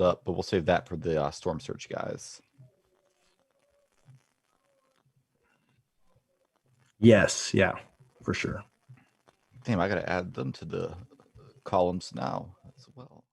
up, but we'll save that for the storm surge guys. Yes, yeah, for sure. Damn, I gotta add them to the columns now as well.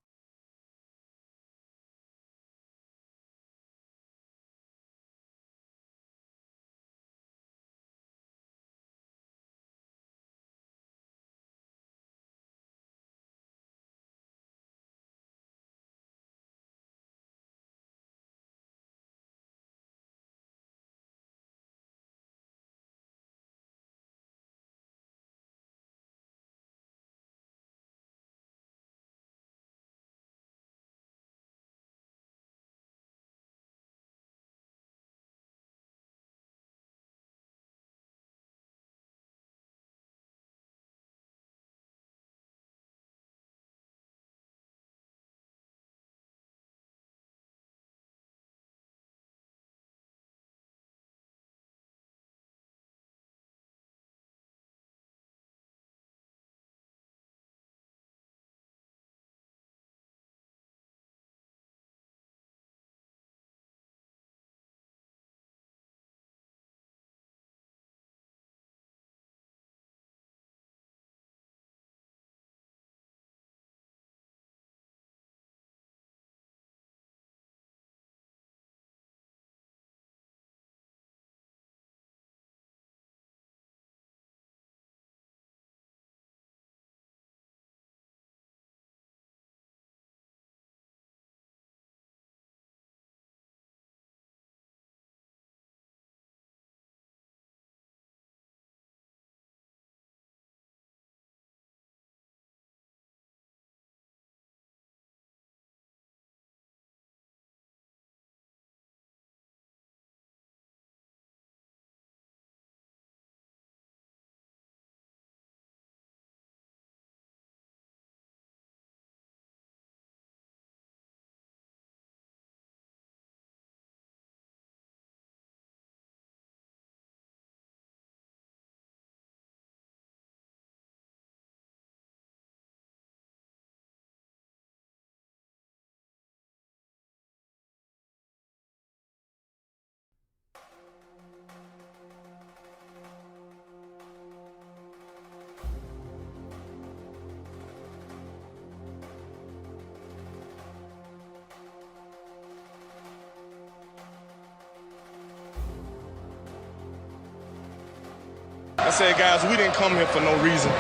I said, guys, we didn't come here for no reason.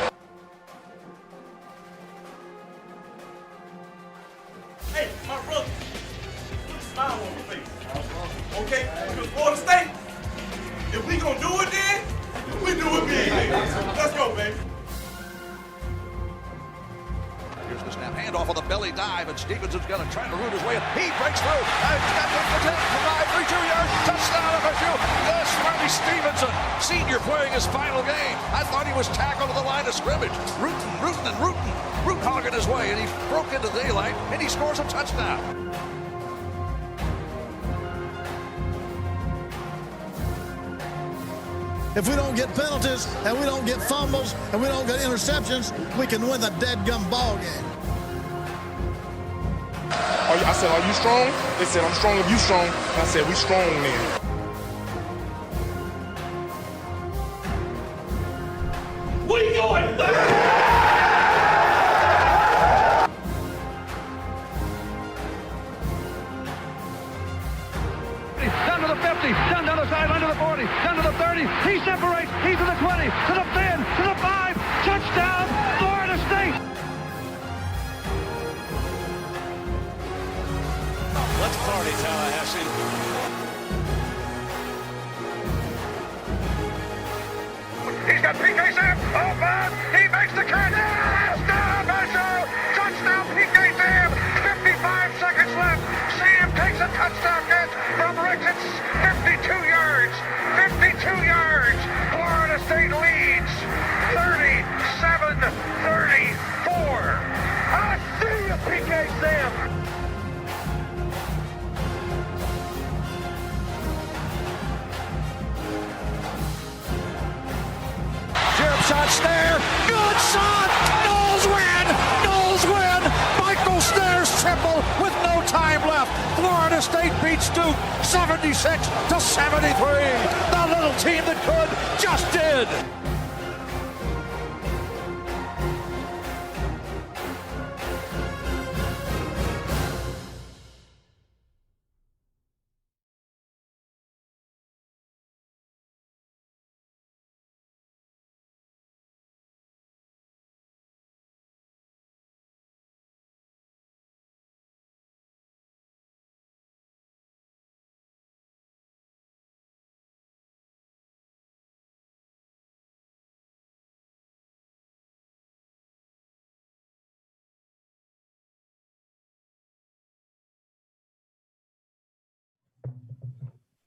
Hey, my brother, put a smile on your face. Okay? Because Florida State, if we gonna do it then, we do it big. Let's go, baby. Here's the snap, handoff on the belly dive, and Stevenson's gonna try to root his way in. He breaks through. He's got the 10, 5, 3, 2 yards. Touchdown FSU. The Smarty Stevenson, senior playing his final game. I thought he was tackled to the line of scrimmage. Root hogging his way, and he broke into daylight, and he scores a touchdown. If we don't get penalties, and we don't get fumbles, and we don't get interceptions, we can win the dead-gum ball game. I said, are you strong? They said, I'm strong if you strong. I said, we strong then. What are you doing? Down to the 50, down the sideline to the 40, down to the 30. He separates. He's to the 20, to the 10, to the 5. Touchdown, Florida State. Let's party, Tallahassee. He's got PK Sam. Open. He makes the catch. Touchdown, FSU. Touchdown, PK Sam. 55 seconds left. Sam takes a touchdown catch from Ricketts. 52 yards. 52 yards. Florida State leads 37-34. I see you, PK Sam. Florida State beats Duke 76-73. The little team that could just did.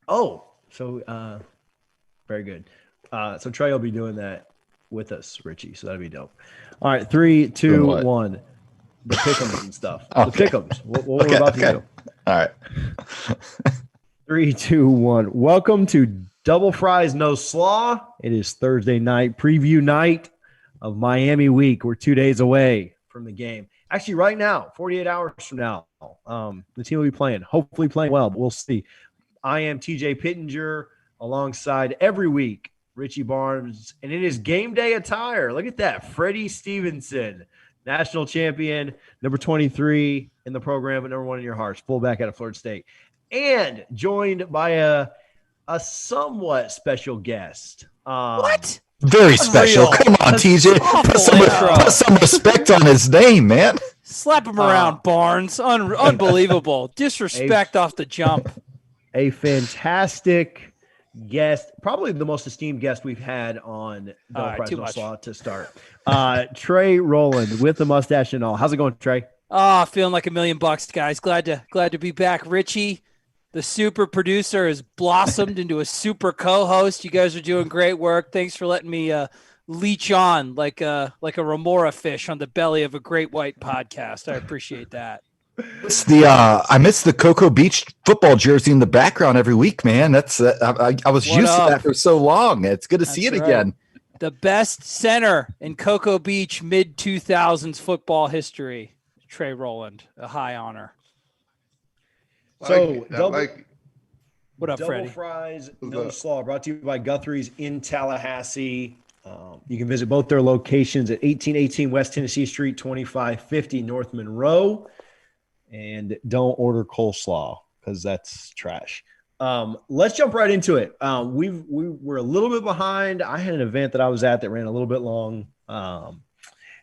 Oh, so very good. So Trey will be doing that with us, Richie. So that'd be dope. All right, 3, 2, Doing what? 1. The pick'ems and stuff. Okay. The pick'ems. What we're about to do. All right. 3, 2, 1. Welcome to Double Fries No Slaw. It is Thursday night, preview night of Miami week. We're 2 days away from the game. Actually, right now, 48 hours from now, the team will be playing. Hopefully playing well, but we'll see. I am TJ Pittenger alongside every week, Richie Barnes, and it is game day attire. Look at that. Freddie Stevenson, national champion, number 23 in the program, but number 1 in your hearts, fullback out of Florida State. And joined by a somewhat special guest. What? Very special. Come on, TJ. Put some respect on his name, man. Slap him around, Barnes. Unbelievable. Disrespect off the jump. A fantastic guest, probably the most esteemed guest we've had on Double Fries No Slaw to start. Trey Rowland with the mustache and all. How's it going, Trey? Oh, feeling like $1 million, guys. Glad to be back. Richie, the super producer, has blossomed into a super co-host. You guys are doing great work. Thanks for letting me leech on like a remora fish on the belly of a great white podcast. I appreciate that. It's I miss the Cocoa Beach football jersey in the background every week, man. That's I was used to that for so long. It's good to see it again. The best center in Cocoa Beach mid-2000s football history, Trey Rowland, a high honor. So, what up, Freddie? Double Fries No Slaw, brought to you by Guthrie's in Tallahassee. You can visit both their locations at 1818 West Tennessee Street, 2550 North Monroe. And don't order coleslaw because that's trash. Let's jump right into it. We were a little bit behind. I had an event that I was at that ran a little bit long. And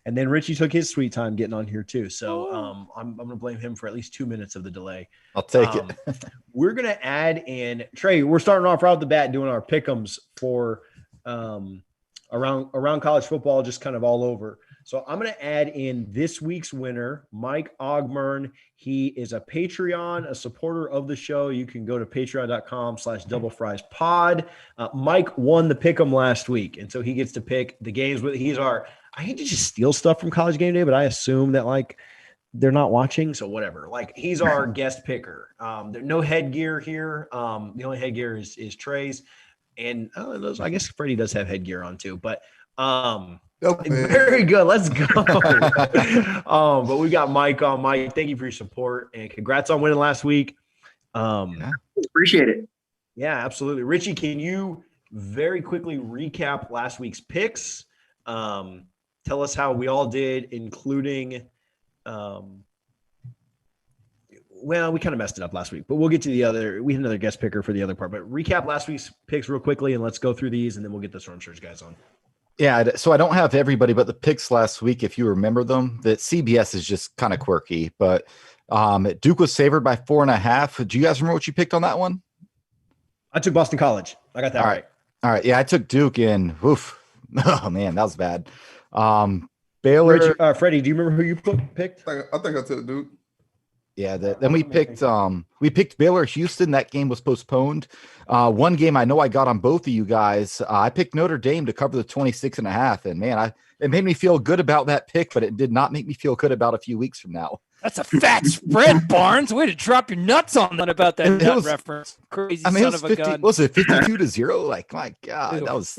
then Richie took his sweet time getting on here too. So I'm going to blame him for at least 2 minutes of the delay. I'll take it. We're going to add in Trey. We're starting off right off the bat doing our pick'ems for around college football, just kind of all over. So I'm going to add in this week's winner, Mike Ogburn. He is a Patreon, a supporter of the show. You can go to patreon.com/doublefriespod. Mike won the pick'em last week, and so he gets to pick the games. I hate to just steal stuff from College Game Day, but I assume that they're not watching, so whatever. He's our guest picker. There's no headgear here. The only headgear is Trey's, and I guess Freddie does have headgear on too, but very good. Let's go. But we got Mike on. Mike, thank you for your support and congrats on winning last week. Appreciate it. Yeah, absolutely. Richie, can you very quickly recap last week's picks? Tell us how we all did, including we kind of messed it up last week, but we'll get to we had another guest picker for the other part, but recap last week's picks real quickly and let's go through these and then we'll get the Storm Surge guys on. Yeah, so I don't have everybody, but the picks last week, if you remember them, that CBS is just kind of quirky, but Duke was favored by 4.5. Do you guys remember what you picked on that one? I took Boston College. I got that right. All right. Yeah, I took Duke in. Oof. Oh, man, that was bad. Baylor. Richie, Freddie, do you remember who you picked? I think I took Duke. Yeah, then we picked Baylor Houston. That game was postponed. One game I know I got on both of you guys. I picked Notre Dame to cover the 26.5, and man, it made me feel good about that pick, but it did not make me feel good about a few weeks from now. That's a fat spread, Barnes. Way to drop your nuts on that about that nut reference. Crazy son of a gun. Was it 52-0? Like, my God, that was.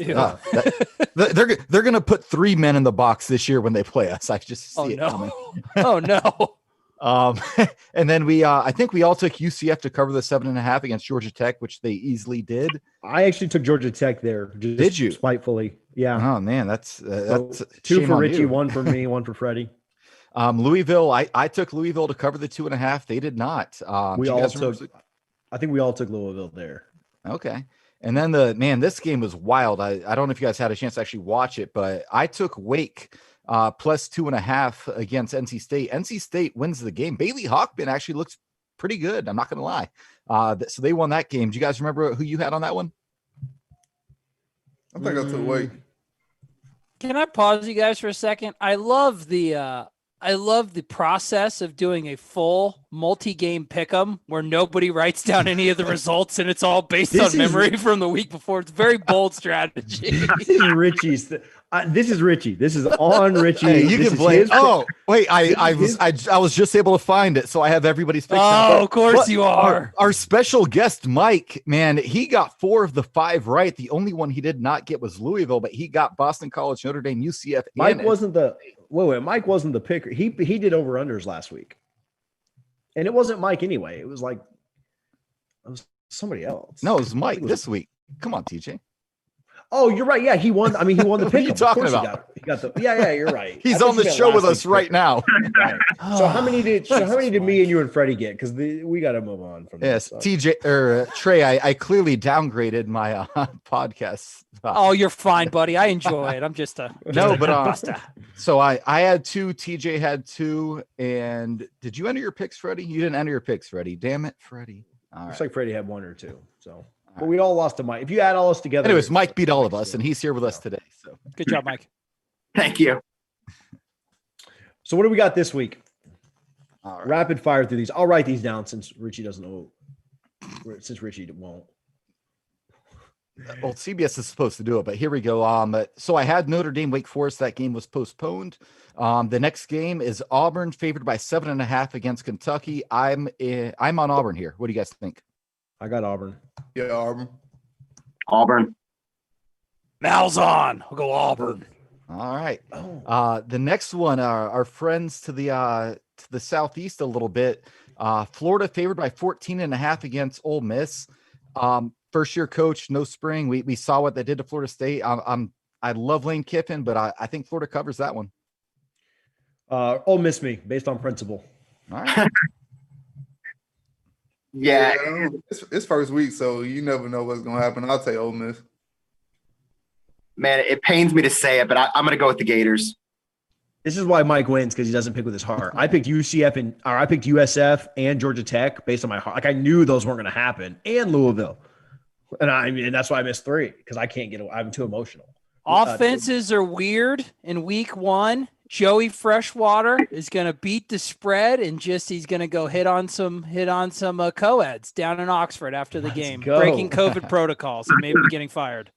They're gonna put 3 men in the box this year when they play us. I just see it coming. Oh no. And then I think we all took UCF to cover the 7.5 against Georgia Tech, which they easily did. I actually took Georgia Tech there. Did you? Spitefully. Yeah. Oh man, that's So 2 for Richie, 1 for me, 1 for Freddie. Louisville, I took Louisville to cover the 2.5. They did not. I think we all took Louisville there. Okay. And then this game was wild. I don't know if you guys had a chance to actually watch it, but I took Wake plus 2.5 against NC State. NC State wins the game. Bailey Hawkman actually looks pretty good. I'm not going to lie. So they won that game. Do you guys remember who you had on that one? I think I took Wake. Can I pause you guys for a second? I love the process of doing a full multi-game pick'em where nobody writes down any of the results and it's all based on memory from the week before. It's a very bold strategy. This is Richie's. This is Richie. This is on Richie. Hey, you can blame. Oh, wait! I was just able to find it, so I have everybody's picks. Oh, of course you are. Our special guest, Mike. Man, he got 4 of the 5 right. The only one he did not get was Louisville, but he got Boston College, Notre Dame, UCF. Mike wasn't the Mike wasn't the picker. He did over unders last week, and it wasn't Mike anyway. It was somebody else. No, it was Mike this week. Come on, TJ. Oh, you're right. Yeah, he won. I mean, he won the pick. What are you talking about? He got the. Yeah, you're right. He's on the show with us right now. Right. So how many did me and you and Freddie get? Because we got to move on from this. Yes, TJ or Trey, I clearly downgraded my podcast. Oh, you're fine, buddy. I enjoy it. I'm just a So I had 2. TJ had 2. And did you enter your picks, Freddie? You didn't enter your picks, Freddie. Damn it, Freddie. All Looks right. like Freddie had 1 or 2. So. But we all lost to Mike. If you add all us together. Anyways, Mike beat all of us, and he's here with us today. So good job, Mike. Thank you. So what do we got this week? All right. Rapid fire through these. I'll write these down since Richie doesn't know. Since Richie won't. Well, CBS is supposed to do it, but here we go. So I had Notre Dame, Wake Forest. That game was postponed. The next game is Auburn, favored by 7.5 against Kentucky. I'm on Auburn here. What do you guys think? I got Auburn. Yeah, Auburn. Auburn. Malzahn. I'll go Auburn. All right. The next one, our friends to the southeast a little bit. Florida favored by 14.5 against Ole Miss. First year coach, no spring. We saw what they did to Florida State. I love Lane Kiffin, but I think Florida covers that one. Ole Miss me based on principle. All right. Yeah. It's first week, so you never know what's going to happen. I'll take Ole Miss. Man, it pains me to say it, but I'm going to go with the Gators. This is why Mike wins, because he doesn't pick with his heart. I picked I picked USF and Georgia Tech based on my heart. Like I knew those weren't going to happen, and Louisville, and that's why I missed 3 because I can't get. I'm too emotional. Offenses are weird in week 1. Joey Freshwater is going to beat the spread and he's going to go hit on some co-eds down in Oxford after the game, breaking COVID protocols and maybe getting fired.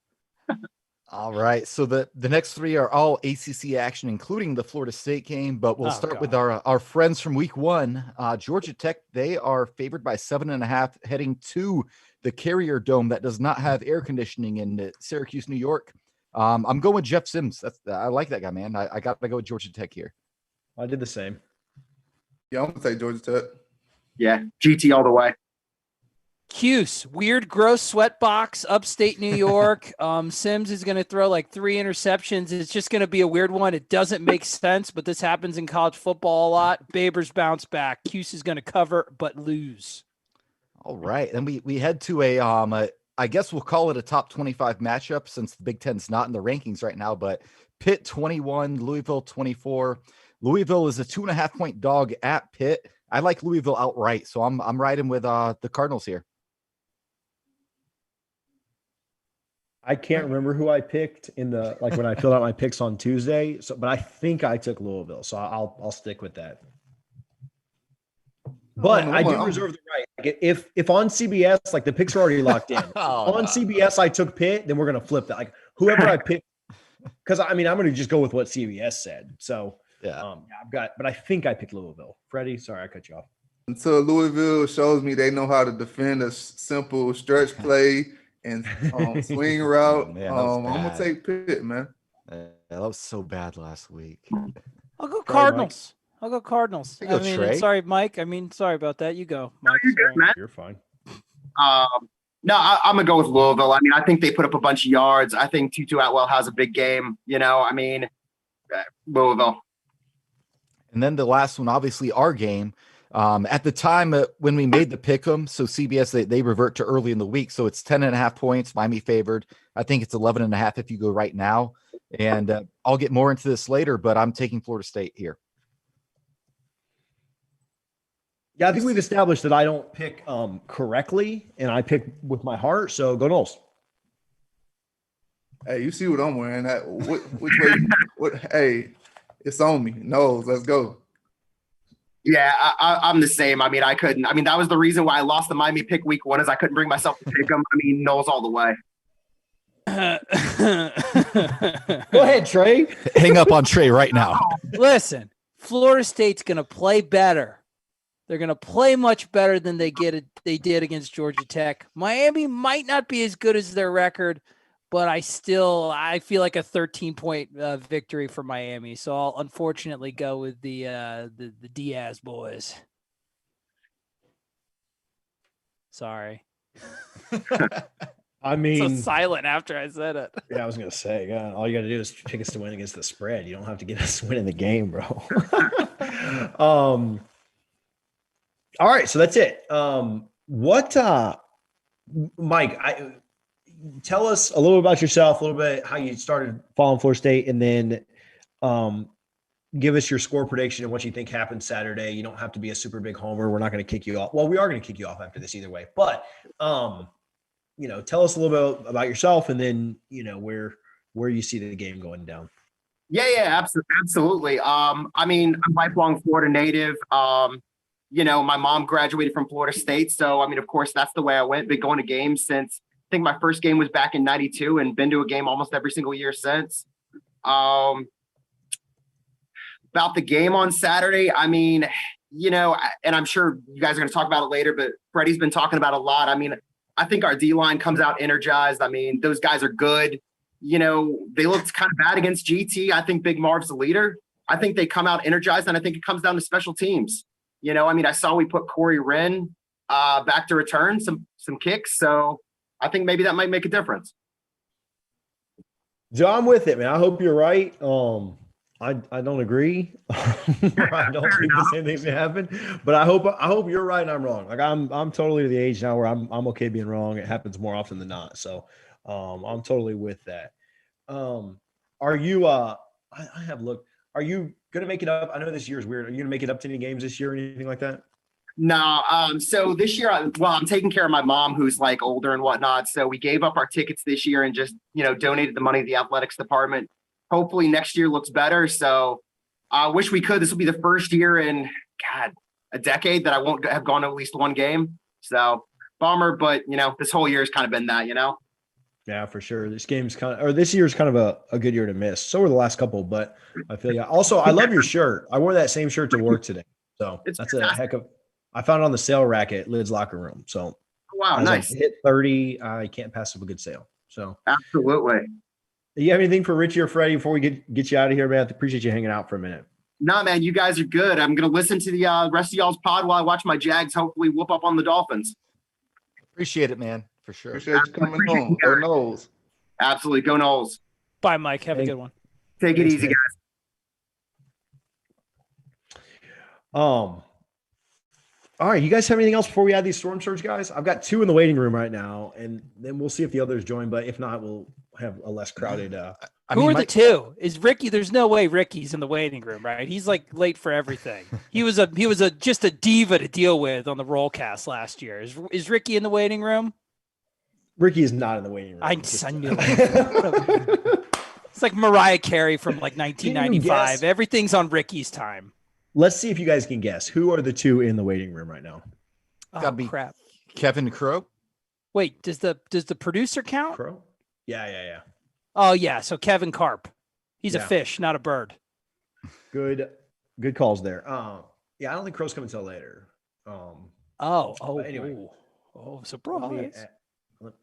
All right. So the next 3 are all ACC action, including the Florida State game, but we'll start with our friends from week 1, Georgia Tech. They are favored by 7.5 heading to the Carrier Dome that does not have air conditioning in Syracuse, New York. I'm going with Jeff Sims. I like that guy, man. I got to go with Georgia Tech here. I did the same. Yeah, I'm going to take Georgia Tech. Yeah, GT all the way. Cuse, weird, gross sweat box, upstate New York. Sims is going to throw like 3 interceptions. It's just going to be a weird one. It doesn't make sense, but this happens in college football a lot. Babers bounce back. Cuse is going to cover but lose. All right. And we head to a I guess we'll call it a top 25 matchup since the Big Ten's not in the rankings right now, but Pitt 21, Louisville 24. Louisville is a 2.5-point dog at Pitt. I like Louisville outright, so I'm riding with the Cardinals here. I can't remember who I picked when I filled out my picks on Tuesday. But I think I took Louisville, so I'll stick with that. But I do reserve the right. Like if on CBS, like the picks are already locked in. CBS, I took Pitt, then we're gonna flip that. Like whoever I pick, because I'm gonna just go with what CBS said. So but I think I picked Louisville. Freddie, sorry I cut you off. Until Louisville shows me they know how to defend a simple stretch play and swing route, Man, I'm gonna take Pitt, man. That was so bad last week. I'll go Cardinals. I'll go Cardinals. There you go, Trey. Sorry, Mike. Sorry about that. You go, Mike. You're good, man. You're fine. No, I'm gonna go with Louisville. I mean, I think they put up a bunch of yards. I think Tutu Atwell has a big game. Louisville. And then the last one, obviously our game. At the time when we made the pick 'em, so CBS, they revert to early in the week. So it's 10.5 points, Miami favored. I think it's 11.5 if you go right now. And I'll get more into this later, but I'm taking Florida State here. Yeah, I think we've established that I don't pick correctly, and I pick with my heart. So go Noles. Hey, you see what I'm wearing? Which way? Hey, it's on me. Nose, let's go. Yeah, I'm the same. I mean, I couldn't. I mean, that was the reason why I lost the Miami pick week 1 is I couldn't bring myself to pick them. I mean, Knowles all the way. Go ahead, Trey. Hang up on Trey right now. Listen, Florida State's going to play better. They're going to play much better than they did against Georgia Tech. Miami might not be as good as their record, but I feel like a 13-point victory for Miami. So I'll unfortunately go with the Diaz boys. Sorry. I mean, so silent after I said it. Yeah, I was gonna say, God, all you got to do is pick us to win against the spread. You don't have to get us to win in the game, bro. All right, so that's it. Mike, tell us a little bit about yourself, a little bit how you started following Florida State, and then give us your score prediction and what you think happens Saturday. You don't have to be a super big homer. We're not going to kick you off. Well, we are going to kick you off after this either way. But, tell us a little bit about yourself and then, where you see the game going down. Yeah, absolutely. I'm a lifelong Florida native. My mom graduated from Florida State. So, of course, that's the way I went. Been going to games since I think my first game was back in 92 and been to a game almost every single year since. About the game on Saturday, and I'm sure you guys are going to talk about it later, but Freddie's been talking about it a lot. I think our D-line comes out energized. Those guys are good. They looked kind of bad against GT. I think Big Marv's the leader. I think they come out energized, and I think it comes down to special teams. I saw we put Corey Wren back to return some kicks, so I think maybe that might make a difference. Joe, I'm with it, man. I hope you're right. I don't agree. I don't think the same thing's gonna happen, but I hope you're right and I'm wrong. Like I'm totally to the age now where I'm okay being wrong. It happens more often than not. So I'm totally with that. Are you I have looked. Are you gonna make it up? I know this year's weird. Are you gonna make it up to any games this year or anything like that? No. So this year, I'm taking care of my mom who's like older and whatnot. So we gave up our tickets this year and just, donated the money to the athletics department. Hopefully next year looks better. So I wish we could. This will be the first year in, a decade that I won't have gone to at least one game. So bummer, but, this whole year has kind of been that, Yeah, for sure. This year's kind of a good year to miss. So were the last couple, but I feel Also, I love your shirt. I wore that same shirt to work today. So that's fantastic. A heck of. I found it on the sale rack at Lid's Locker Room. So wow, nice. Hit 30. I can't pass up a good sale. So absolutely. Do you have anything for Richie or Freddie before we get you out of here, man? I appreciate you hanging out for a minute. Nah, man, you guys are good. I'm gonna listen to the rest of y'all's pod while I watch my Jags hopefully whoop up on the Dolphins. Appreciate it, man. For sure. Appreciate you coming home. Go Noles. Absolutely. Go Noles. Bye, Mike. Have a good one. Take it easy, guys. All right, you guys have anything else before we add these storm surge guys? I've got 2 in the waiting room right now, and then we'll see if the others join. But if not, we'll have a less crowded. Who are the 2? Is Ricky? There's no way Ricky's in the waiting room, right? He's like late for everything. He was just a diva to deal with on the Rollcast last year. Is Ricky in the waiting room? Ricky is not in the waiting room. I knew it. It's like Mariah Carey from like 1995. Everything's on Ricky's time. Let's see if you guys can guess. Who are the 2 in the waiting room right now? Gotta be crap. Kevin Crow. Wait, does the producer count? Crow? Yeah. Oh yeah, so Kevin Karp. He's a fish, not a bird. Good calls there. I don't think Crow's coming until later. Anyway. Surprise.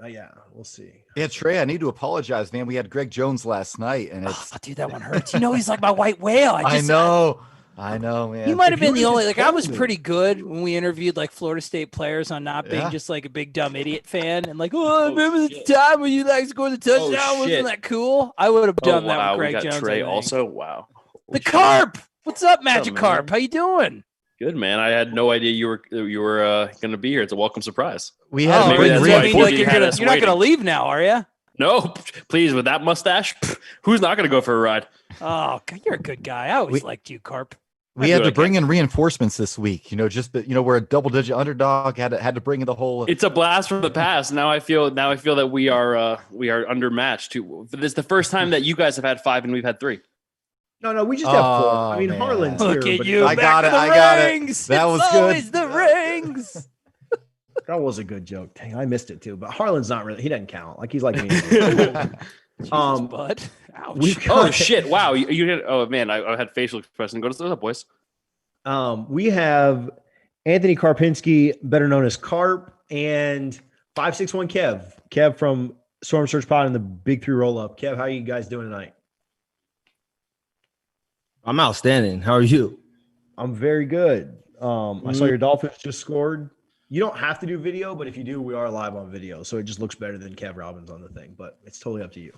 Yeah, we'll see. Yeah, Trey, I need to apologize, man. We had Greg Jones last night, and it's dude, that one hurts. He's like my white whale. I know. I know, man. He might have If you been the would've only, just like, I told was me. pretty good when we interviewed like Florida State players on not being Yeah. just like a big dumb idiot fan and like, oh, remember the time when you like scored the touchdown? Wasn't shit. that cool? I would have Oh done that wow, with we Greg got Jones. Trey I think. also. Wow. The Holy shit. Carp. What's up, Magic man? Carp? How you doing? Good, man. I had no idea you were going to be here. It's a welcome surprise. We had to maybe bring that's does that why mean Forky like you're had gonna, us you're not gonna waiting. leave now, are you? No, please, with that mustache, who's not going to go for a ride? Oh, God, you're a good guy. I always liked you, Carp. We had to bring in reinforcements this week. We're a double-digit underdog. Had to bring in the whole. It's a blast from the past. Now I feel that we are undermatched. Too. This is the first time that you guys have had 5 and we've had 3. No, we just have 4. I mean, man. Harlan's Look here, at but you. I back got to it, the I got it. rings. That It's was good. always the rings. that was a good joke. Dang, I missed it too. But Harlan's not really. He doesn't count. Like he's like me. Jesus, Um, bud. Ouch. We've Oh got, shit! Wow, you did. Oh man, I had facial expression. Go to the boys. we have Anthony Karpinski, better known as Carp, and 561 Kev. Kev from Storm Search Pod and the Big 3 Roll Up. Kev, how are you guys doing tonight? I'm outstanding. How are you? I'm very good. I saw your Dolphins just scored. You don't have to do video, but if you do, we are live on video, so it just looks better than Kev Robbins on the thing. But it's totally up to you.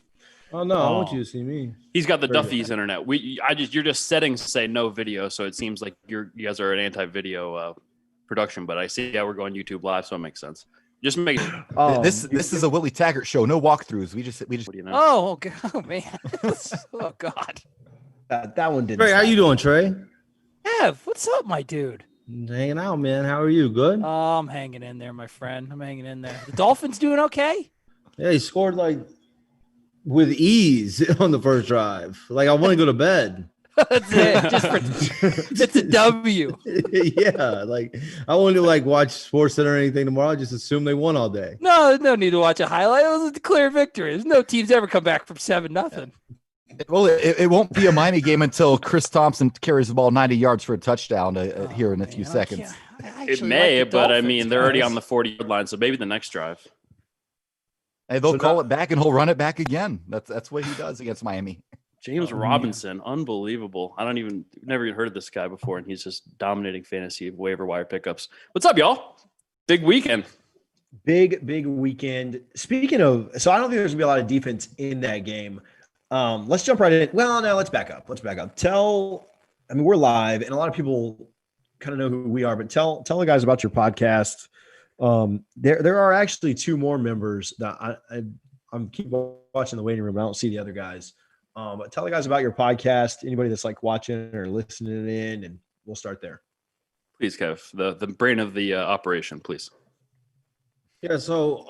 Oh no, I want you to see me. He's got the Very Duffy's internet. You're just settings to say no video, so it seems like you guys are an anti-video production. But I see how we're going YouTube live, so it makes sense. Just make This is a Willie Taggart show. No walkthrough. We just. what do you know? Oh, oh man. Oh God. That one didn't. Trey, how you doing, Trey? Kev, what's up, my dude? Hanging out, man. How are you? Good? Oh, I'm hanging in there, my friend. I'm hanging in there. The Dolphins doing okay? Yeah, he scored like with ease on the first drive. Like I want to go to bed. That's it. It's a W. Yeah, like I want to like watch Sports Center or anything tomorrow. I just assume they won all day. No, there's no need to watch a highlight. It was a clear victory. There's no teams ever come back from 7-0. Well, it won't be a Miami game until Chris Thompson carries the ball 90 yards for a touchdown here in a few seconds. It may, but I mean they're already on the 40-yard line, so maybe the next drive. Hey, they'll call it back and he'll run it back again. That's what he does against Miami. James Robinson, unbelievable. Never even heard of this guy before, and he's just dominating fantasy waiver wire pickups. What's up, y'all? Big weekend. Big weekend. Speaking of, so I don't think there's gonna be a lot of defense in that game. Let's jump right in. Well, no, let's back up. We're live, and a lot of people kind of know who we are, but tell the guys about your podcast. There are actually 2 more members that I'm keep watching the waiting room. I don't see the other guys. But tell the guys about your podcast. Anybody that's like watching or listening in, and we'll start there. Please, Kev, the brain of the operation, please. Yeah, so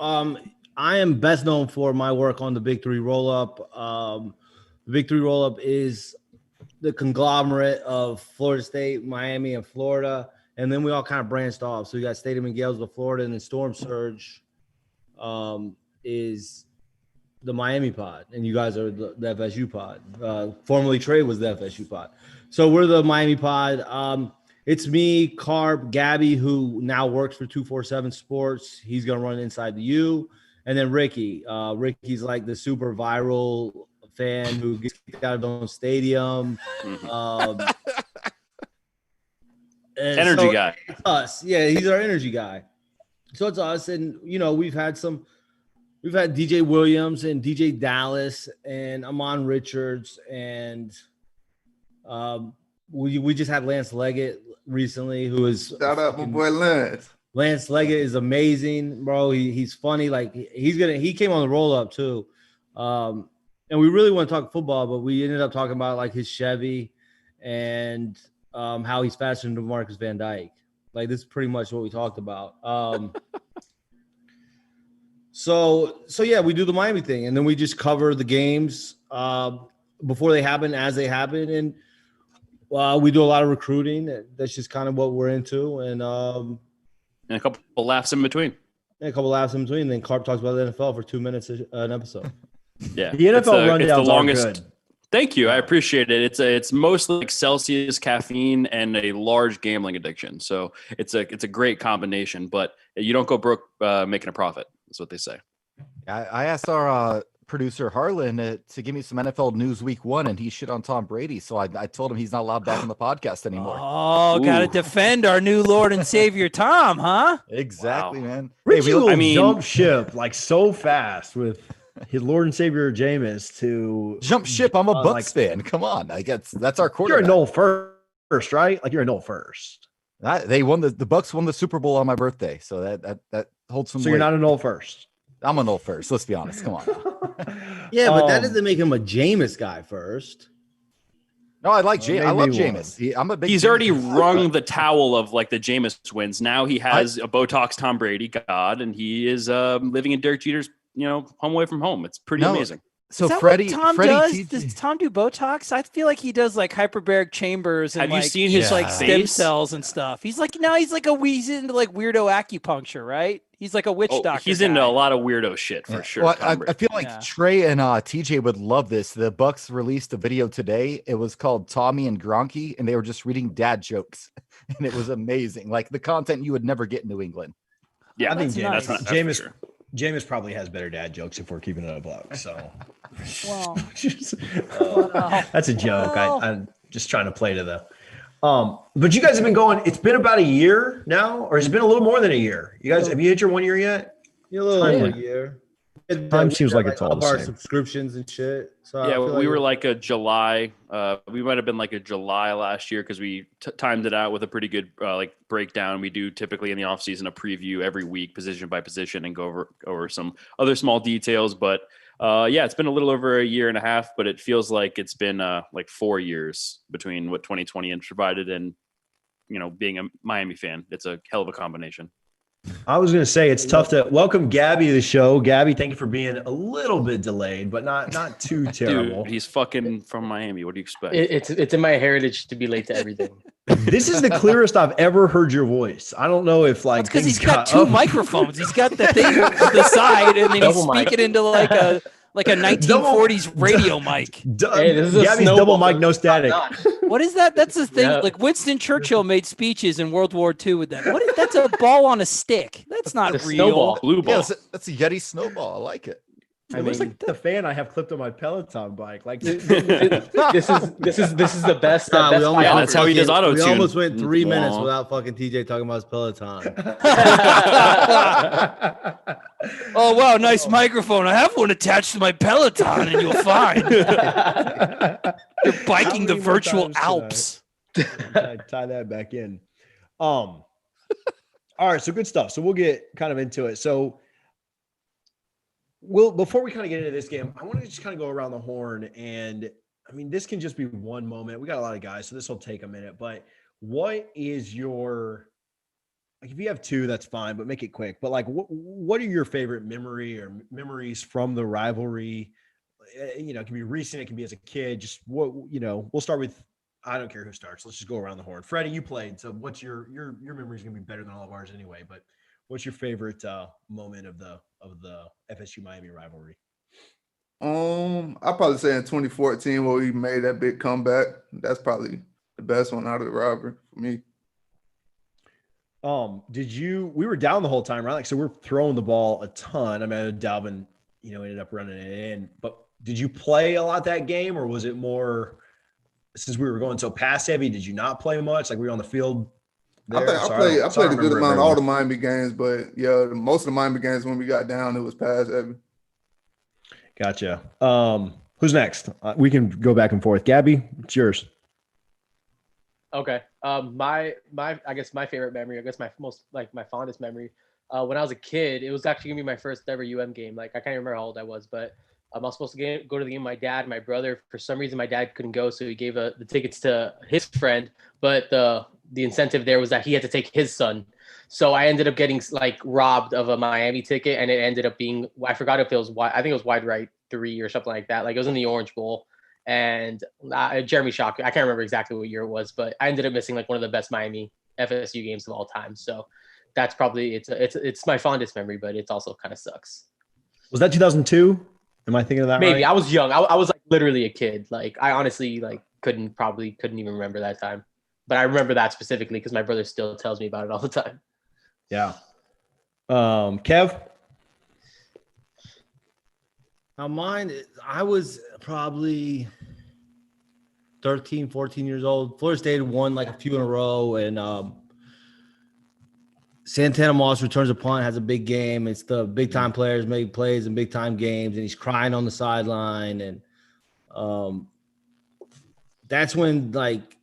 I am best known for my work on the Big 3 Roll Up. The Big 3 Roll Up is the conglomerate of Florida State, Miami, and Florida. And then we all kind of branched off. So we got Stadium and Gales of Florida, and then Storm Surge is the Miami pod. And you guys are the FSU pod. Formerly Trey was the FSU pod. So we're the Miami pod. It's me, Carp, Gabby, who now works for 247 Sports. He's going to run Inside the U. And then Ricky. Ricky's like the super viral fan who gets kicked out of his own stadium. Energy guy. It's us. Yeah, he's our energy guy. So it's us. And, we've had DJ Williams and DJ Dallas and Amon Richards. And we just had Lance Leggett recently, who is Shout out my boy Lance. Lance Leggett is amazing, bro. He's funny. Like he came on the roll up too. And we really want to talk football, but we ended up talking about like his Chevy and how he's faster than DeMarcus Van Dyke. Like this is pretty much what we talked about. So yeah, we do the Miami thing, and then we just cover the games before they happen, as they happen, and we do a lot of recruiting. That's just kind of what we're into, and a couple of laughs in between. And then Carp talks about the NFL for 2 minutes an episode. Yeah, The NFL rundowns it's the longest. are good. Thank you, I appreciate it. It's mostly like Celsius, caffeine, and a large gambling addiction. So it's a great combination. But you don't go broke making a profit. That's what they say. I asked our producer Harlan to give me some NFL news week 1, and he shit on Tom Brady. So I told him he's not allowed back on the podcast anymore. Oh, got to defend our new Lord and Savior Tom, huh? Exactly, man. Richie will jump ship like so fast with his Lord and Savior Jameis to jump ship. I'm a Bucks fan. Come on, I guess that's our quarterback. You're a Noel first, right? Like you're a Noel first. They won the Bucks won the Super Bowl on my birthday, so that holds some. So weight. You're not a Noel first. I'm a Noel first. Let's be honest. Come on. Yeah, but that doesn't make him a Jameis guy first. No, I like Jameis. I love Jameis. I'm a big. He's Jameis already fan. wrung the towel of like the Jameis wins. Now he has a Botox Tom Brady god, and he is living in Derek Jeter's home away from home. It's pretty amazing. So Is that Freddie, what Tom Freddie does? Does Tom do Botox? I feel like he does like hyperbaric chambers and Have you like seen his like stem face? cells and stuff. He's like he's into like weirdo acupuncture, right? He's like a witch doctor. He's guy. into a lot of weirdo shit for sure. Well, Tom I Brady. feel like Trey and TJ would love this. The Bucks released a video today. It was called Tommy and Gronky, and they were just reading dad jokes, and it was amazing. Like the content you would never get in New England. Yeah, I think Jameis. Jameis probably has better dad jokes if we're keeping it a buck. So, Well, that's a joke. I'm just trying to play to the. But you guys have been going. It's been about a year now, or has it been a little more than a year? You guys, have you hit your 1 year yet? You're a little over a year. Time seems like it's all up the our same. subscriptions and shit. So I Yeah, feel we were like a July. We might have been like a July last year because we timed it out with a pretty good like breakdown. We do typically in the off season a preview every week, position by position, and go over some other small details. But yeah, it's been a little over a year and a half, but it feels like it's been like 4 years between what 2020 and provided and being a Miami fan. It's a hell of a combination. I was going to say it's tough to welcome Gabby to the show. Gabby, thank you for being a little bit delayed, but not too terrible. Dude, he's fucking from Miami. What do you expect? It's in my heritage to be late to everything. This is the clearest I've ever heard your voice. I don't know if like because he's got two microphones. He's got the thing to the side, and then he's speaking into like a 1940s radio mic. Hey, this is Gabby's double mic, no static. What is that? That's the thing. Yeah. Like Winston Churchill made speeches in World War II with that. That's a ball on a stick. That's not The real. snowball. Blue ball. Yeah, that's a Yeti snowball. I like it. It looks like the fan I have clipped on my Peloton bike. Like this is the best. Nah, best we almost, Yeah, that's how he does auto we tune. almost went 3 minutes Wah. without fucking TJ talking about his Peloton. Oh wow, nice microphone. I have one attached to my Peloton, and you'll find you're biking the virtual Alps. tie that back in. All right, so good stuff. So we'll get kind of into it. So before we kind of get into this game, I want to just kind of go around the horn. And I mean, this can just be one moment. We got a lot of guys, so this will take a minute. But what is your, like, if you have two, that's fine, but make it quick. But like, what are your favorite memories from the rivalry? It can be recent, it can be as a kid. Just we'll start with, I don't care who starts. Let's just go around the horn. Freddie, you played, so what's your memory is going to be better than all of ours anyway. But what's your favorite moment of the FSU Miami rivalry? I'll probably say in 2014 where we made that big comeback. That's probably the best one out of the rivalry for me. We were down the whole time, right? Like, so we're throwing the ball a ton. I mean, Dalvin, ended up running it in, but did you play a lot that game, or was it more, since we were going so pass heavy, did you not play much? Like, we were on the field there? I played a good amount of all the Miami games, but yeah, most of the Miami games when we got down, it was pass heavy. Gotcha. Who's next? We can go back and forth. Gabby, it's yours. Okay. I guess my favorite memory, my fondest memory, when I was a kid, it was actually gonna be my first ever UM game. Like, I can't remember how old I was, but I was supposed to go to the game. My dad, and my brother, for some reason, my dad couldn't go, so he gave the tickets to his friend. But the incentive there was that he had to take his son. So I ended up getting like robbed of a Miami ticket, and it ended up being, I forgot if it was wide. I think it was wide right 3 or something like that. Like, it was in the Orange Bowl, and Jeremy Shock. I can't remember exactly what year it was, but I ended up missing like one of the best Miami FSU games of all time. So that's probably it's my fondest memory, but it also kind of sucks. Was that 2002? Am I thinking of that? Maybe right? I was young. I was like literally a kid. Like, I honestly couldn't even remember that time. But I remember that specifically because my brother still tells me about it all the time. Yeah. Kev? Now mine, I was probably 13, 14 years old. Florida State won like a few in a row, and Santana Moss returns a punt, has a big game. It's the big time players make plays in big time games, and he's crying on the sideline. And that's when like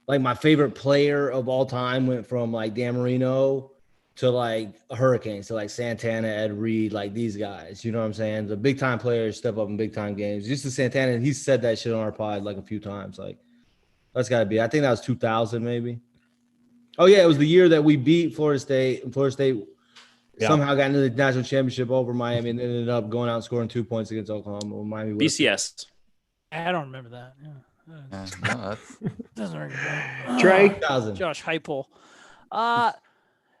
my favorite player of all time went from like Dan Marino to like a Hurricanes, to like Santana, Ed Reed, like these guys. You know what I'm saying? The big time players step up in big time games. Just to Santana, and he said that shit on our pod like a few times. Like that's got to be. I think that was 2000 maybe. Oh yeah, it was the year that we beat Florida State, and Florida State somehow got into the national championship over Miami and ended up going out and scoring 2 points against Oklahoma. When Miami BCS. I don't remember that. Yeah. Doesn't ring a bell. Trey? Josh Heupel.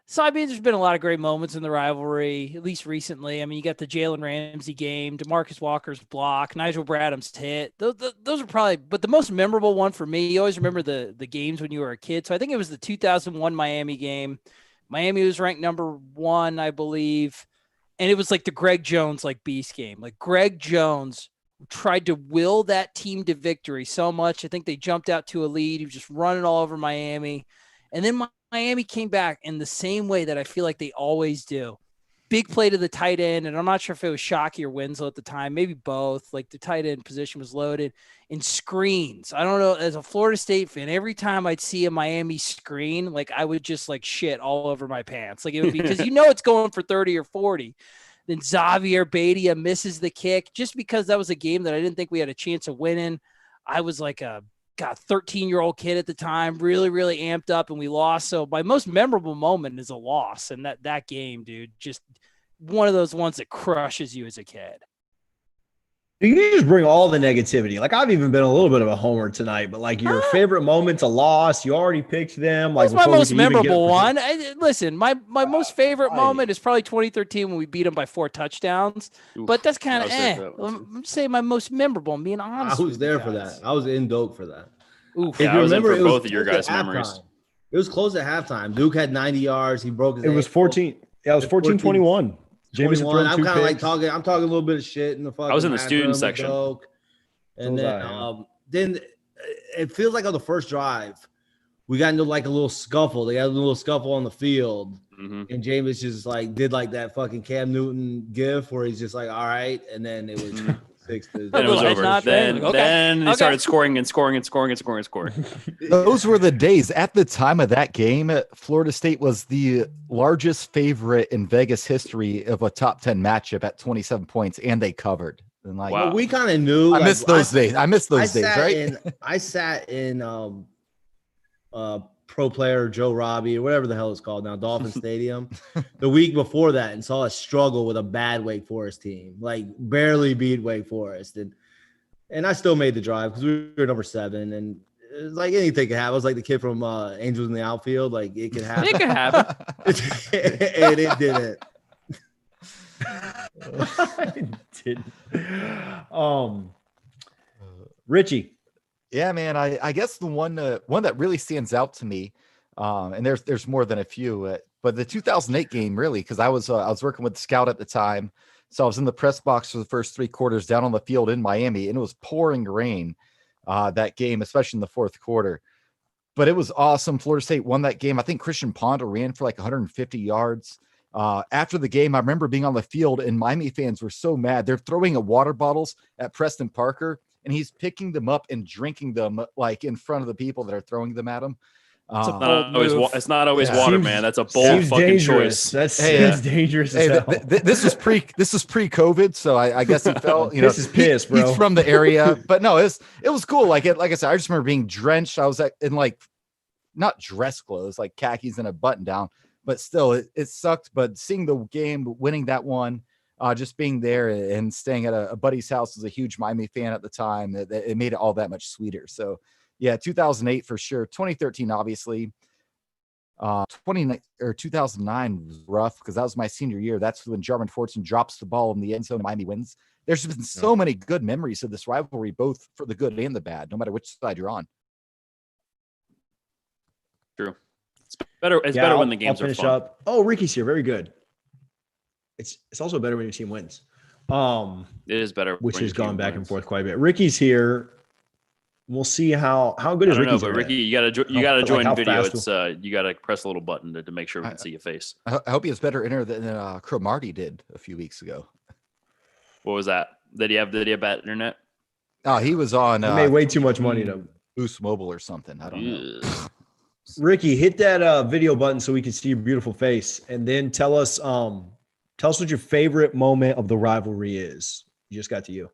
So, I mean, there's been a lot of great moments in the rivalry, at least recently. I mean, you got the Jalen Ramsey game, DeMarcus Walker's block, Nigel Bradham's hit. Those are probably, but the most memorable one for me, you always remember the games when you were a kid. So I think it was the 2001 Miami game. Miami was ranked number 1, I believe. And it was like the Greg Jones, like beast game. Like Greg Jones tried to will that team to victory so much. I think they jumped out to a lead. He was just running all over Miami. And then Miami came back in the same way that I feel like they always do. Big play to the tight end, and I'm not sure if it was Shockey or Winslow at the time, maybe both. Like the tight end position was loaded in screens. I don't know. As a Florida State fan, every time I'd see a Miami screen, like I would just like shit all over my pants. Like it would be because it's going for 30 or 40. Then Xavier Badia misses the kick just because that was a game that I didn't think we had a chance of winning. I was like a 13-year-old kid at the time, really, really amped up, and we lost. So my most memorable moment is a loss. And that game, dude, just one of those ones that crushes you as a kid. You just bring all the negativity. Like I've even been a little bit of a homer tonight, but like your favorite moment's a loss. You already picked them. Like that's my most memorable one. Listen, my most favorite moment is probably 2013 when we beat them by 4 touchdowns. Oof, but that's kind of I'm saying my most memorable. I'm being honest. I was there for that. I was in Doak for that. Oof. Yeah, I was in for both of your guys' memories. It was close at halftime. Duke had 90 yards. He broke his. It was 14. Yeah, it was 14-21. Jameson threw I'm kind of like talking. I'm talking a little bit of shit in the fucking. I was in the student section. And then it feels like on the first drive, we got into like a little scuffle. They got a little scuffle on the field, and James just like did like that fucking Cam Newton gif where he's just like, all right, and then it was 6 to. Then it was over. Then they started scoring. Those were the days. At the time of that game, Florida State was the largest favorite in Vegas history of a top 10 matchup at 27 points, and they covered. And like, well, we kind of knew. I missed those days. I missed those days, right? I sat in pro player Joe Robbie or whatever the hell it's called now, Dolphin Stadium, the week before that, and saw us struggle with a bad Wake Forest team, like barely beat Wake Forest, and I still made the drive because we were number 7, and it was like anything could happen. I was like the kid from Angels in the Outfield, like it could happen. It could happen, and it didn't. It didn't. Richie. Yeah, man. I guess the one that really stands out to me, and there's more than a few, but the 2008 game really, because I was working with the scout at the time, so I was in the press box for the first 3 quarters down on the field in Miami, and it was pouring rain that game, especially in the fourth quarter. But it was awesome. Florida State won that game. I think Christian Ponder ran for like 150 yards. After the game, I remember being on the field, and Miami fans were so mad. They're throwing water bottles at Preston Parker, and he's picking them up and drinking them like in front of the people that are throwing them at him. It's not always water, man. That's a bold fucking dangerous. choice. That seems dangerous. This was pre-COVID, so I guess he felt this is piss, bro. He's from the area, but no, it was cool. Like I said, I just remember being drenched. I was in like not dress clothes, like khakis and a button down, but still, it sucked. But seeing the game, winning that one. Just being there and staying at a buddy's house as a huge Miami fan at the time, it made it all that much sweeter. So, yeah, 2008 for sure. 2013, obviously. 2009 was rough because that was my senior year. That's when Jarman Fortson drops the ball in the end zone and Miami wins. There's been so many good memories of this rivalry, both for the good and the bad, no matter which side you're on. True. It's better when the games are fun. Oh, Ricky's here. Very good. It's also better when your team wins. It is better, which when has your team gone back and wins. forth quite a bit. Ricky's here. We'll see how good I is don't know, Ricky's but internet? Ricky, you gotta Like, join how video. fast It's you gotta press a little button to make sure we can see your face. I hope he has better internet than Cromartie did a few weeks ago. What was that? Did he have bad internet? Oh, he was on. He made way too much money to Boost Mobile or something. I don't know. Ricky, hit that video button so we can see your beautiful face, and then tell us what your favorite moment of the rivalry is. You just got to you.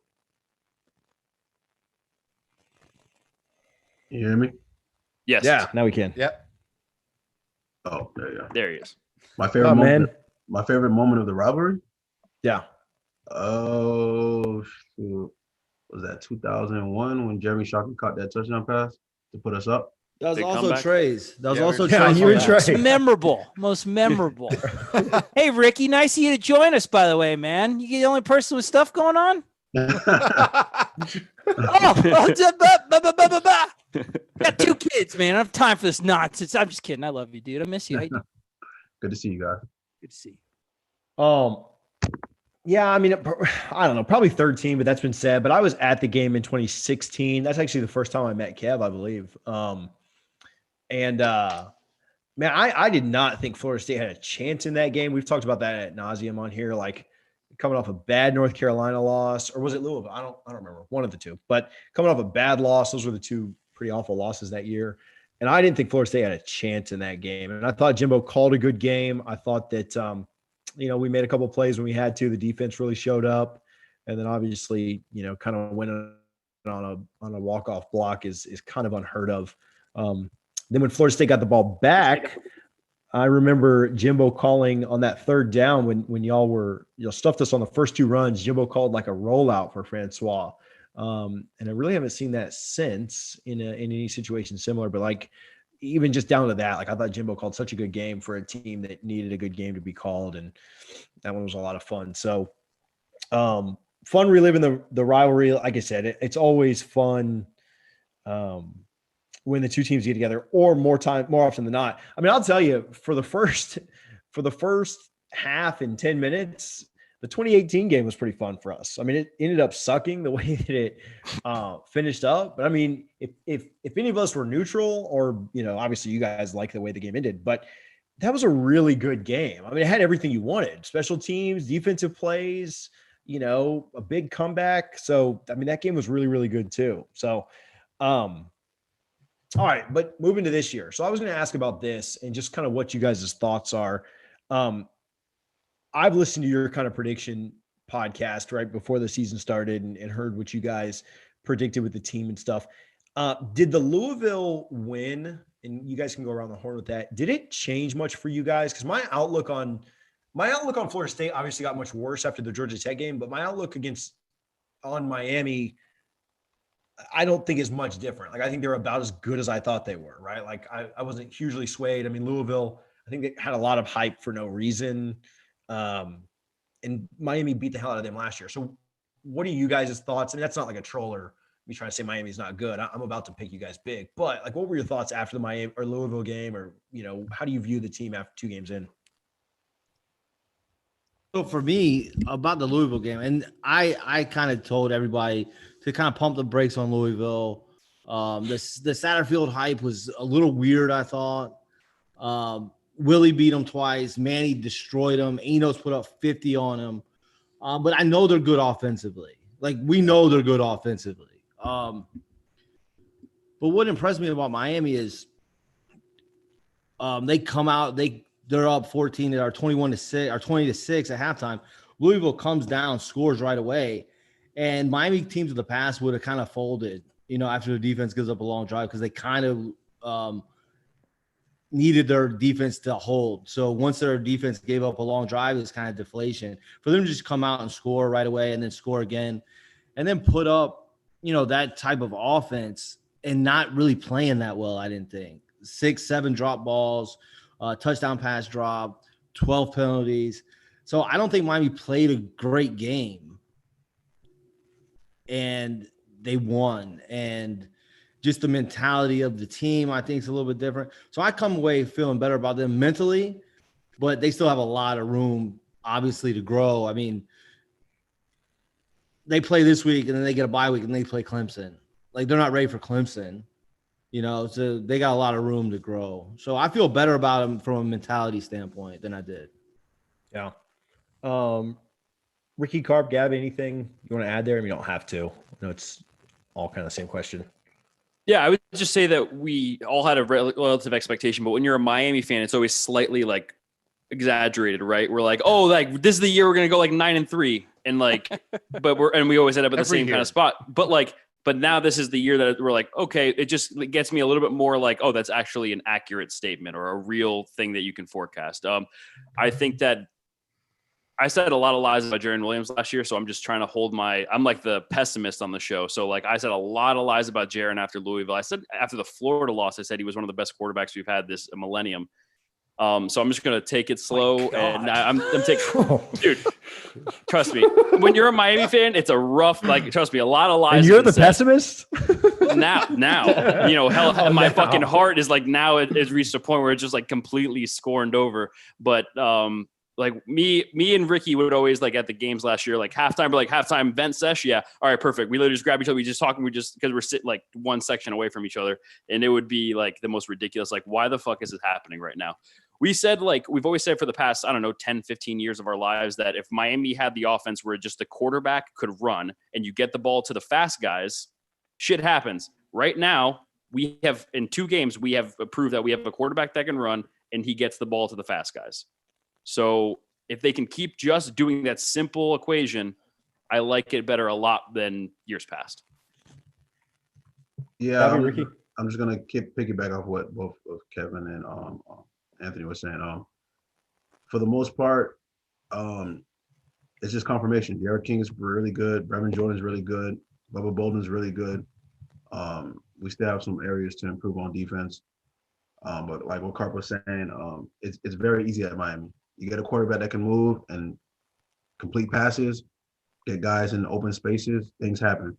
You hear me? Yes. Yeah, now we can. Yep. Oh, there you go. There he is. My favorite man. My favorite moment of the rivalry? Yeah. Oh, shoot. Was that 2001 when Jeremy Shockey caught that touchdown pass to put us up? That was Big also comeback. Trey's. That was Yeah, also Yeah, Trey's. you and comeback. Trey. Most memorable. Hey, Ricky, nice of you to join us, by the way, man. You the only person with stuff going on? Got 2 kids, man. I don't have time for this nonsense. I'm just kidding. I love you, dude. I miss you. How you doing? Good to see you guys. Good to see you. Yeah, I mean, I don't know, probably 13, but that's been said. But I was at the game in 2016. That's actually the first time I met Kev, I believe. Man, I did not think Florida State had a chance in that game. We've talked about that ad nauseum on here, like coming off a bad North Carolina loss, or was it Louisville? I don't remember, one of the two. But coming off a bad loss, those were the 2 pretty awful losses that year. And I didn't think Florida State had a chance in that game. And I thought Jimbo called a good game. I thought that we made a couple of plays when we had to. The defense really showed up, and then obviously, kind of went on a walk-off block is kind of unheard of. Then when Florida State got the ball back, I remember Jimbo calling on that 3rd down when y'all were stuffed us on the first 2 runs. Jimbo called like a rollout for Francois, and I really haven't seen that since in any situation similar. But like even just down to that, like I thought Jimbo called such a good game for a team that needed a good game to be called, and that one was a lot of fun. So fun reliving the rivalry. Like I said, it's always fun when the 2 teams get together, or more often than not. I mean, I'll tell you, for the first half in 10 minutes, the 2018 game was pretty fun for us. I mean, it ended up sucking the way that it finished up. But I mean, if any of us were neutral, or obviously you guys like the way the game ended, but that was a really good game. I mean, it had everything you wanted: special teams, defensive plays, a big comeback. So I mean, that game was really, really good too. So all right, but moving to this year. So I was going to ask about this and just kind of what you guys' thoughts are. I've listened to your kind of prediction podcast right before the season started and heard what you guys predicted with the team and stuff. Did the Louisville win, and you guys can go around the horn with that, did it change much for you guys? Because my outlook on Florida State obviously got much worse after the Georgia Tech game, but my outlook on Miami, I don't think is much different. Like, I think they're about as good as I thought they were, right? Like, I wasn't hugely swayed. I mean, Louisville, I think they had a lot of hype for no reason. And Miami beat the hell out of them last year. So what are you guys' thoughts? And that's not like a troll or me trying to say Miami's not good. I'm about to pick you guys big, but like, what were your thoughts after the Miami or Louisville game, or, how do you view the team after 2 games in? So for me, about the Louisville game, and I kind of told everybody to kind of pump the brakes on Louisville. The Satterfield hype was a little weird, I thought. Willie beat him twice. Manny destroyed him. Enos put up 50 on him. But I know they're good offensively. Like, we know they're good offensively. But what impressed me about Miami is they come out, they're up 14 or 21-6 or 20-6 at halftime. Louisville comes down, scores right away. And Miami teams of the past would have kind of folded, after the defense gives up a long drive, because they kind of needed their defense to hold. So once their defense gave up a long drive, it's kind of deflation. For them to just come out and score right away and then score again and then put up, that type of offense and not really playing that well, I didn't think. 6-7 drop balls, touchdown pass drop, 12 penalties. So I don't think Miami played a great game. And they won. And just the mentality of the team, I think, is a little bit different. So I come away feeling better about them mentally, but they still have a lot of room, obviously, to grow. I mean, they play this week and then they get a bye week and they play Clemson. Like they're not ready for Clemson, so they got a lot of room to grow. So I feel better about them from a mentality standpoint than I did. Yeah. Ricky, Carp, Gab, anything you want to add there? I mean, you don't have to. It's all kind of the same question. Yeah, I would just say that we all had a relative expectation, but when you're a Miami fan, it's always slightly like exaggerated, right? We're like, oh, like this is the year we're gonna go like 9-3, and like, we always end up at the same kind of spot. But now this is the year that we're like, okay, it just gets me a little bit more like, oh, that's actually an accurate statement or a real thing that you can forecast. I think that I said a lot of lies about Jaron Williams last year, so I'm just trying to I'm like the pessimist on the show. So like I said a lot of lies about Jaron after Louisville. I said after the Florida loss, I said he was one of the best quarterbacks we've had this millennium. So I'm just going to take it slow, and I'm taking, dude, trust me, when you're a Miami fan, it's a rough, like, trust me, a lot of lies. And you're the pessimist? Now, hell, my fucking heart is like, now it's reached a point where it's just like completely scorned over. But, like me and Ricky would always like at the games last year, like halftime vent sesh. Yeah. All right, perfect. We literally just grab each other. We just talking. Because we're sitting like one section away from each other, and it would be like the most ridiculous. Like, why the fuck is it happening right now? We said, like, we've always said for the past, 10, 15 years of our lives that if Miami had the offense where just the quarterback could run and you get the ball to the fast guys, shit happens. Right now, we have in 2 games, we have proved that we have a quarterback that can run and he gets the ball to the fast guys. So if they can keep just doing that simple equation, I like it better a lot than years past. Yeah, I'm just gonna piggyback off what both of Kevin and Anthony was saying. For the most part, it's just confirmation. Derek King is really good. Brevin Jordan is really good. Bubba Bolden is really good. We still have some areas to improve on defense. But like what Carp was saying, it's very easy at Miami. You get a quarterback that can move and complete passes, get guys in open spaces, things happen.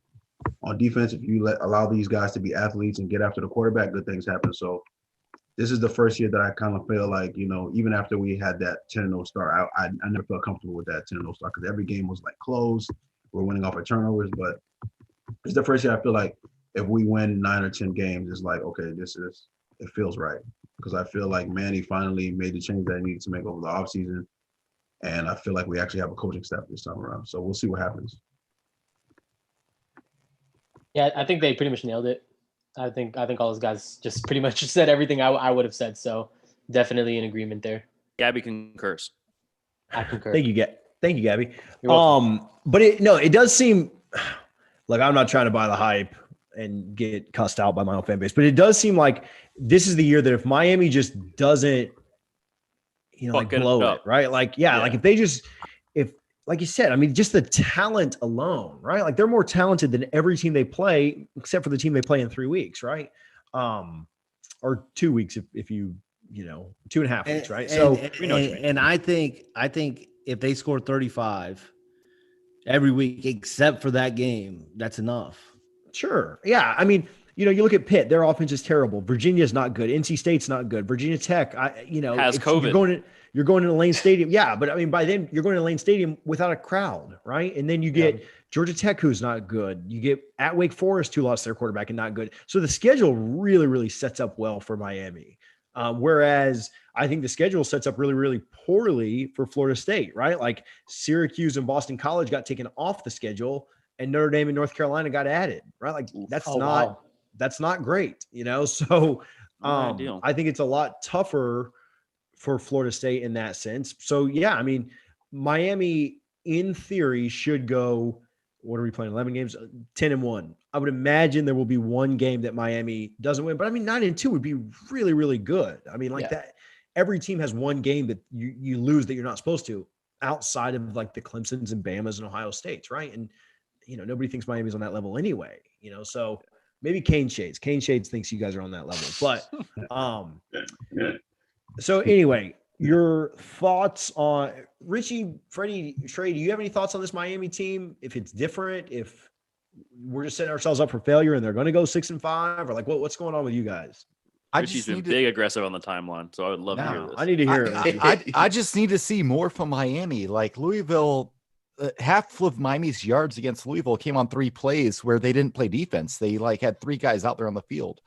On defense, if you allow these guys to be athletes and get after the quarterback, good things happen. So this is the first year that I kind of feel like, even after we had that 10-0 start, I never felt comfortable with that 10-0 start because every game was like close. We're winning off of turnovers, but it's the first year I feel like if we win 9 or 10 games, it's like, okay, it feels right. Because I feel like Manny finally made the change that he needed to make over the offseason. And I feel like we actually have a coaching staff this time around. So we'll see what happens. Yeah, I think they pretty much nailed it. I think all those guys just pretty much said everything I would have said. So definitely in agreement there. Gabby concurs. I concur. Thank you, Gabby. But it does seem like I'm not trying to buy the hype and get cussed out by my own fan base, but it does seem like this is the year that if Miami just doesn't, like blow it, right? Like, like if they just, like you said, I mean, just the talent alone, right? Like they're more talented than every team they play, except for the team they play in 3 weeks, right? Or 2 weeks if you 2.5 weeks, right? And I think if they score 35 every week except for that game, that's enough. Sure. Yeah. I mean, you look at Pitt, their offense is terrible. Virginia's not good. NC State's not good. Virginia Tech, has COVID. You're going into Lane Stadium. Yeah. But I mean, by then you're going to Lane Stadium without a crowd, right? And then you get Georgia Tech, who's not good. You get at Wake Forest, who lost their quarterback and not good. So the schedule really, really sets up well for Miami. Whereas I think the schedule sets up really, really poorly for Florida State, right? Like Syracuse and Boston College got taken off the schedule and Notre Dame and North Carolina got added, right? Like that's not great, So I think it's a lot tougher for Florida State in that sense. So yeah, I mean, Miami in theory should go, what are we playing? 11 games, 10-1. I would imagine there will be one game that Miami doesn't win, but I mean, 9-2 would be really, really good. I mean, that every team has one game that you lose that you're not supposed to outside of like the Clemsons and Bamas and Ohio States. Right. And, nobody thinks Miami's on that level anyway, so maybe Kane Shades thinks you guys are on that level, but, so anyway, your thoughts on Richie, Freddie, Trey, do you have any thoughts on this Miami team? If it's different, if we're just setting ourselves up for failure and they're going to go 6-5 or like what's going on with you guys? Richie's been big aggressive on the timeline. So I would love to hear this. I need to hear it. I just need to see more from Miami. Like Louisville, half of Miami's yards against Louisville came on 3 plays where they didn't play defense. They like had 3 guys out there on the field.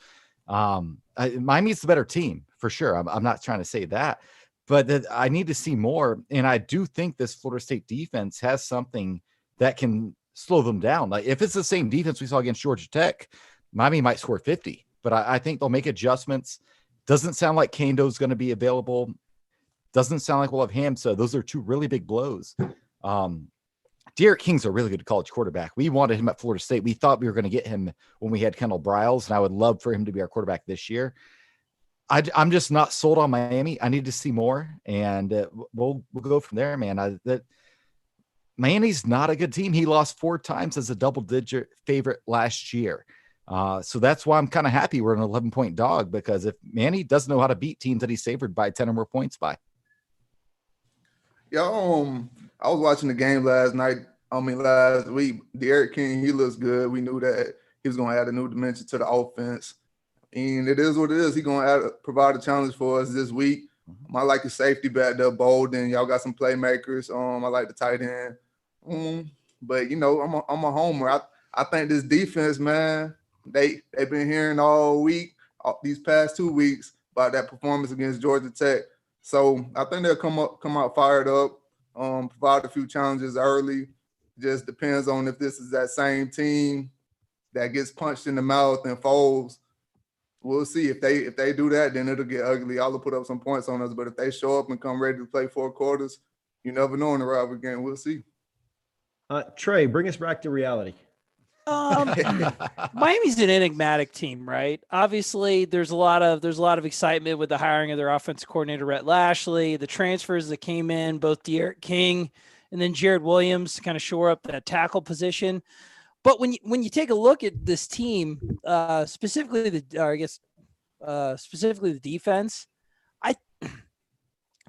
Miami's the better team for sure. I'm not trying to say that, but I need to see more. And I do think this Florida State defense has something that can slow them down. Like if it's the same defense we saw against Georgia Tech, Miami might score 50, but I think they'll make adjustments. Doesn't sound like Kando's going to be available. Doesn't sound like we'll have Ham. So those are 2 really big blows. Derek King's a really good college quarterback. We wanted him at Florida State. We thought we were going to get him when we had Kendall Briles, and I would love for him to be our quarterback this year. I'm just not sold on Miami. I need to see more, and we'll go from there, man. Miami's not a good team. He lost 4 times as a double-digit favorite last year. So that's why I'm kind of happy we're an 11-point dog, because if Manny doesn't know how to beat teams that he's favored by 10 or more points by. Yeah, I was watching the game last week. Derek King, he looks good. We knew that he was going to add a new dimension to the offense. And it is what it is. He's going to provide a challenge for us this week. I like the safety back there, Bolden. Y'all got some playmakers. I like the tight end. But, you know, I'm a homer. I think this defense, man, they've been hearing all week, these past 2 weeks, about that performance against Georgia Tech. So I think they'll come out fired up, provide a few challenges early. Just depends on if this is that same team that gets punched in the mouth and folds. We'll see. If they do that, then it'll get ugly. Y'all will put up some points on us. But if they show up and come ready to play 4 quarters, you never know in the rivalry game. We'll see. Trey, bring us back to reality. Miami's an enigmatic team, right? Obviously, there's a lot of excitement with the hiring of their offensive coordinator, Rhett Lashley, the transfers that came in, both Derek King and then Jared Williams to kind of shore up that tackle position. But when you take a look at this team, specifically the defense,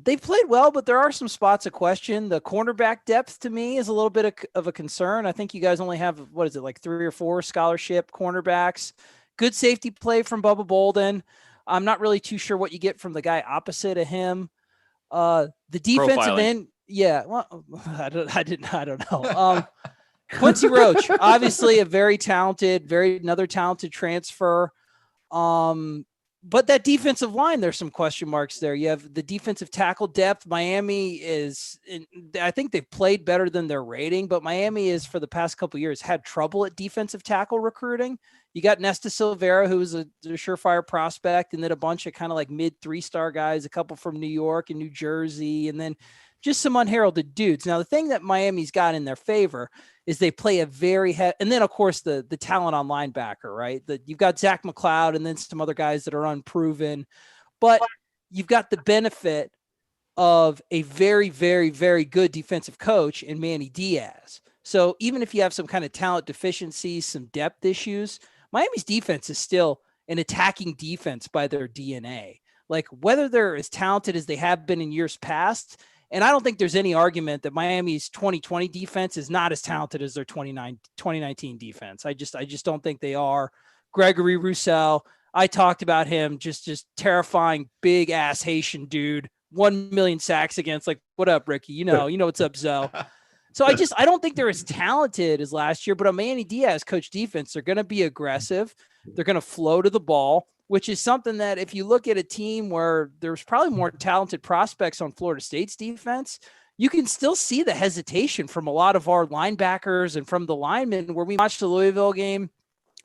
they've played well, but there are some spots of question. The cornerback depth to me is a little bit of a concern. I think you guys only have, 3 or 4 scholarship cornerbacks. Good safety play from Bubba Bolden. I'm not really too sure what you get from the guy opposite of him. The defensive end, yeah. Well, I don't know. Quincy Roach, obviously a very talented, another talented transfer. But that defensive line, there's some question marks there. You have the defensive tackle depth. Miami I think they've played better than their rating, but Miami is, for the past couple of years, had trouble at defensive tackle recruiting. You got Nesta Silvera, who's a surefire prospect, and then a bunch of kind of like mid 3-star guys, a couple from New York and New Jersey, and then just some unheralded dudes. Now, the thing that Miami's got in their favor is they play a very and then of course the talent on linebacker, right? You've got Zach McLeod and then some other guys that are unproven, but you've got the benefit of a very, very, very good defensive coach in Manny Diaz. So even if you have some kind of talent deficiencies, some depth issues, Miami's defense is still an attacking defense by their DNA. Like whether they're as talented as they have been in years past, and I don't think there's any argument that Miami's 2020 defense is not as talented as their 2019 defense. I just don't think they are. Gregory Rousseau, I talked about him, just terrifying, big ass Haitian dude, 1 million sacks against. Like, what up, Ricky? You know what's up, Zoe. So I don't think they're as talented as last year, but a Manny Diaz coach defense, they're going to be aggressive. They're going to flow to the ball, which is something that if you look at a team where there's probably more talented prospects on Florida State's defense, you can still see the hesitation from a lot of our linebackers and from the linemen. Where we watched the Louisville game,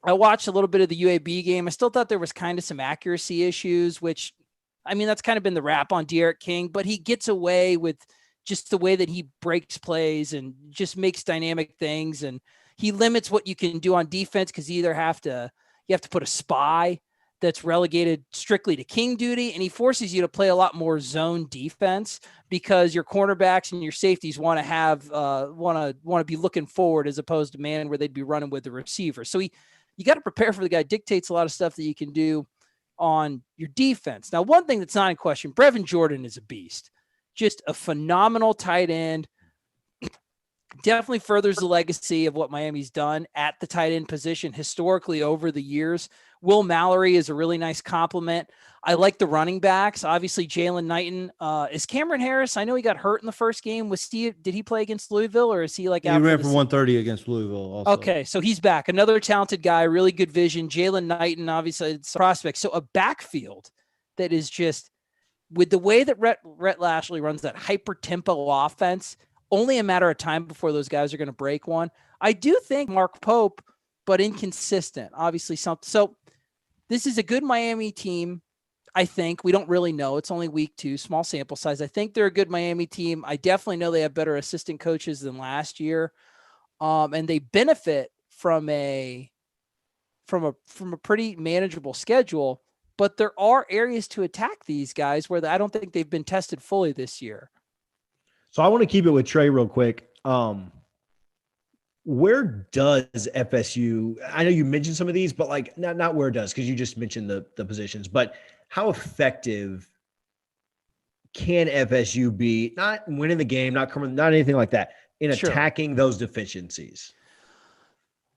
I watched a little bit of the UAB game. I still thought there was kind of some accuracy issues, which, I mean, that's kind of been the rap on Derek King, but he gets away with just the way that he breaks plays and just makes dynamic things. And he limits what you can do on defense because you have to put a spy that's relegated strictly to King duty, and he forces you to play a lot more zone defense because your cornerbacks and your safeties want to be looking forward as opposed to man where they'd be running with the receiver. So you got to prepare for the guy. Dictates a lot of stuff that you can do on your defense. Now, one thing that's not in question, Brevin Jordan is a beast, just a phenomenal tight end. Definitely furthers the legacy of what Miami's done at the tight end position historically over the years. Will Mallory is a really nice compliment. I like the running backs. Obviously, Jalen Knighton. Is Cameron Harris? I know he got hurt in the first game. Did he play against Louisville, or is he like He out ran for for 130 against Louisville also. Okay, so he's back. Another talented guy, really good vision. Jalen Knighton, obviously, it's a prospect. So a backfield that is just, with the way that Rhett Lashley runs that hyper-tempo offense, only a matter of time before those guys are going to break one. I do think Mark Pope, but inconsistent. Obviously, so this is a good Miami team. I think we don't really know. It's only week 2, small sample size. I think they're a good Miami team. I definitely know they have better assistant coaches than last year. And they benefit from a pretty manageable schedule, but there are areas to attack these guys where I don't think they've been tested fully this year. So I want to keep it with Trey real quick. Where does FSU, I know you mentioned some of these, but like not where it does, because you just mentioned the positions, but how effective can FSU be, not winning the game, not anything like that, in attacking those deficiencies?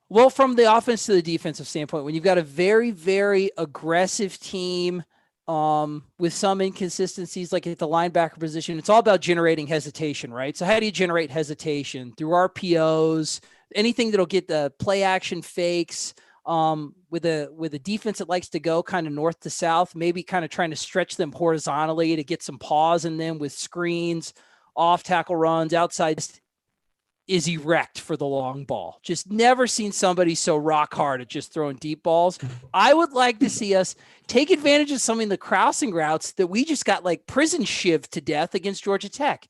Well, from the offense to the defensive standpoint, when you've got a very, very aggressive team with some inconsistencies, like at the linebacker position, it's all about generating hesitation, right? So how do you generate hesitation? Through RPOs, anything that'll get the play action fakes, with a defense that likes to go kind of north to south, maybe kind of trying to stretch them horizontally to get some pause in them with screens, off tackle runs, outside is erect for the long ball. Just never seen somebody so rock hard at just throwing deep balls. I would like to see us take advantage of some of the crossing routes that we just got like prison shivved to death against Georgia Tech.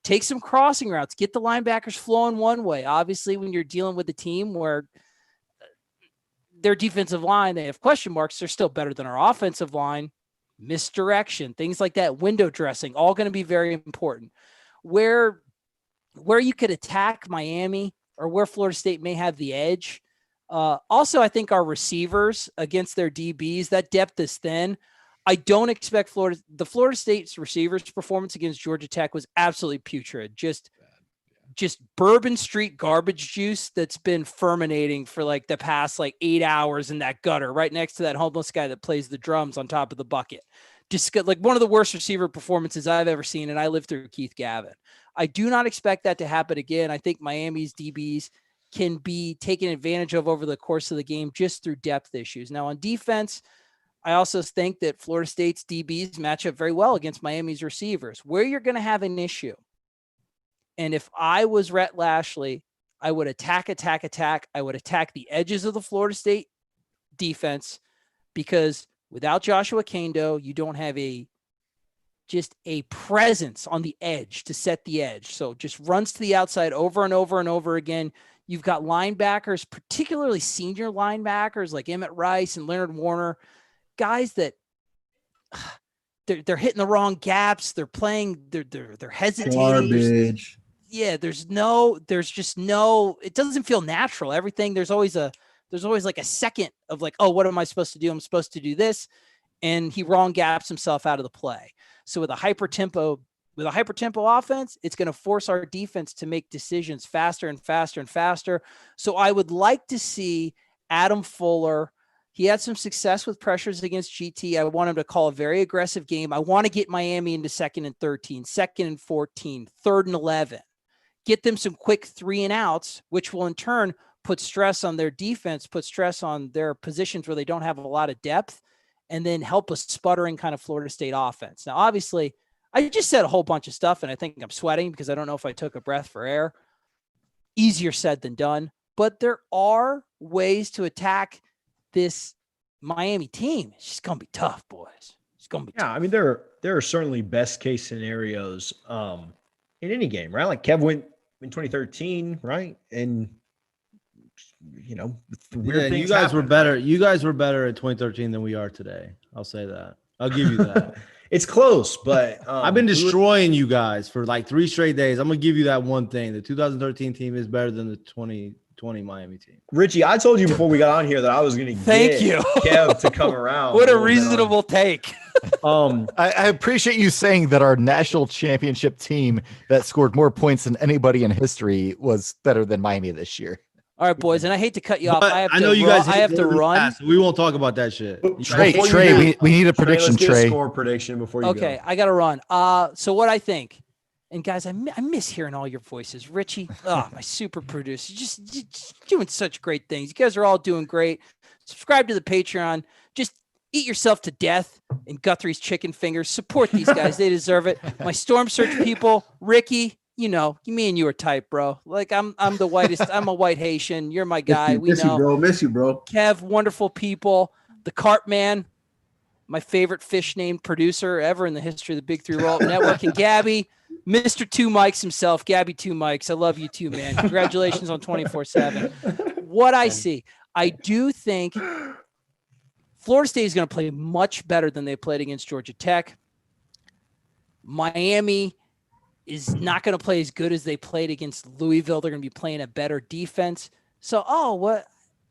Take some crossing routes, get the linebackers flowing one way. Obviously, when you're dealing with a team where their defensive line, they have question marks, they're still better than our offensive line. Misdirection, things like that, window dressing, all going to be very important. Where you could attack Miami or where Florida State may have the edge. Also, I think our receivers against their DBs, that depth is thin. I don't expect the Florida State's receivers performance against Georgia Tech was absolutely putrid. Just Bourbon Street garbage juice that's been ferminating for like the past 8 hours in that gutter right next to that homeless guy that plays the drums on top of the bucket. Just like one of the worst receiver performances I've ever seen. And I lived through Keith Gavin. I do not expect that to happen again. I think Miami's DBs can be taken advantage of over the course of the game just through depth issues. Now on defense, I also think that Florida State's DBs match up very well against Miami's receivers. Where you're going to have an issue, and if I was Rhett Lashley, I would attack. I would attack the edges of the Florida State defense, because without Joshua Kendo, you don't have just a presence on the edge to set the edge. So just runs to the outside over and over and over again. You've got linebackers, particularly senior linebackers like Emmett Rice and Leonard Warner, guys that they're hitting the wrong gaps. They're playing, they're hesitating. Garbage. Yeah, there's just no, it doesn't feel natural. Everything, there's always like a second of like, oh, what am I supposed to do? I'm supposed to do this. And he wrong gaps himself out of the play. So with a hyper tempo offense, it's going to force our defense to make decisions faster and faster and faster. So I would like to see Adam Fuller. He had some success with pressures against GT. I want him to call a very aggressive game. I want to get Miami into 2nd and 13, 2nd and 14, 3rd and 11. Get them some quick 3 and outs, which will in turn put stress on their defense, put stress on their positions where they don't have a lot of depth, and then help a sputtering kind of Florida State offense. Now, obviously, I just said a whole bunch of stuff, and I think I'm sweating because I don't know if I took a breath for air. Easier said than done, but there are ways to attack this Miami team. It's just going to be tough, boys. It's going to be tough. I mean, there are certainly best case scenarios in any game, right? Like Kev went in 2013, right? And you guys were better. Right? You guys were better at 2013 than we are today. I'll say that. I'll give you that. It's close, but I've been destroying you guys for 3 straight days. I'm gonna give you that one thing. The 2013 team is better than the 2020 Miami team. Richie, I told you before we got on here that I was gonna get Kev to come around. What a reasonable take. I appreciate you saying that our national championship team that scored more points than anybody in history was better than Miami this year. All right, boys, and I hate to cut you off. But I know you guys. I have to run. Fast, so we won't talk about that shit. Trey, we need a prediction. Let's get a Trey, score prediction before you go. Okay, I got to run. So what I think, and guys, I miss hearing all your voices. Richie, my super producer, just doing such great things. You guys are all doing great. Subscribe to the Patreon. Just eat yourself to death in Guthrie's chicken fingers. Support these guys; they deserve it. My Storm Search people, Ricky. You know, me and you are tight, bro. Like I'm the whitest. I'm a white Haitian. You're my guy. Miss you, bro. Kev, wonderful people. The Cart Man, my favorite fish named producer ever in the history of the Big Three Roll Up Network. And Gabby, Mr. Two Mics himself, Gabby Two Mics. I love you too, man. Congratulations on 24/7. What I see, I do think Florida State is going to play much better than they played against Georgia Tech. Miami is not going to play as good as they played against Louisville. They're going to be playing a better defense. So,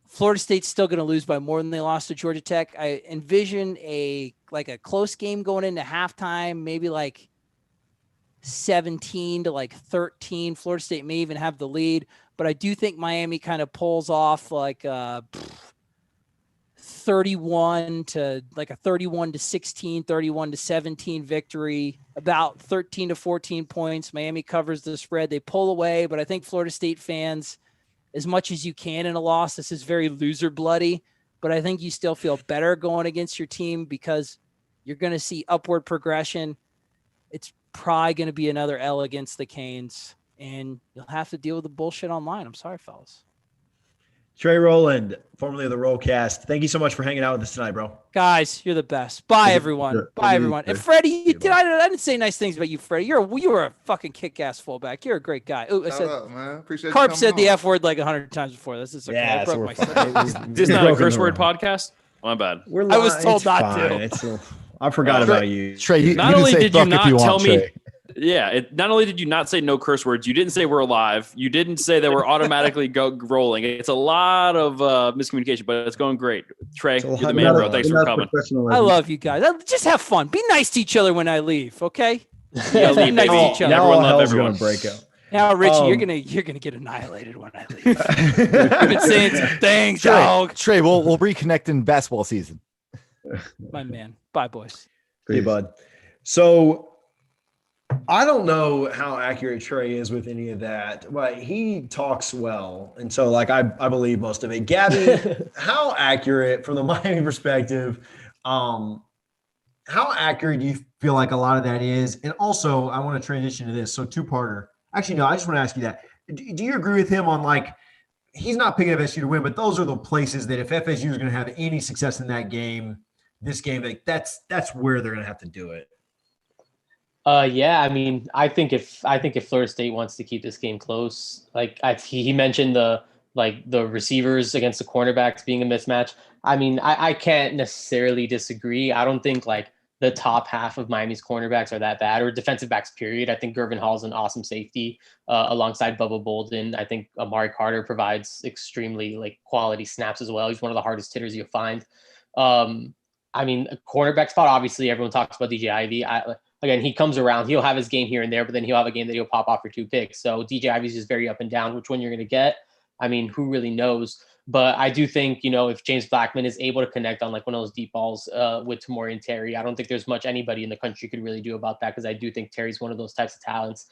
Florida State's still going to lose by more than they lost to Georgia Tech. I envision a close game going into halftime, maybe like 17 to 13. Florida State may even have the lead, but I do think Miami kind of pulls off 31 to 16, 31 to 17 victory, about 13 to 14 points. Miami covers the spread. They pull away, but I think Florida State fans, as much as you can in a loss, this is very loser bloody, but I think you still feel better going against your team because you're going to see upward progression. It's probably going to be another L against the Canes, and you'll have to deal with the bullshit online. I'm sorry, fellas. Trey Rowland, formerly of the Rollcast. Thank you so much for hanging out with us tonight, bro. Guys, you're the best. Bye, everyone. Bye, everyone. And Freddie, I didn't say nice things about you, Freddie. You were a fucking kick-ass fullback. You're a great guy. Ooh, I said, Shout out, man. Appreciate Carp you said coming the on. F word like 100 times before. This is okay. Yeah, I broke my This is not a curse word podcast. My bad. I was told not to. I forgot about you. Trey, you Not can only say did you fuck if not you tell want, me, Trey. not only did you not say no curse words, you didn't say we're alive. You didn't say that we're automatically rolling. It's a lot of miscommunication, but it's going great. Trey, you're the man, bro. Thanks for coming. I love you guys. Just have fun. Be nice to each other when I leave, okay? Yeah, Be nice to each other. Now Everyone all love hell's everyone. gonna break out. Now, Richie, you're gonna get annihilated when I leave. I've been saying some things, dog. Trey, we'll reconnect in basketball season. My man. Bye, boys. Hey, bud. So I don't know how accurate Trey is with any of that, but he talks well. And so I believe most of it. Gabby, how accurate from the Miami perspective, how accurate do you feel like a lot of that is? And also I want to transition to this. So two-parter. Actually, no, I just want to ask you that. Do you agree with him on he's not picking FSU to win, but those are the places that if FSU is going to have any success in that game, this game, that's where they're going to have to do it. Yeah, I mean, I think if Florida State wants to keep this game close, he mentioned the receivers against the cornerbacks being a mismatch. I mean, I can't necessarily disagree. I don't think the top half of Miami's cornerbacks are that bad, or defensive backs, period. I think Gervin Hall's an awesome safety alongside Bubba Bolden. I think Amari Carter provides extremely quality snaps as well. He's one of the hardest hitters you'll find. I mean, a cornerback spot, obviously everyone talks about DJ Ivy. Again, he comes around. He'll have his game here and there, but then he'll have a game that he'll pop off for 2 picks. So DJ Ivy's just very up and down. Which one you're going to get? I mean, who really knows? But I do think, if James Blackman is able to connect on one of those deep balls with Tamori and Terry, I don't think there's much anybody in the country could really do about that, because I do think Terry's one of those types of talents.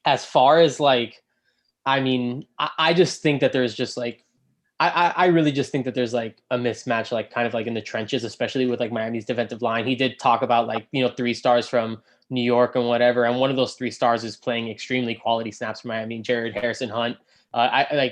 As far as I mean, I just think that there's just I really just think that there's a mismatch, kind of in the trenches, especially with Miami's defensive line. He did talk about 3 stars from New York and whatever. And one of those 3 stars is playing extremely quality snaps for Miami, Jared Harrison Hunt.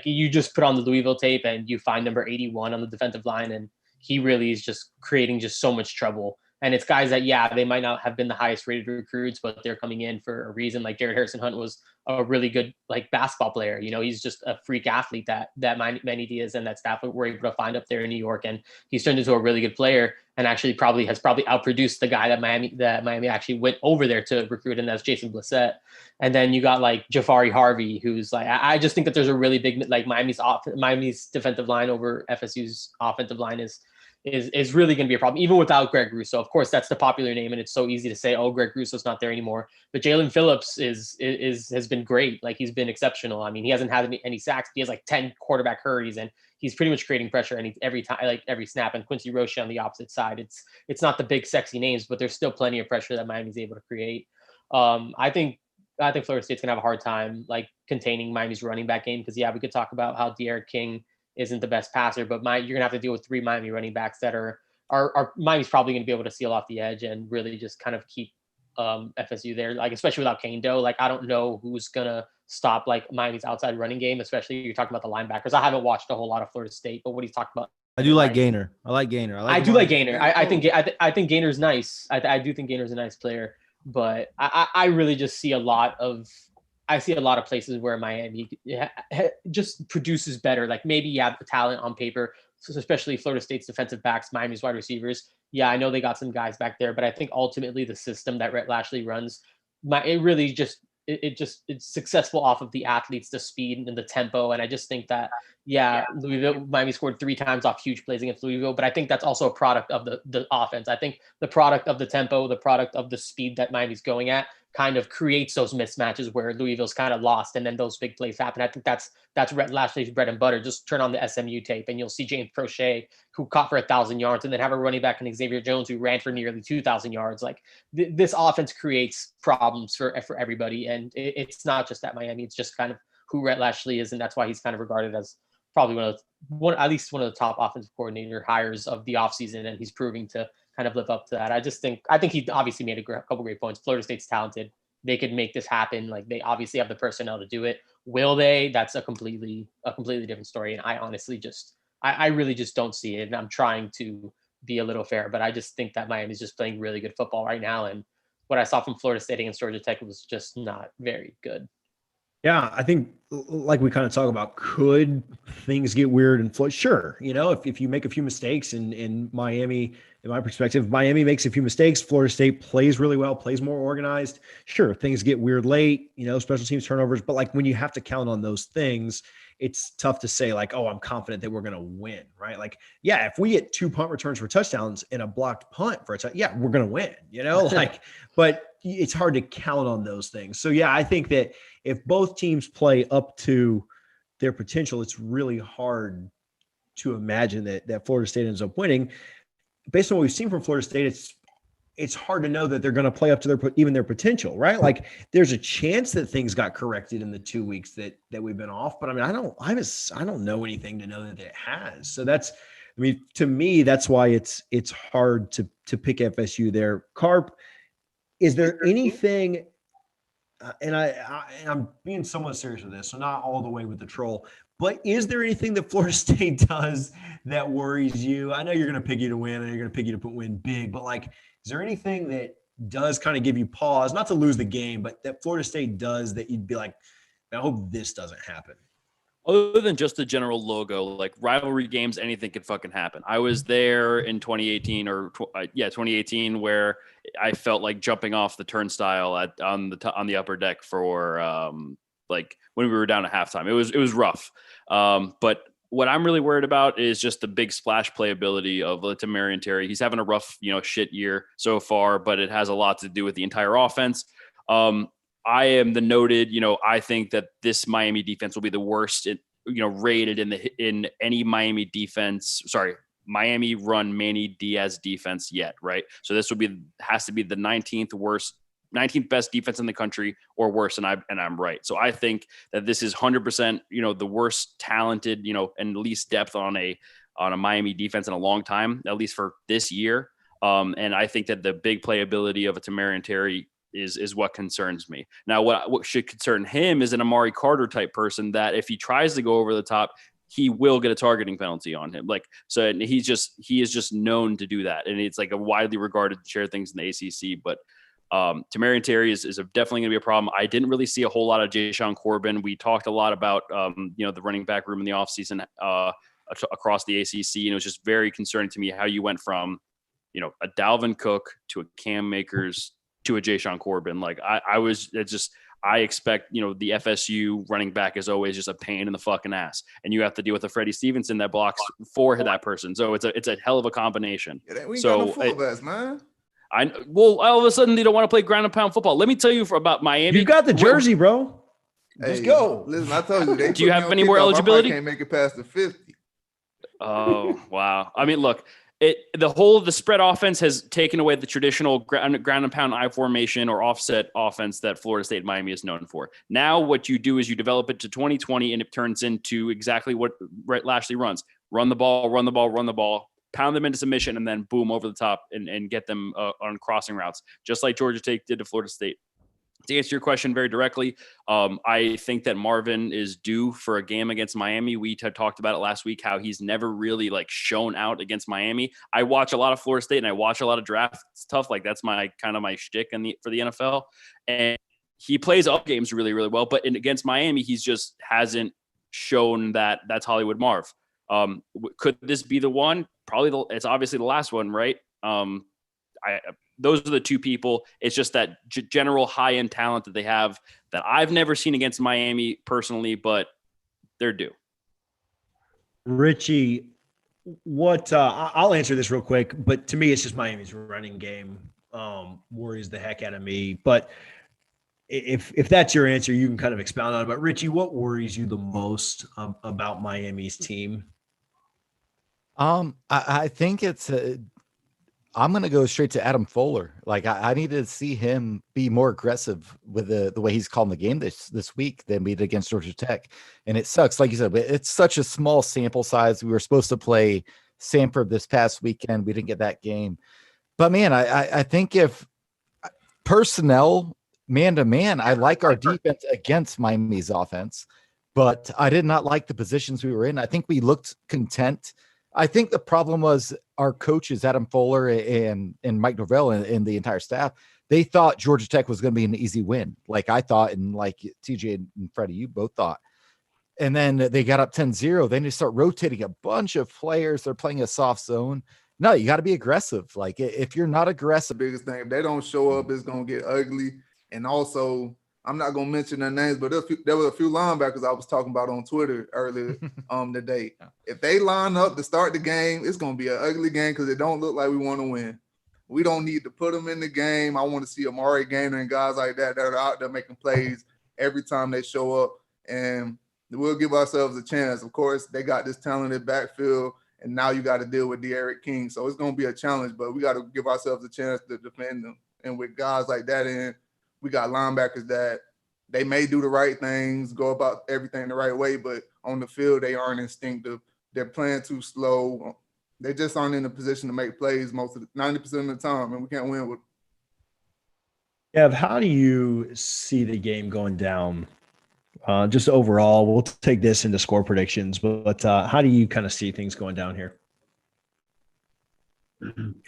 You just put on the Louisville tape and you find number 81 on the defensive line, and he really is just creating just so much trouble. And it's guys that, they might not have been the highest rated recruits, but they're coming in for a reason. Jared Harrison Hunt was a really good basketball player. He's just a freak athlete that Manny Diaz and that staff were able to find up there in New York. And he's turned into a really good player, and actually has probably outproduced the guy that Miami actually went over there to recruit, and that's Jason Blissett. And then you got Jafari Harvey, who's I just think that there's a really big Miami's defensive line over FSU's offensive line is is really going to be a problem, even without Greg Russo. Of course, that's the popular name, and it's so easy to say, "Oh, Greg Russo's not there anymore." But Jalen Phillips has been great. Like, he's been exceptional. I mean, he hasn't had any sacks. He has like 10 quarterback hurries, and he's pretty much creating pressure every time, like every snap. And Quincy Roche on the opposite side. It's not the big sexy names, but there's still plenty of pressure that Miami's able to create. I think Florida State's gonna have a hard time like containing Miami's running back game, because we could talk about how De'Aaron King isn't the best passer, but you're gonna have to deal with 3 Miami running backs that are Miami's probably gonna be able to seal off the edge and really just kind of keep FSU there, like especially without Kane Doe. Like, I don't know who's gonna stop like Miami's outside running game, especially you're talking about the linebackers. I haven't watched a whole lot of Florida State, but what he's talking about. I do like Gainer. I like Gainer. I do like Gainer. I think Gainer's nice. I do think Gainer's a nice player, but I really just see a lot of places where Miami just produces better. Like, maybe you have the talent on paper, especially Florida State's defensive backs, Miami's wide receivers. Yeah, I know they got some guys back there, but I think ultimately the system that Rhett Lashley runs, it really just it's successful off of the athletes, the speed and the tempo. And I just think that, Miami scored 3 times off huge plays against Louisville, but I think that's also a product of the offense. I think the product of the tempo, the product of the speed that Miami's going at kind of creates those mismatches where Louisville's kind of lost, and then those big plays happen. I think that's Rhett Lashley's bread and butter. Just turn on the SMU tape and you'll see James Prochet, who caught for 1,000 yards, and then have a running back in Xavier Jones who ran for nearly 2,000 yards. Like, this offense creates problems for everybody, and it's not just at Miami. It's just kind of who Rhett Lashley is, and that's why he's kind of regarded as probably at least one of the top offensive coordinator hires of the offseason, and he's proving to kind of live up to that. I think he obviously made a couple great points. Florida State's talented. They could make this happen. Like, they obviously have the personnel to do it. Will they? That's a completely different story. And I honestly I really just don't see it. And I'm trying to be a little fair, but I just think that Miami's just playing really good football right now. And what I saw from Florida State against Georgia Tech was just not very good. Yeah, I think, like we kind of talk about, could things get weird and Florida? Sure. If you make a few mistakes in Miami, in my perspective, Miami makes a few mistakes, Florida State plays really well, plays more organized. Sure, things get weird late, special teams turnovers. But like, when you have to count on those things, it's tough to say like, oh, I'm confident that we're going to win, right? Like, yeah, if we get 2 punt returns for touchdowns and a blocked punt for a touchdown, yeah, we're going to win, but it's hard to count on those things. So yeah, I think that if both teams play up to their potential, it's really hard to imagine that Florida State ends up winning. Based on what we've seen from Florida State, it's hard to know that they're going to play up to their potential, right? Like, there's a chance that things got corrected in the 2 weeks that we've been off, but I mean, I don't know anything to know that it has. So to me, that's why it's hard to pick FSU there. Carp, is there anything? And I'm being somewhat serious with this, so not all the way with the troll, but is there anything that Florida State does that worries you? I know you're going to pick you to win, and you're going to pick you to win big, but like, is there anything that does kind of give you pause, not to lose the game, but that Florida State does that you'd be like, I hope this doesn't happen? Other than just the general logo, like rivalry games, anything could fucking happen. I was there in 2018 2018, where I felt like jumping off the turnstile on the upper deck for like when we were down at halftime. It was rough. But what I'm really worried about is just the big splash playability of Tamarian Terry. He's having a rough, shit year so far, but it has a lot to do with the entire offense. I am the noted, I think that this Miami defense will be the worst, rated in any Miami run Manny Diaz defense yet. Right. So this has to be the 19th best defense in the country or worse. And I'm right. So I think that this is 100%, the worst talented, and least depth on a Miami defense in a long time, at least for this year. And I think that the big playability of a Tamarian Terry is what concerns me. Now, what should concern him is an Amari Carter type person that if he tries to go over the top, he will get a targeting penalty on him. He is just known to do that. And it's like a widely regarded to share things in the ACC, but Tamarian Terry is definitely going to be a problem. I didn't really see a whole lot of Jayshon Corbin. We talked a lot about, the running back room in the offseason across the ACC, and it was just very concerning to me how you went from, a Dalvin Cook to a Cam Makers to a Jayshon Corbin. Like I I expect, the FSU running back is always just a pain in the fucking ass. And you have to deal with a Freddie Stevenson that blocks for that person. So it's a hell of a combination. Yeah, we ain't got no fullbacks, man. All of a sudden they don't want to play ground and pound football. Let me tell you about Miami. You got the jersey, bro. Just go. Listen, I told you. Do you have any more eligibility? I can't make it past the 50. Oh, wow. I mean, look, the spread offense has taken away the traditional ground and pound I formation or offset offense that Florida State and Miami is known for. Now what you do is you develop it to 2020 and it turns into exactly what Rhett Lashley runs. Run the ball, pound them into submission, and then boom, over the top and get them on crossing routes, just like Georgia Tech did to Florida State. To answer your question very directly, I think that Marvin is due for a game against Miami. We had talked about it last week, how he's never really shown out against Miami. I watch a lot of Florida State and I watch a lot of draft stuff. That's my shtick for the NFL. And he plays up games really, really well. But against Miami, he's just hasn't shown that that's Hollywood Marv. Could this be the one? Probably it's obviously the last one, right? Those are the two people. It's just that general high-end talent that they have that I've never seen against Miami personally, but they're due. Richie, I'll answer this real quick, but to me, it's just Miami's running game worries the heck out of me. But if that's your answer, you can kind of expound on it. But Richie, what worries you the most about Miami's team? I think it's I'm going to go straight to Adam Fuller. I need to see him be more aggressive with the way he's calling the game this week than we did against Georgia Tech. And it sucks. Like you said, it's such a small sample size. We were supposed to play Samford this past weekend. We didn't get that game. But man, I think if personnel man to man, I like our defense against Miami's offense, but I did not like the positions we were in. I think we looked content. I think the problem was our coaches, Adam Fuller and Mike Norvell and the entire staff, they thought Georgia Tech was going to be an easy win. Like I thought, and like TJ and Freddie, you both thought. And then they got up 10-0. Then they start rotating a bunch of players. They're playing a soft zone. No, you got to be aggressive. Like if you're not aggressive. The biggest thing, if they don't show up, it's going to get ugly. And also, I'm not going to mention their names, but there were a few linebackers I was talking about on Twitter earlier today. If they line up to start the game, it's going to be an ugly game because it don't look like we want to win. We don't need to put them in the game. I want to see Amari Gainer and guys like that are out there making plays every time they show up, and we'll give ourselves a chance. Of course, they got this talented backfield, and now you got to deal with D'Eriq King. So it's going to be a challenge, but we got to give ourselves a chance to defend them. And with guys like that in, we got linebackers that they may do the right things, go about everything the right way, but on the field, they aren't instinctive. They're playing too slow. They just aren't in a position to make plays 90% of the time, and we can't win with Ev, how do you see the game going down? Just overall, we'll take this into score predictions, but how do you kind of see things going down here?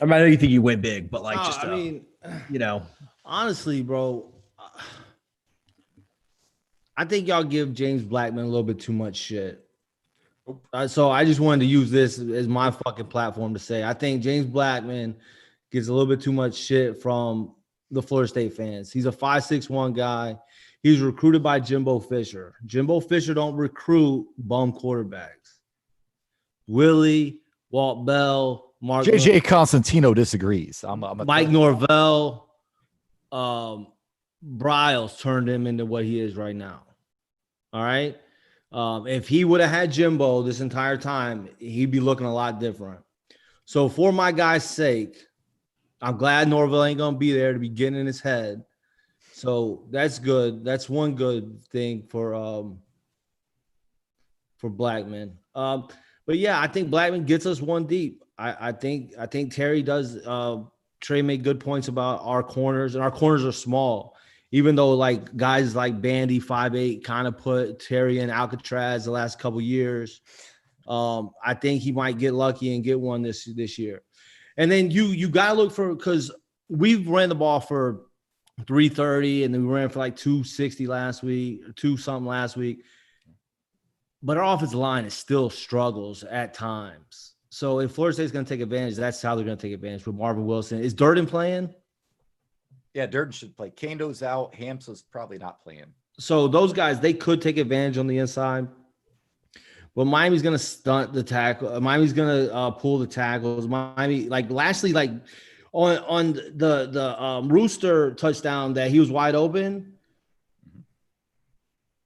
I know you think you win big, but honestly, bro, I think y'all give James Blackman a little bit too much shit. So I just wanted to use this as my fucking platform to say I think James Blackman gets a little bit too much shit from the Florida State fans. He's a 5'6" guy. He's recruited by Jimbo Fisher. Jimbo Fisher don't recruit bum quarterbacks. Willie, Walt Bell, Mark JJ Constantino disagrees. Mike Norvell, Bryles turned him into what he is right now. All right. If he would have had Jimbo this entire time, he'd be looking a lot different. So for my guy's sake, I'm glad Norvell ain't going to be there to be getting in his head. So that's good. That's one good thing for Blackman. But yeah, I think Blackman gets us one deep. I think Terry does. Trey made good points about our corners, and our corners are small. Even though like guys like Bandy 5'8" kind of put Terry in Alcatraz the last couple years, I think he might get lucky and get one this year. And then you gotta look for, because we've ran the ball for 330 and then we ran for like 260 last week, 2-something last week. But our offensive line is still struggles at times. So if Florida State's going to take advantage, that's how they're going to take advantage with Marvin Wilson. Is Durden playing? Yeah, Durden should play. Kando's out. Hamsa's probably not playing. So those guys, they could take advantage on the inside. But Miami's gonna stunt the tackle. Miami's gonna pull the tackles. Miami, like lastly, like on the Rooster touchdown that he was wide open.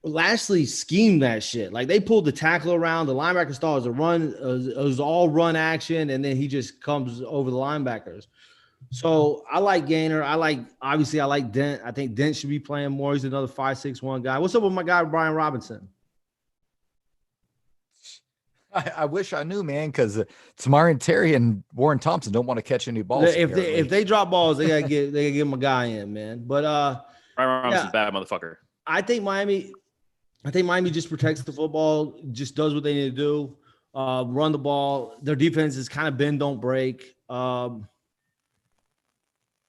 Lashley schemed that shit. Like they pulled the tackle around. The linebacker stall as a run. It was all run action, and then he just comes over the linebackers. So I like Gainer. I like Dent. I think Dent should be playing more. He's another 5'6" guy. What's up with my guy Brian Robinson? I wish I knew, man, because Tamarian Terry and Warren Thompson don't want to catch any balls. If they drop balls, they gotta get my guy in, man. But Brian Robinson's a bad motherfucker. I think Miami just protects the football, just does what they need to do, run the ball. Their defense is kind of bend, don't break.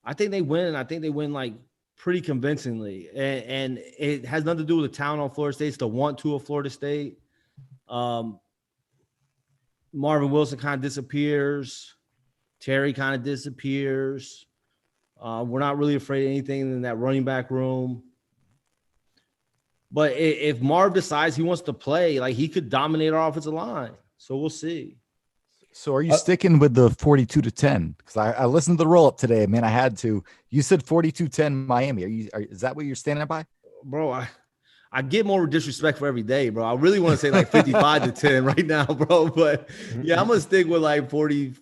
I think they win. I think they win like pretty convincingly, and it has nothing to do with the town on Florida State. It's the want to of Florida State. Marvin Wilson kind of disappears. Terry kind of disappears. We're not really afraid of anything in that running back room. But if Marv decides he wants to play, like he could dominate our offensive line. So we'll see. So are you sticking with the 42-10? Because I listened to the roll up today, man. I had to. You said 42-10 Miami. Is that what you're standing by? Bro, I get more disrespect for every day, bro. I really want to say like 55-10 right now, bro. But yeah, I'm going to stick with like 42,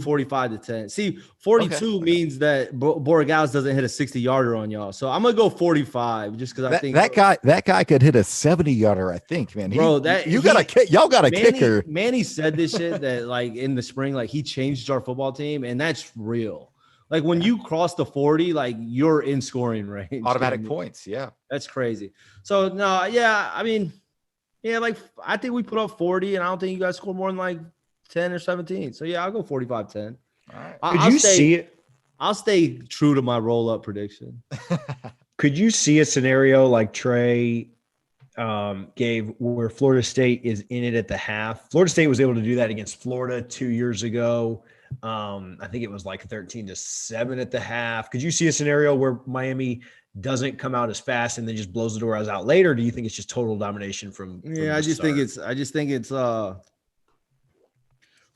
45-10. See, 42 means that Borregales doesn't hit a 60-yarder on y'all. So I'm going to go 45 just because I think that guy could hit a 70-yarder, I think, man. Bro, y'all got a kicker. Manny said this shit that like in the spring, like he changed our football team, and that's real. Like when you cross the 40, like you're in scoring range. Automatic points, yeah. That's crazy. So no, yeah, I mean, yeah, like I think we put up 40, and I don't think you guys score more than like 10 or 17. So yeah, I'll go 45-10. All right. Could you see it? I'll stay true to my roll-up prediction. Could you see a scenario like Trey gave where Florida State is in it at the half? Florida State was able to do that against Florida 2 years ago. I think it was like 13-7 at the half. Could you see a scenario where Miami doesn't come out as fast and then just blows the doors out later? Or do you think it's just total domination from I just think it's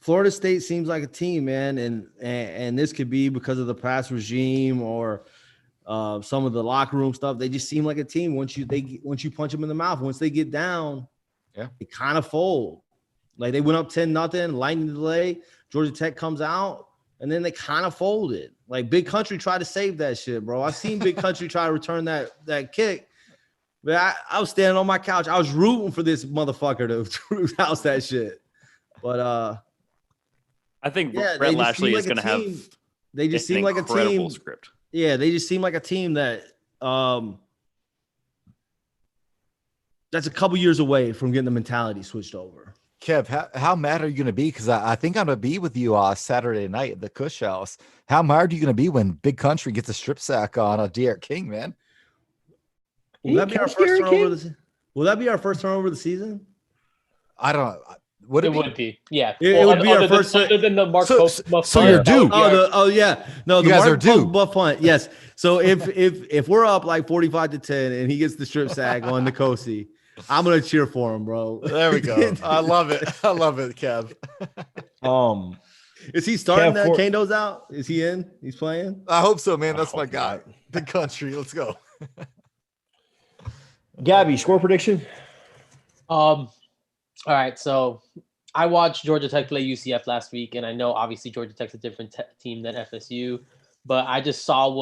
Florida State seems like a team, man, and this could be because of the past regime or some of the locker room stuff. They just seem like a team. Once you punch them in the mouth, once they get down, they kind of fold. Like they went up 10-0, lightning delay. Georgia Tech comes out, and then they kind of folded. Like Big Country tried to save that shit, bro. I've seen Big Country try to return that kick, but I was standing on my couch. I was rooting for this motherfucker to house that shit. But I think Brett Lashley is going to have. They just seem like a team. Script. Yeah, they just seem like a team that that's a couple years away from getting the mentality switched over. Kev, how mad are you going to be? Because I think I'm going to be with you Saturday night at the Cush House. How mad are you going to be when Big Country gets a strip sack on a Derek King, man? Will that be our first turnover? Will that be our first turnover of the season? I don't know. It would be, yeah. It would be our first. Other than the Mark Buff so you're due. Oh yeah, no, you the guys Mark are due. Buff punt. Yes. So if we're up like 45-10 and he gets the strip sack on Nkosi, I'm gonna cheer for him, bro. There we go. I love it. I love it, Kev. Is he starting that? Kando's out. Is he in? He's playing. I hope so, man. That's my guy. Big Country. Let's go. Gabby, score prediction. All right, so I watched Georgia Tech play UCF last week, and I know obviously Georgia Tech's a different team than FSU, but I just saw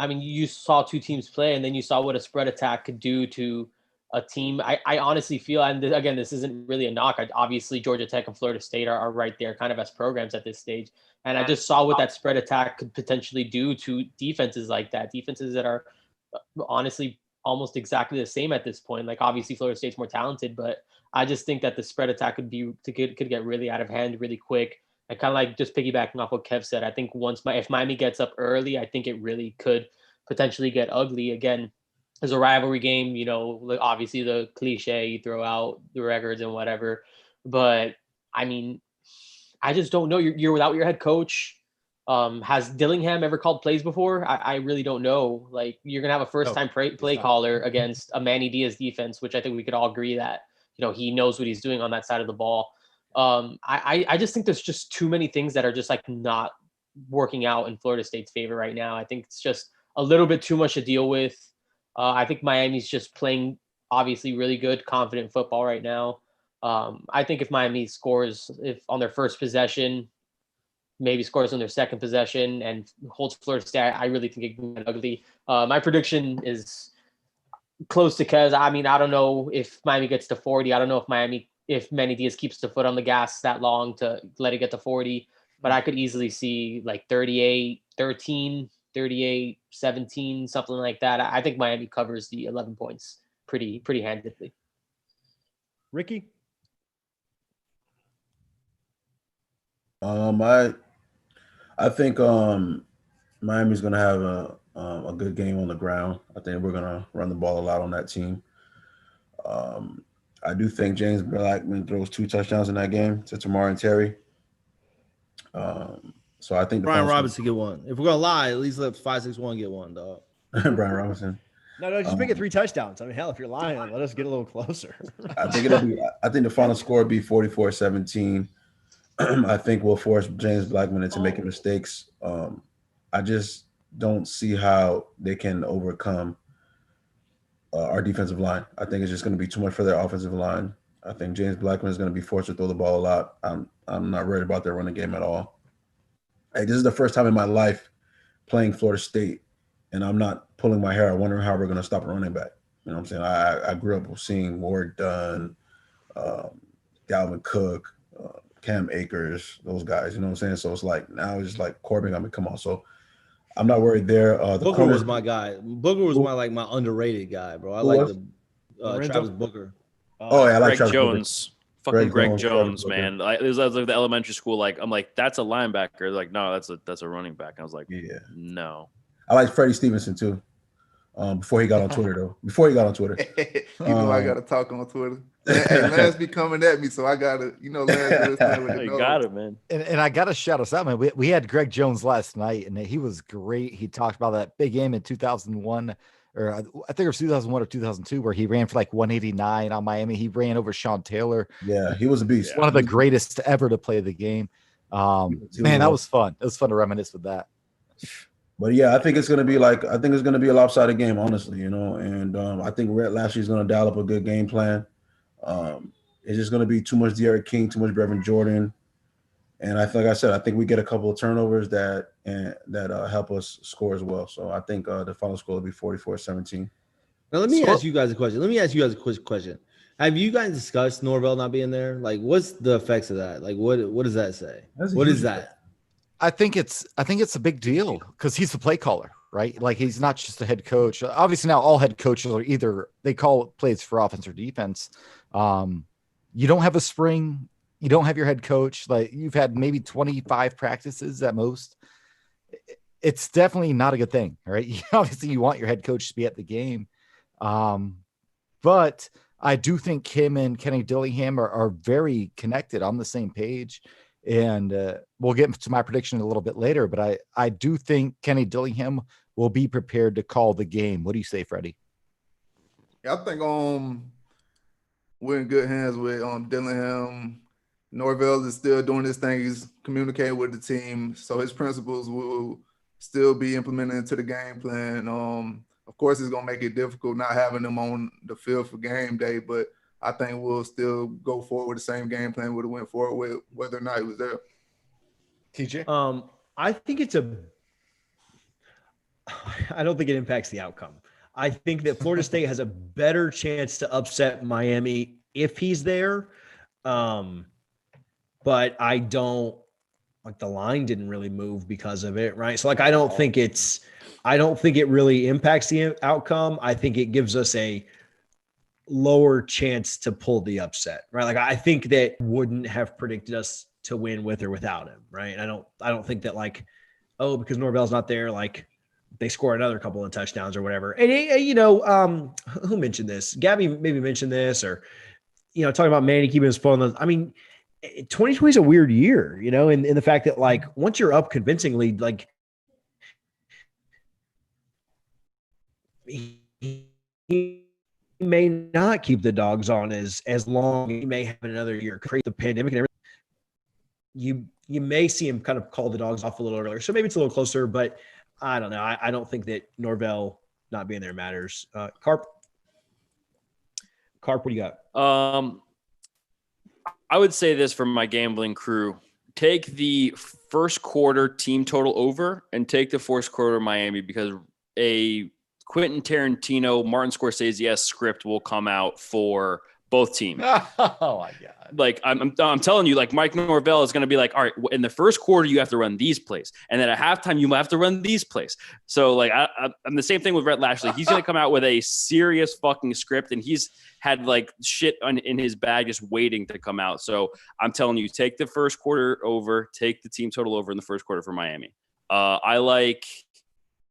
you saw two teams play, and then you saw what a spread attack could do to a team. I honestly feel, and again, this isn't really a knock. Obviously, Georgia Tech and Florida State are right there kind of as programs at this stage, and I just saw what that spread attack could potentially do to defenses like that, defenses that are honestly almost exactly the same at this point. Like obviously Florida State's more talented, but I just think that the spread attack could get really out of hand really quick. And kind of like just piggybacking off what Kev said, I think if Miami gets up early, I think it really could potentially get ugly. Again, as a rivalry game, obviously the cliche, you throw out the records and whatever. But I mean, I just don't know. You're without your head coach. Has Dillingham ever called plays before? I really don't know. Like, you're gonna have a first-time play caller against a Manny Diaz defense, which I think we could all agree that he knows what he's doing on that side of the ball. I just think there's just too many things that are just like not working out in Florida State's favor right now. I think it's just a little bit too much to deal with. I think Miami's just playing obviously really good, confident football right now. I think if Miami scores on their first possession, maybe scores on their second possession and holds Florida State, I really think it can get ugly. My prediction is close to Kez. I mean, I don't know if Miami gets to 40. I don't know if Manny Diaz keeps the foot on the gas that long to let it get to 40, but I could easily see like 38-13, 38-17, something like that. I think Miami covers the 11 points pretty handedly. Ricky? I think Miami's gonna have a good game on the ground. I think we're gonna run the ball a lot on that team. I do think James Blackman throws 2 touchdowns in that game to Tamar and Terry. So I think Brian Robinson get one. If we're gonna lie, at least let 5-6-1 get one, dog. Brian Robinson. No, just make it 3 touchdowns. I mean, hell, if you're lying, let us get a little closer. I think the final score will be 44-17. I think we'll force James Blackman into making mistakes. I just don't see how they can overcome our defensive line. I think it's just going to be too much for their offensive line. I think James Blackman is going to be forced to throw the ball a lot. I'm not worried about their running game at all. Hey, this is the first time in my life playing Florida State, and I'm not pulling my hair. I wonder how we're going to stop a running back. You know what I'm saying? I grew up seeing Ward Dunn, Dalvin Cook, Cam Akers, those guys, you know what I'm saying? So it's like now it's just like Corbin got me come on. So I'm not worried there. Booker was my guy. Booker was my underrated guy, bro. I like Travis Booker. Oh yeah, I like Greg Travis Jones. Booker. Fucking Greg Jones, man. Like, it was like the elementary school. Like, I'm like, that's a linebacker. They're like, no, that's a running back. And I was like, yeah, no. I like Freddie Stevenson too. Before he got on Twitter, though. Before he got on Twitter. You know I gotta talk on Twitter. And Lance be coming at me, so I gotta, Lance. You got it, man. And I gotta shout us out, man. We had Greg Jones last night, and he was great. He talked about that big game in 2001, or I think it was 2001 or 2002, where he ran for like 189 on Miami. He ran over Sean Taylor. Yeah, he was a beast. One of the greatest ever to play the game. Man, that was fun. It was fun to reminisce with that. But yeah, I think it's gonna be a lopsided game, honestly, and I think Red Lashley's gonna dial up a good game plan. It's just gonna be too much De'Aaron King, too much Brevin Jordan, and I think we get a couple of turnovers that help us score as well. So I think the final score will be 44-17. Now let me ask you guys a question. Quick question. Have you guys discussed Norvell not being there? Like, what's the effects of that? Like, what does that say? What is that? I think it's a big deal because he's the play caller, right? Like, he's not just a head coach. Obviously now all head coaches are either they call plays for offense or defense. You don't have a spring. You don't have your head coach. Like, you've had maybe 25 practices at most. It's definitely not a good thing, right? Obviously you want your head coach to be at the game. But I do think him and Kenny Dillingham are very connected on the same page. And we'll get to my prediction a little bit later, but I do think Kenny Dillingham will be prepared to call the game. What do you say, Freddie? Yeah, I think we're in good hands with Dillingham. Norvell is still doing his thing. He's communicating with the team, so his principles will still be implemented into the game plan. Of course, it's gonna make it difficult not having them on the field for game day, but I think we'll still go forward with the same game plan we would have went forward with whether or not he was there. TJ? I think I don't think it impacts the outcome. I think that Florida State has a better chance to upset Miami if he's there. But I don't the line didn't really move because of it, right? So I don't think it really impacts the outcome. I think it gives us a lower chance to pull the upset, right? Like, I think that wouldn't have predicted us to win with or without him, right? And I don't think that because Norvell's not there, they score another couple of touchdowns or whatever. And who mentioned this? Gabby maybe mentioned this, or talking about Manny keeping his phone. I mean, 2020 is a weird year, in the fact that like once you're up convincingly, like he may not keep the dogs on as long. He may have another year. Create the pandemic and everything. You may see him kind of call the dogs off a little earlier. So maybe it's a little closer, but I don't know. I don't think that Norvell not being there matters. Carp, what do you got? I would say this from my gambling crew: take the first quarter team total over and take the fourth quarter Miami, because a Quentin Tarantino, Martin Scorsese script will come out for both teams. Oh my God. Like I'm telling you, like Mike Norvell is going to be like, all right, in the first quarter, you have to run these plays. And then at halftime, you have to run these plays. So like I'm the same thing with Rhett Lashley. He's going to come out with a serious fucking script, and he's had like shit in his bag just waiting to come out. So I'm telling you, take the first quarter over, take the team total over in the first quarter for Miami. I like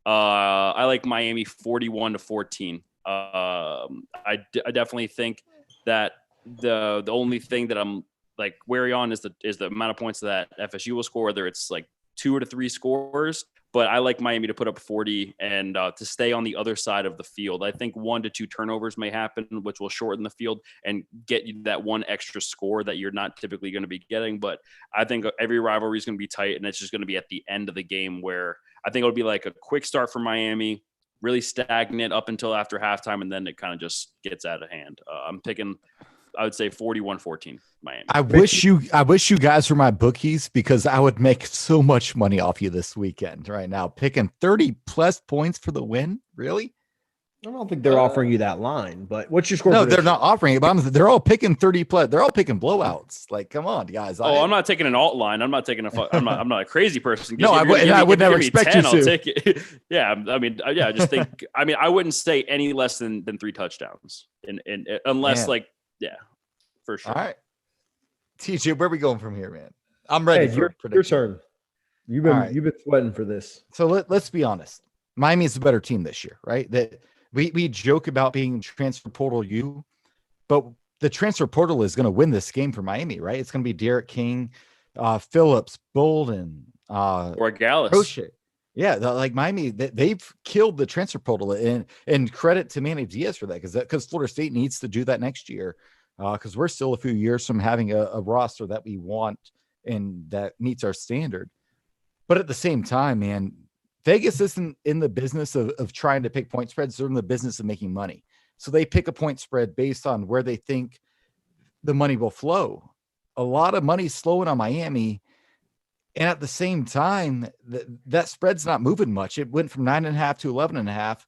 Miami 41-14. I definitely think that the only thing that I'm like wary on is the amount of points that FSU will score, whether it's like 2 to 3 scores. But I like Miami to put up 40 and to stay on the other side of the field. I think 1 to 2 turnovers may happen, which will shorten the field and get you that one extra score that you're not typically going to be getting. But I think every rivalry is going to be tight, and it's just going to be at the end of the game where I think it'll be like a quick start for Miami, really stagnant up until after halftime, and then it kind of just gets out of hand. I'm picking, I would say 41-14 Miami. I wish you guys were my bookies, because I would make so much money off you this weekend right now. Picking 30 plus points for the win. Really? I don't think they're offering you that line, but what's your score? No, they're not offering it, but they're all picking 30 plus. They're all picking blowouts. Like, come on, guys. I'm not taking an alt line. I'm not taking I'm not a crazy person. No, I would never expect you to. I'll take it. Yeah. I just think, I wouldn't say any less than 3 touchdowns unless for sure. All right. TJ, where are we going from here, man? I'm ready for your turn. You've been sweating for this. So let's be honest. Miami is a better team this year, right? That we joke about being transfer portal but the transfer portal is going to win this game for Miami, right? It's going to be Derek King, Phillips, Bolden, or Gallus. Crochet. Yeah, like Miami, they've killed the transfer portal, and credit to Manny Diaz for that, because Florida State needs to do that next year, because we're still a few years from having a roster that we want and that meets our standard. But at the same time, man, Vegas isn't in the business of trying to pick point spreads. They're in the business of making money. So they pick a point spread based on where they think the money will flow. A lot of money's flowing on Miami. And at the same time, that spread's not moving much. It went from 9.5 to 11.5.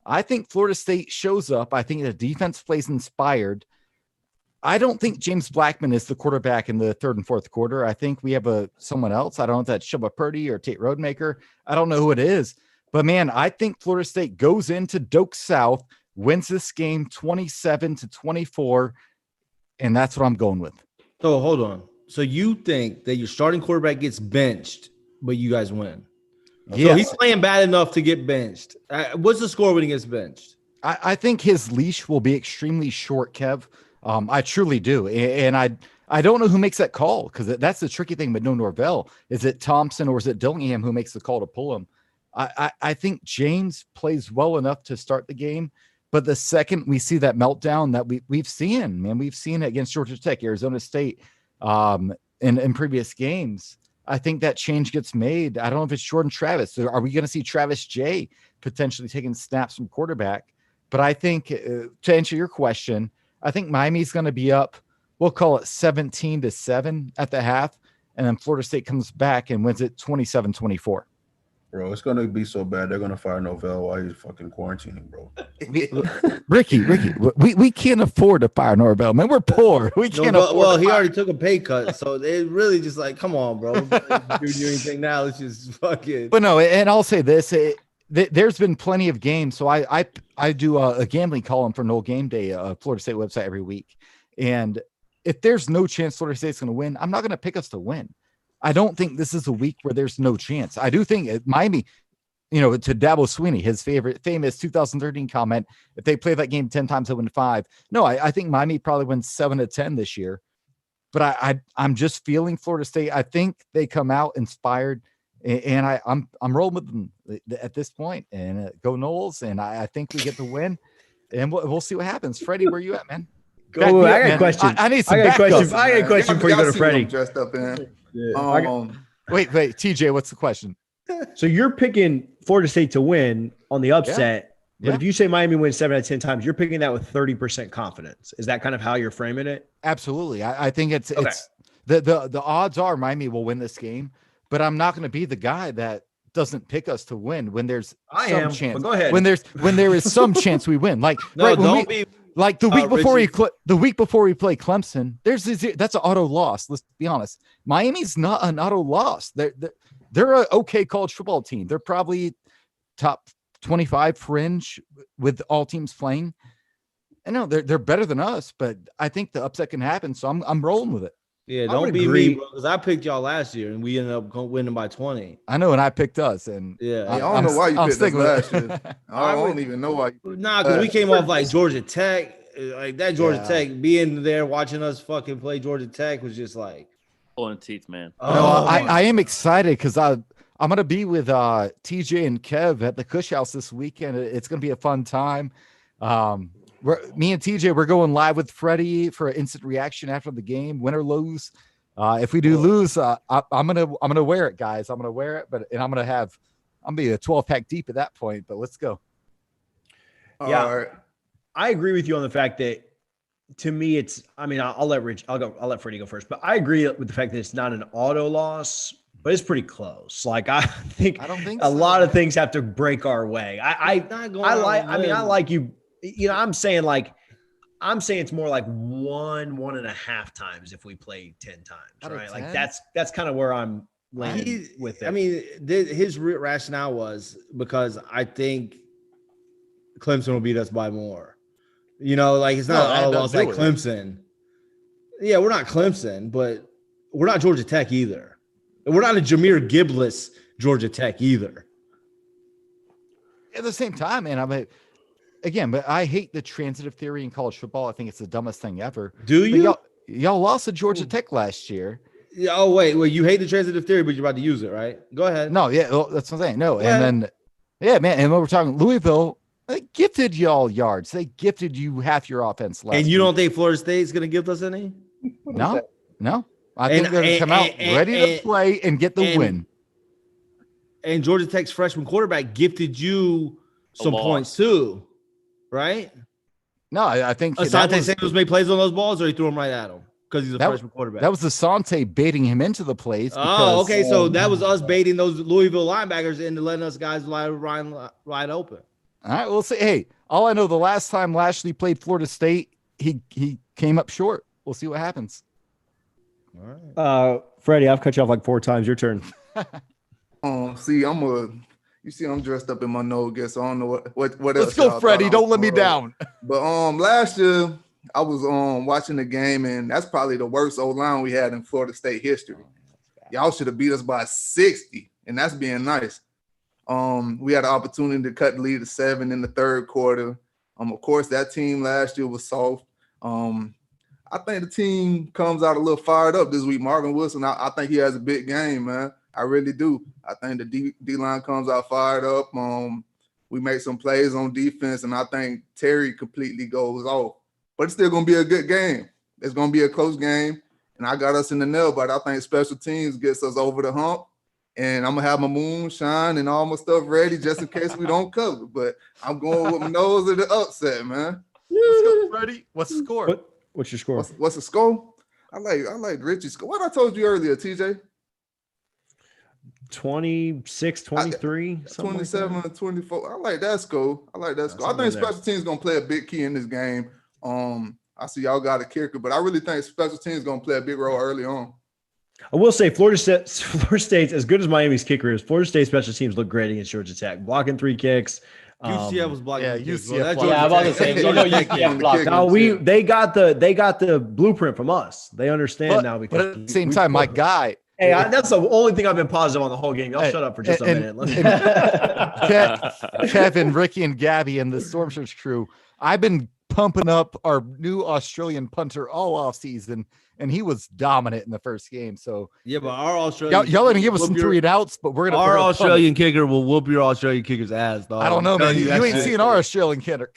I think Florida State shows up. I think the defense plays inspired. I don't think James Blackman is the quarterback in the third and fourth quarter. I think we have someone else. I don't know if that's Shubba Purdy or Tate Roadmaker. I don't know who it is. But, man, I think Florida State goes into Doak South, wins this game 27-24, and that's what I'm going with. So, hold on. So you think that your starting quarterback gets benched, but you guys win? Yeah. So he's playing bad enough to get benched. What's the score when he gets benched? I think his leash will be extremely short, Kev. I truly do. And I don't know who makes that call, because that's the tricky thing with no Norvell. Is it Thompson or is it Dillingham who makes the call to pull him? I think James plays well enough to start the game. But the second we see that meltdown that we've seen it against Georgia Tech, Arizona State, in previous games, I think that change gets made. I don't know if it's Jordan Travis. Are we going to see Travis J potentially taking snaps from quarterback? But I think to answer your question, I think Miami's going to be up, we'll call it 17-7 at the half, and then Florida State comes back and wins it 27-24. Bro, it's going to be so bad. They're going to fire Norvell while he's fucking quarantining, bro. Ricky, we can't afford to fire Norvell, man. We're poor. We can't afford. Well, he already took a pay cut, so they really just like, come on, bro. Do anything now? Let's just fucking. But no, and I'll say this: there's been plenty of games. So I do a gambling column for Noel Game Day, Florida State website, every week, and if there's no chance Florida State's going to win, I'm not going to pick us to win. I don't think this is a week where there's no chance. I do think Miami, to Dabo Swinney, his famous 2013 comment, if they play that game 10 times, they win 5. No, I think Miami probably wins 7-10 this year. but I'm just feeling Florida State. I think they come out inspired, and I'm rolling with them at this point. And go Noles, and I think we get the win, and we'll see what happens. Freddie, where you at, man? Go. I got a question. I need some I got a question. backup. I got a question before you go to Freddie. Dressed up in. Wait, TJ, what's the question? So you're picking Florida State to win on the upset, but Yeah. if you say Miami wins 7 out of 10 times, you're picking that with 30% confidence. Is that kind of how you're framing it? Absolutely. I think it's Okay. it's the odds are Miami will win this game, but I'm not going to be the guy that doesn't pick us to win when there's some chance. But go ahead. When there is some chance we win. Like No, right, when don't we, be. like the week before Richie. the week before we play Clemson, that's an auto loss. Let's be honest. Miami's not an auto loss. They're an okay college football team. They're probably top 25 fringe with all teams playing. I know they're better than us, but I think the upset can happen. So I'm rolling with it. Yeah, I don't would be agree. me, bro. Because I picked y'all last year and we ended up winning by 20. I know, and I picked us, and Yeah. I don't know why you picked us sticking with last it. year. I don't even know why. Nah, because we came off like Georgia Tech. Like that Georgia Yeah. Tech, being there watching us fucking play Georgia Tech was just like, Pulling teeth, man. No, I am excited because I'm gonna be with TJ and Kev at the Cush House this weekend. It's gonna be a fun time. Me and TJ, we're going live with Freddie for an instant reaction after the game, win or lose. If we do lose, I'm gonna wear it, guys. I'm gonna wear it, I'm gonna be a 12-pack deep at that point. But let's go. Yeah. All right. I agree with you on the fact that to me, I'll let Freddie go first, but I agree with the fact that it's not an auto loss, but it's pretty close. Like I don't think a lot of things have to break our way. I like you. I'm saying it's more like 1.5 times if we play 10 times, Out of right? Like 10? that's kind of where I'm landing with it. I mean, his rationale was because I think Clemson will beat us by more. Like it's not all loss like Clemson. Yeah, we're not Clemson, but we're not Georgia Tech either. We're not a Jameer Gibbs Georgia Tech either. At the same time, man, but I hate the transitive theory in college football. I think it's the dumbest thing ever. Do you? Y'all lost to Georgia Tech last year. Yeah. Oh wait. You hate the transitive theory, but you're about to use it, right? Go ahead. No, yeah, well, that's what I'm saying. No, and then, yeah, man, and when we're talking Louisville, they gifted y'all yards. They gifted you half your offense last. And you don't think Florida State's going to give us any? No. I think they're going to come out ready to play and get the win. And Georgia Tech's freshman quarterback gifted you some points too, right? No, I think Asante Samuels made plays on those balls, or he threw them right at him because he's a freshman quarterback. That was Asante baiting him into the plays. Oh, okay. So that was us baiting those Louisville linebackers into letting us guys wide open. All right, we'll see. Hey, all I know, the last time Lashley played Florida State, he came up short. We'll see what happens. All right. Freddie, I've cut you off like 4 times. Your turn. See, you see, I'm dressed up in my no-guess. So I don't know what else. Let's go, Freddie. Don't let me down. But last year I was watching the game, and that's probably the worst O-line we had in Florida State history. Y'all should have beat us by 60, and that's being nice. We had an opportunity to cut the lead to 7 in the third quarter. Of course, that team last year was soft. I think the team comes out a little fired up this week. Marvin Wilson, I think he has a big game, man. I really do. I think the D-line comes out fired up. We make some plays on defense, and I think Terry completely goes off. But it's still going to be a good game. It's going to be a close game, and I got us in the nail, but I think special teams gets us over the hump. And I'm going to have my moonshine and all my stuff ready just in case we don't cover. But I'm going with my nose at the upset, man. Let's go, Freddie. What's the score? What's your score? What's the score? I like Richie's score. What I told you earlier, TJ? 26, 23, 27, like 24. I like that score. I think special teams going to play a big key in this game. I see y'all got a kicker, but I really think special teams going to play a big role early on. I will say Florida State's as good as Miami's kicker is. Florida State special teams look great against Georgia Tech, blocking 3 kicks. UCF was blocking. Yeah, UCF. Yeah, I'm about to say, UCF blocked. No, they got the blueprint from us. They understand now because. But at the same time, my guy. Hey, that's the only thing I've been positive on the whole game. Y'all shut up for just a minute. Kevin, Ricky, and Gabby and the Storm Church crew. I've been pumping up our new Australian punter all off season, and he was dominant in the first game. So yeah, but our Australian y'all gonna give us some 3 and outs, but we're gonna our punt Australian kicker will whoop your Australian kicker's ass, dog. I don't know, man. You ain't seen our Australian kicker.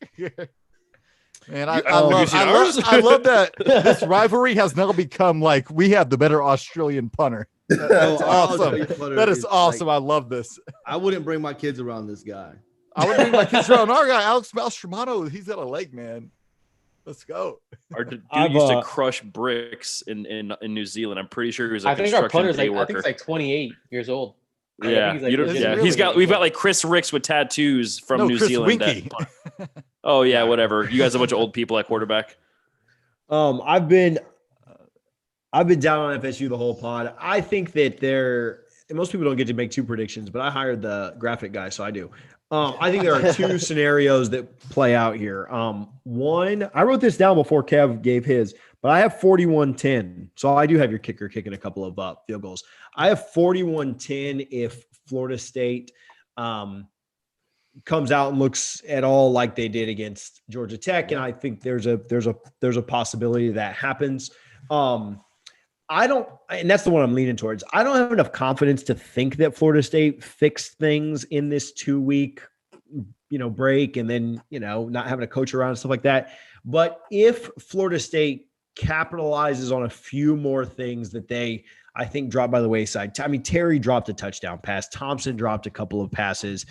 Man, I love that this rivalry has now become like we have the better Australian punter. That's awesome. That is awesome. I love this. I wouldn't bring my kids around this guy. I would bring my kids around our guy, Alex Malstromano. He's got a leg, man. Let's go. Our dude used to crush bricks in New Zealand. I'm pretty sure he was a I think our construction punter's day like, worker. I think he's like 28 years old. Yeah, we've got like Chris Ricks with tattoos from New Chris Zealand. Winky. Oh yeah, whatever. You guys are a bunch of old people at quarterback. I've been down on FSU the whole pod. I think that most people don't get to make 2 predictions, but I hired the graphic guy, so I do. I think there are 2 scenarios that play out here. One, I wrote this down before Kev gave his, but I have 41-10. So I do have your kicker kicking a couple of field goals. I have 41-10 if Florida State comes out and looks at all like they did against Georgia Tech, and I think there's a possibility that happens. I don't, and that's the one I'm leaning towards. I don't have enough confidence to think that Florida State fixed things in this 2-week, break, and then not having a coach around and stuff like that. But if Florida State capitalizes on a few more things that I think dropped by the wayside. I mean, Terry dropped a touchdown pass. Thompson dropped a couple of passes.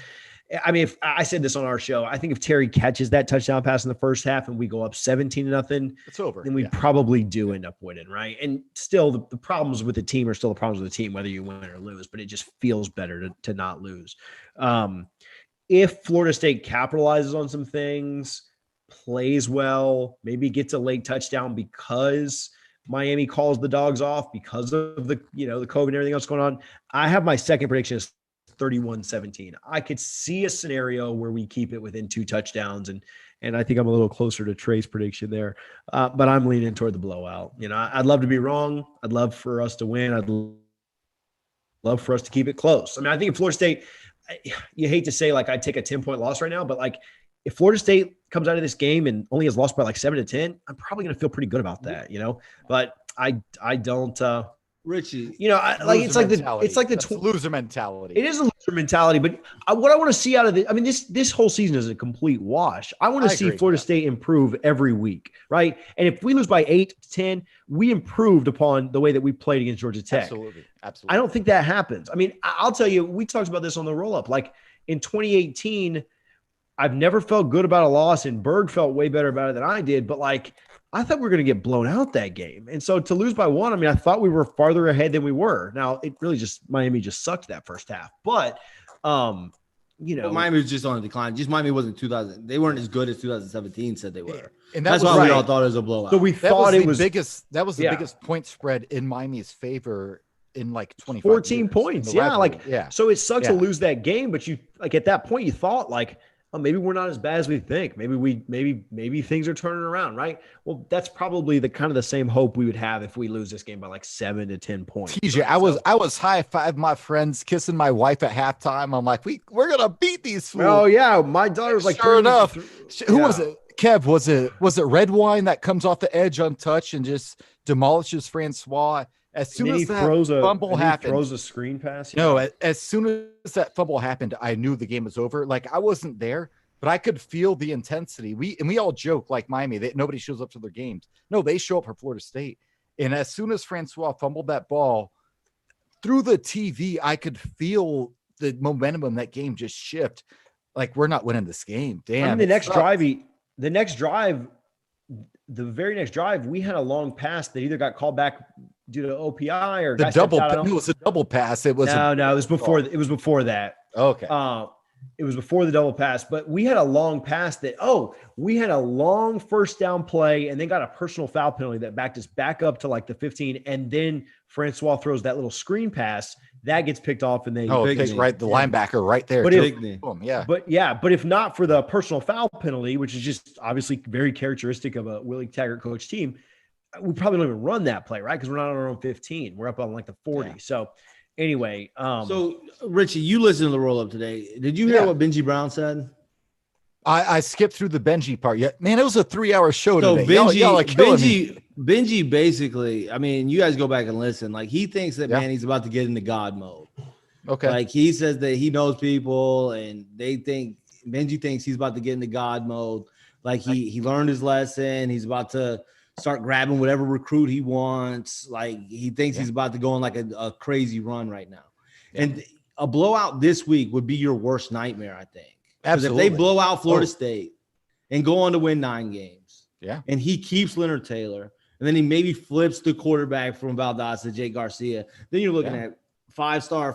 I mean, if I said this on our show, I think if Terry catches that touchdown pass in the first half and we go up 17-0, it's over. Then we probably do end up winning, right? And still, the problems with the team are still the problems with the team, whether you win or lose. But it just feels better to not lose. If Florida State capitalizes on some things, plays well, maybe gets a late touchdown because Miami calls the dogs off because of the the COVID and everything else going on, I have my second prediction is 31-17. I could see a scenario where we keep it within 2 touchdowns, and I think I'm a little closer to Trey's prediction there. But I'm leaning toward the blowout. I'd love to be wrong. I'd love for us to win. I'd love for us to keep it close. I mean, I think if Florida State, you hate to say like I'd take a 10-point loss right now, but like if Florida State comes out of this game and only has lost by like 7-10, I'm probably going to feel pretty good about that, But I don't. Richie, it's like the loser mentality. It is a loser mentality, but what I want to see out of it, I mean, this whole season is a complete wash. I want to see Florida State improve every week, right? And if we lose by 8-10, we improved upon the way that we played against Georgia Tech. Absolutely. I don't think that happens. I mean, I'll tell you, we talked about this on the roll-up. Like in 2018, I've never felt good about a loss, and Berg felt way better about it than I did. But like, I thought we were going to get blown out that game. And so to lose by 1, I mean, I thought we were farther ahead than we were. Now, it really Miami just sucked that first half. But, Miami was just on a decline. Just Miami wasn't 2000. They weren't as good as 2017 said they were. And that's why we all thought it was a blowout. So we thought it was that was the biggest point spread in Miami's favor in like 14 points. Yeah. So it sucks to lose that game. But you like at that point, you thought like, oh, maybe we're not as bad as we think. Maybe things are turning around, right? Well, that's probably the kind of the same hope we would have if we lose this game by like 7 to 10 points. TJ, right? I was high five my friends, kissing my wife at halftime. I'm like, we're gonna beat these fools. Oh yeah, my daughter's like, sure enough. Who was it? Kev, was it Red Wine that comes off the edge untouched and just demolishes Francois? As soon as that fumble happened, throws a screen pass. No, as soon as that fumble happened, I knew the game was over. Like I wasn't there, but I could feel the intensity. We all joke like Miami, nobody shows up to their games. No, they show up for Florida State. And as soon as Francois fumbled that ball through the TV, I could feel the momentum of that game just shift. Like we're not winning this game. Damn. I mean, the very next drive, we had a long pass that either got called back due to OPI or it was a double pass. It was no, it was before. It was before that. Okay. It was before the double pass, but we had a long pass we had a long first down play and then got a personal foul penalty that backed us back up to like the 15. And then Francois throws that little screen pass that gets picked off and they takes right the linebacker right there. But if not for the personal foul penalty, which is just obviously very characteristic of a Willie Taggart coach team, we probably don't even run that play, right? Because we're not on our own 15. We're up on like the 40. Yeah. So anyway. So Richie, you listened to the roll up today. Did you hear what Benji Brown said? I skipped through the Benji part. Yeah, man, it was a 3-hour show So today. Y'all are killing me. Benji basically, I mean, you guys go back and listen. Like he thinks that Manny's about to get into God mode. Okay. Like he says that he knows people, and Benji thinks he's about to get into God mode. Like he learned his lesson. He's about to start grabbing whatever recruit he wants. Like he thinks he's about to go on like a crazy run right now. Yeah. And a blowout this week would be your worst nightmare, I think. Because if they blow out Florida State and go on to win 9 games, and he keeps Leonard Taylor, and then he maybe flips the quarterback from Valdosta to Jake Garcia, then you're looking at 5-star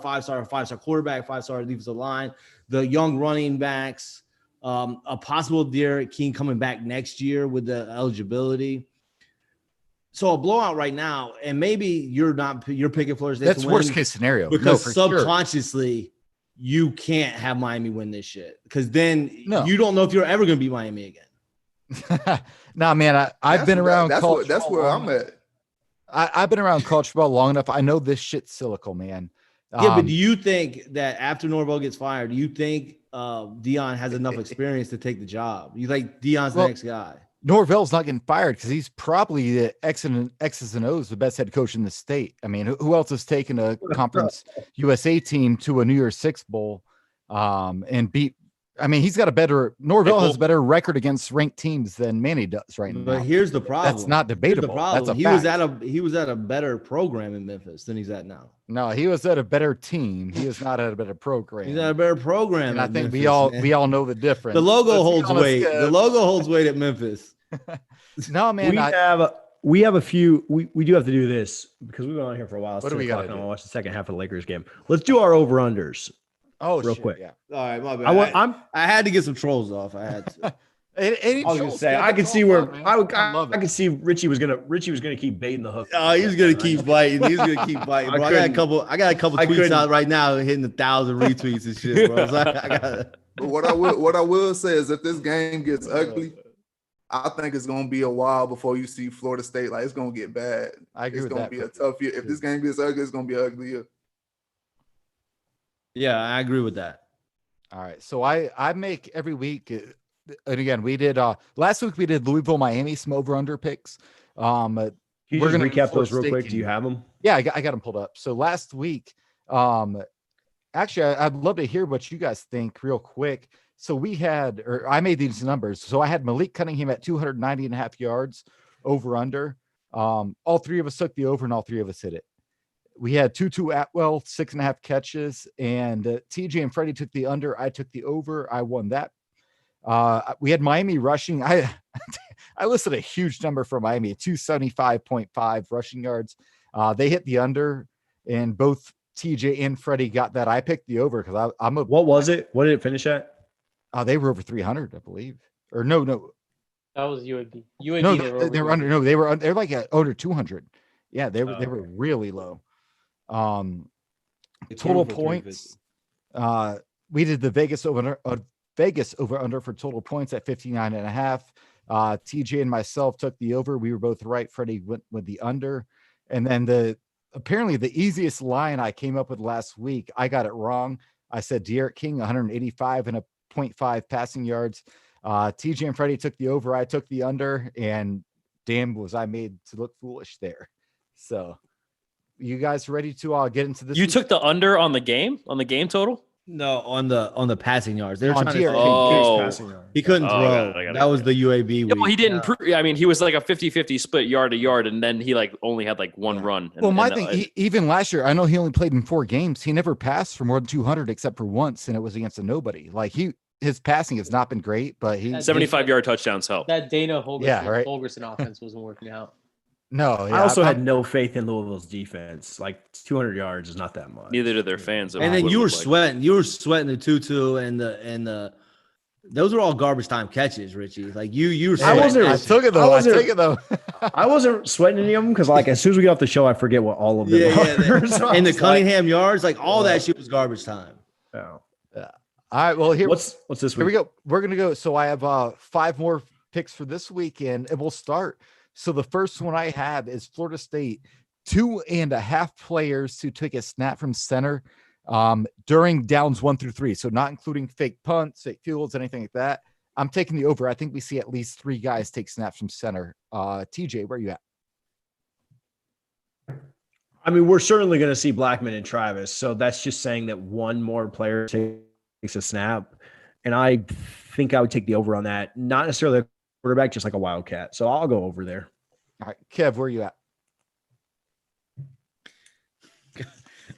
quarterback, 5-star defensive line, the young running backs, a possible Derek King coming back next year with the eligibility. So a blowout right now, and maybe you're picking Florida State. That's to win worst case scenario because subconsciously you can't have Miami win this shit because then you don't know if you're ever going to beat Miami again. Nah, man, I've been around. That's where I'm at. I've been around college football long enough. I know this shit's cyclical, man. Yeah, but do you think that after Norvell gets fired, do you think Dion has enough experience to take the job? You think Dion's the next guy? Norvell's not getting fired because he's probably the X's and O's, the best head coach in the state. I mean, who else has taken a Conference USA team to a New Year's Six bowl and beat? I mean, Norvell has a better record against ranked teams than Manny does right now. But here's the problem. That's not debatable. That's a fact. He was at a better program in Memphis than he's at now. No, he was at a better team. He is not at a better program. He's at a better program. And I think Memphis, we all know the difference. The logo holds weight. The logo holds weight at Memphis. No, man. We have a few. We do have to do this because we've been on here for a while. What do we got? I'm gonna watch the second half of the Lakers game. Let's do our over unders. Oh, real quick. Yeah. All right, my bad. I had to get some trolls off. I had to. I was gonna say I could see where I could see Richie was gonna keep baiting the hook. Oh, he's gonna keep biting. He's gonna keep biting. Bro, I got a couple tweets out right now hitting 1,000 retweets and shit, bro. So But what I will say is if this game gets ugly, I think it's gonna be a while before you see Florida State. Like it's gonna get bad. I agree with that. It's gonna be a tough year. If this game gets ugly, it's gonna be an ugly year. Yeah, I agree with that. All right. So I make every week, and again, we did last week we did Louisville, Miami, some over under picks. Can you just recap those real quick? Do you have them? Yeah, I got them pulled up. So last week, actually, I'd love to hear what you guys think real quick. So I made these numbers. So I had Malik Cunningham at 290.5 yards over under. All three of us took the over and all three of us hit it. We had Tutu Atwell, 6.5 catches, and TJ and Freddie took the under. I took the over. I won that. We had Miami rushing. I listed a huge number for Miami, 275.5 rushing yards. They hit the under, and both TJ and Freddie got that. I picked the over because I'm a. What was it? What did it finish at? They were over 300, I believe. Or no. That was UAB. No, they were under. No, they're like at under 200. Yeah, they were really low. Total points. We did the Vegas over under for total points at 59.5. TJ and myself took the over. We were both right. Freddie went with the under. And then apparently the easiest line I came up with last week, I got it wrong. I said Derek King, 185.5 passing yards. TJ and Freddie took the over. I took the under, and damn was I made to look foolish there. So you guys ready to get into this? You took the under on the game total? No, on the passing yards. They were On trying Derek to passing yards. He couldn't throw. That was the UAB week. Yeah, well, he didn't. I mean, he was like a 50-50 split yard to yard, and then he only had one run. Well, my thing, even last year, I know he only played in 4 games. He never passed for more than 200 except for once, and it was against a nobody. His passing has not been great, but 75-yard touchdowns help. That Dana Holgerson right. offense wasn't working out. No, I also had no faith in Louisville's defense. 200 yards is not that much. Neither did their fans. And then you were sweating. You were sweating the Tutu and the. Those were all garbage time catches, Richie. You were. I took it though. I wasn't sweating any of them because as soon as we get off the show, I forget what all of them are. And the Cunningham yards, all that shit was garbage time. Oh. Yeah. All right. Well, what's this week? Here we go. We're gonna go. So I have 5 more picks for this weekend, and we'll start. So the first one I have is Florida State, 2.5 players to take a snap from center during downs 1 through 3. So not including fake punts, fake fields, anything like that. I'm taking the over. I think we see at least 3 guys take snaps from center. TJ, where are you at? I mean, we're certainly going to see Blackman and Travis. So that's just saying that one more player takes a snap. And I think I would take the over on that. Not necessarily a quarterback, just like a Wildcat. So I'll go over there. All right. Kev, where are you at?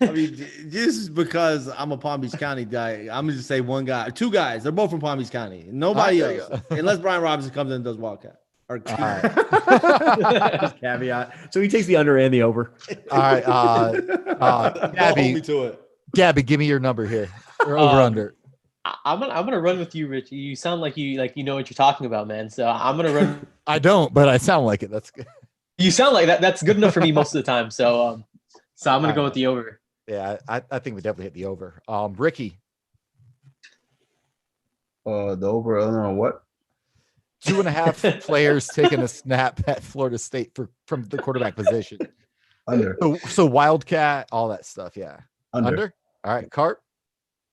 I mean, this is because I'm a Palm Beach County guy. I'm going to say one guy, 2 guys. They're both from Palm Beach County. Nobody else, unless Brian Robinson comes in and does Wildcat. Or Just caveat. So he takes the under and the over. All right. Gabby, hold me to it. Gabby, give me your number here. Or over under. I'm gonna run with you, Rich. You sound like you know what you're talking about, man. So I'm gonna run. I don't, but I sound like it. That's good. You sound like that. That's good enough for me most of the time. So I'm gonna go with the over. Yeah, I think we definitely hit the over. Ricky. The over on what? 2.5 players taking a snap at Florida State from the quarterback position. Under. So Wildcat, all that stuff. Yeah. Under? All right. Carp.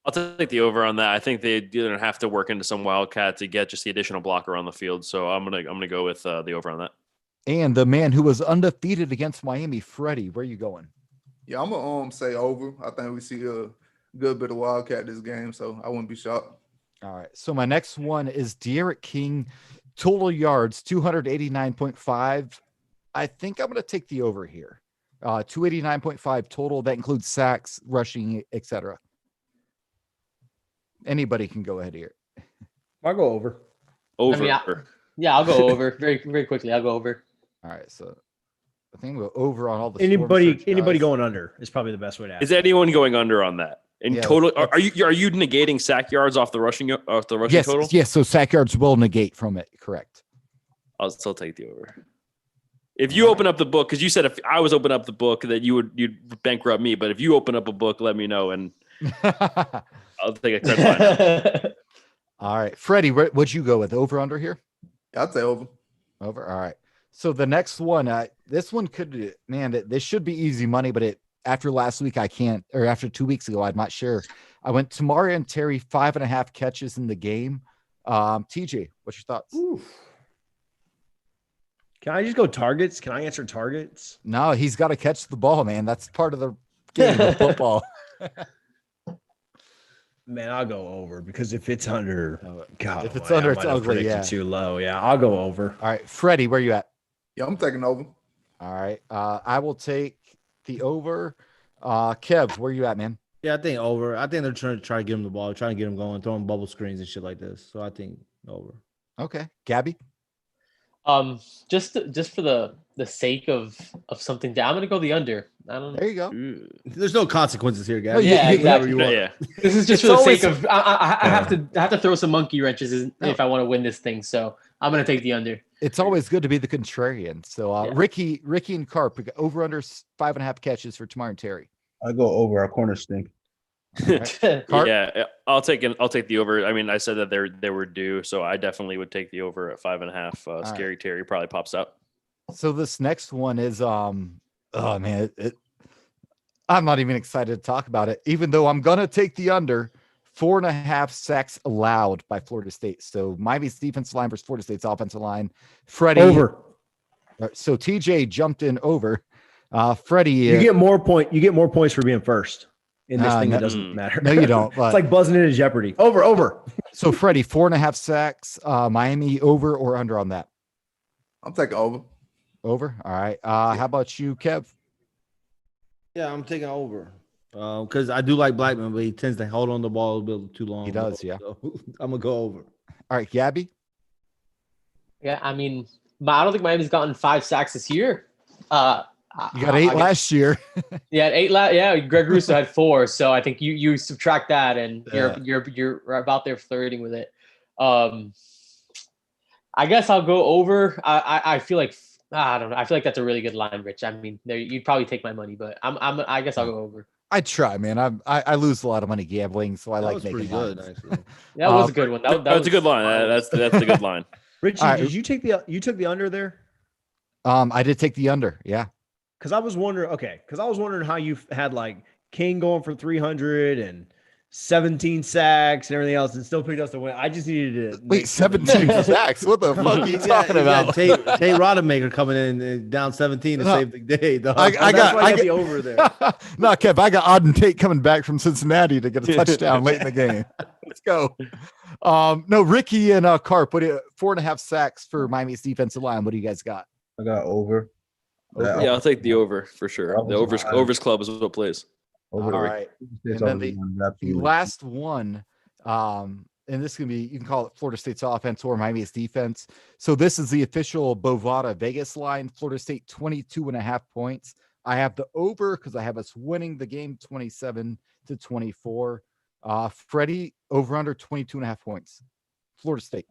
I'll take the over on that. I think they're gonna have to work into some Wildcat to get just the additional blocker on the field. So I'm gonna go with the over on that. And the man who was undefeated against Miami, Freddie, where are you going? Yeah, I'm gonna say over. I think we see a good bit of Wildcat this game, so I wouldn't be shocked. All right. So my next one is De'Aaron King, total yards 289.5. I think I'm going to take the over here. 289.5 total. That includes sacks, rushing, etc. Anybody can go ahead here. I'll go over. Over. I mean, I'll go over very, very quickly. I'll go over. All right. So I think we'll go over on all the anybody going under is probably the best way to ask. Is anyone going under on that? In total, are you negating sack yards off the rushing yes, total? Yes, so sack yards will negate from it. Correct. I'll still take the over. If you open up the book, because you said if I was open up the book that you'd bankrupt me, but if you open up a book, let me know and I'll take a credit line. All right, Freddie, what'd you go with? Over under here? I'd say over. Over. All right. So the next one, this one could, this should be easy money, but after last week, I can't, or after 2 weeks ago, I'm not sure. I went Tamari and Terry 5.5 catches in the game. TJ, what's your thoughts? Oof. Can I just go targets? Can I answer targets? No, he's got to catch the ball, man. That's part of the game of football. Man, I'll go over because if it's under, God, if it's under, it's ugly. Yeah, too low. Yeah, I'll go over. All right, Freddie, where you at? Yeah, I'm taking over. All right, I will take the over. Kev, where you at, man? Yeah, I think over. I think they're trying to get him the ball, trying to get him going, throwing bubble screens and shit like this. So I think over. Okay, Gabby. Just for the sake of something down, I'm gonna go the under. I don't know. There you go. There's no consequences here, Gabby. Yeah, exactly. Yeah. This is just for the sake of I have to throw some monkey wrenches if I want to win this thing. So I'm gonna take the under. It's always good to be the contrarian. So Ricky and Carp over under 5.5 catches for Tamari and Terry. I go over. Our corner stink. Right. Yeah, I'll take the over. I mean, I said that they were due, so I definitely would take the over at 5.5. Scary right. Terry probably pops up. So this next one is oh man, I'm not even excited to talk about it, even though I'm gonna take the under. 4.5 sacks allowed by Florida State. So Miami's defensive line versus Florida State's offensive line. Freddie over. So TJ jumped in over. Freddie, you get more points for being first. In this thing, it doesn't matter. No, you don't. But, it's like buzzing into Jeopardy. Over. So, Freddie, 4.5 sacks. Miami over or under on that? I'm taking over. Over. All right. How about you, Kev? Yeah, I'm taking over. Because I do like Blackman, but he tends to hold on the ball a bit too long. He does, yeah. So I'm gonna go over. All right, Gabby. Yeah, I mean, I don't think Miami's gotten 5 sacks this year. You got 8 last year. Yeah, 8 Yeah, Greg Russo had 4, so I think you subtract that, and you're about there flirting with it. I guess I'll go over. I feel like I don't know. I feel like that's a really good line, Rich. I mean, you'd probably take my money, but I guess I'll go over. I try, man. I lose a lot of money gambling, so I like making good. That was a good one. That was a good line. That's a good line. Richie, did you take the under there? I did take the under. Yeah. Because I was wondering how you had like King going for 300 and 17 sacks and everything else, and still picked us to win. I just needed to Wait, 17 sacks? What the fuck are you talking about? Tate Rodemaker coming in down 17 to save the day. Dog. I got the over there. No, Kev, I got Auden Tate coming back from Cincinnati to get a touchdown late in the game. Let's go. No, Ricky and Carp, what do you, 4.5 sacks for Miami's defensive line. What do you guys got? I got over. Yeah, I'll take the over for sure. The overs club is what plays. All right. And then the last one, and this is going to be, you can call it Florida State's offense or Miami's defense. So this is the official Bovada Vegas line. Florida State 22.5 points. I have the over because I have us winning the game 27-24. Freddie, over under 22.5 points. Florida State.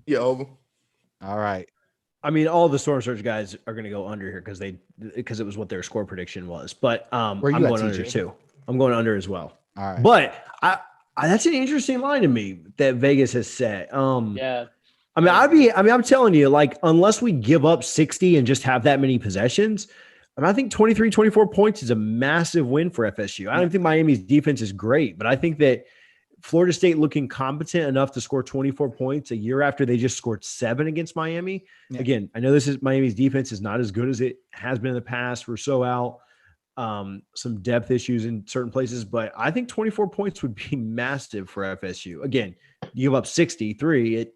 Yeah, over. All right. I mean, all the Storm Surge guys are going to go under here because it was what their score prediction was. But I'm going under too. I'm going under as well. All right. But that's an interesting line to me that Vegas has set. Yeah. I mean, I'm telling you, like, unless we give up 60 and just have that many possessions, I think 23, 24 points is a massive win for FSU. I don't think Miami's defense is great, but I think that Florida State looking competent enough to score 24 points a year after they just scored 7 against Miami. Yeah. Again, I know Miami's defense is not as good as it has been in the past. We're so out, some depth issues in certain places, but I think 24 points would be massive for FSU. Again, you give up 63,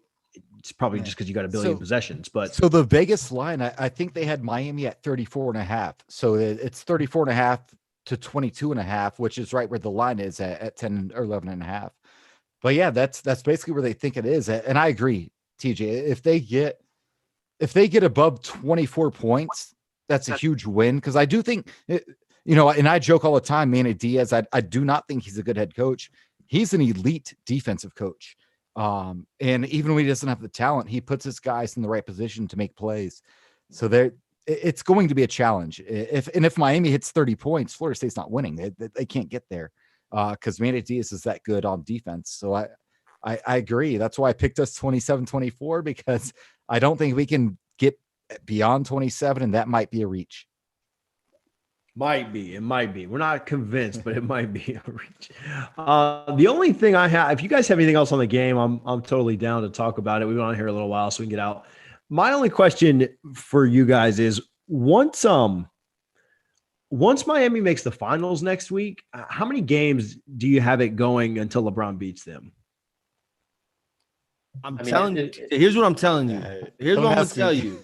it's probably just because you got a billion possessions. But so the Vegas line, I think they had Miami at 34.5. So it's 34.5 to 22.5, which is right where the line is at 10 or 11.5. But yeah, that's basically where they think it is. And I agree, TJ, if they get above 24 points, that's a huge win. Cause I do think, and I joke all the time, Manny Diaz, I do not think he's a good head coach. He's an elite defensive coach. And even when he doesn't have the talent, he puts his guys in the right position to make plays. So it's going to be a challenge. If Miami hits 30 points, Florida State's not winning. They can't get there because Manny Diaz is that good on defense. So I agree. That's why I picked us 27-24 because I don't think we can get beyond 27, and that might be a reach. It might be. We're not convinced, but it might be a reach. The only thing I have, if you guys have anything else on the game, I'm totally down to talk about it. We've been on here a little while, so we can get out. My only question for you guys is once Miami makes the finals next week, how many games do you have it going until LeBron beats them? Here's what I'm telling you. Here's what I'm going to tell you.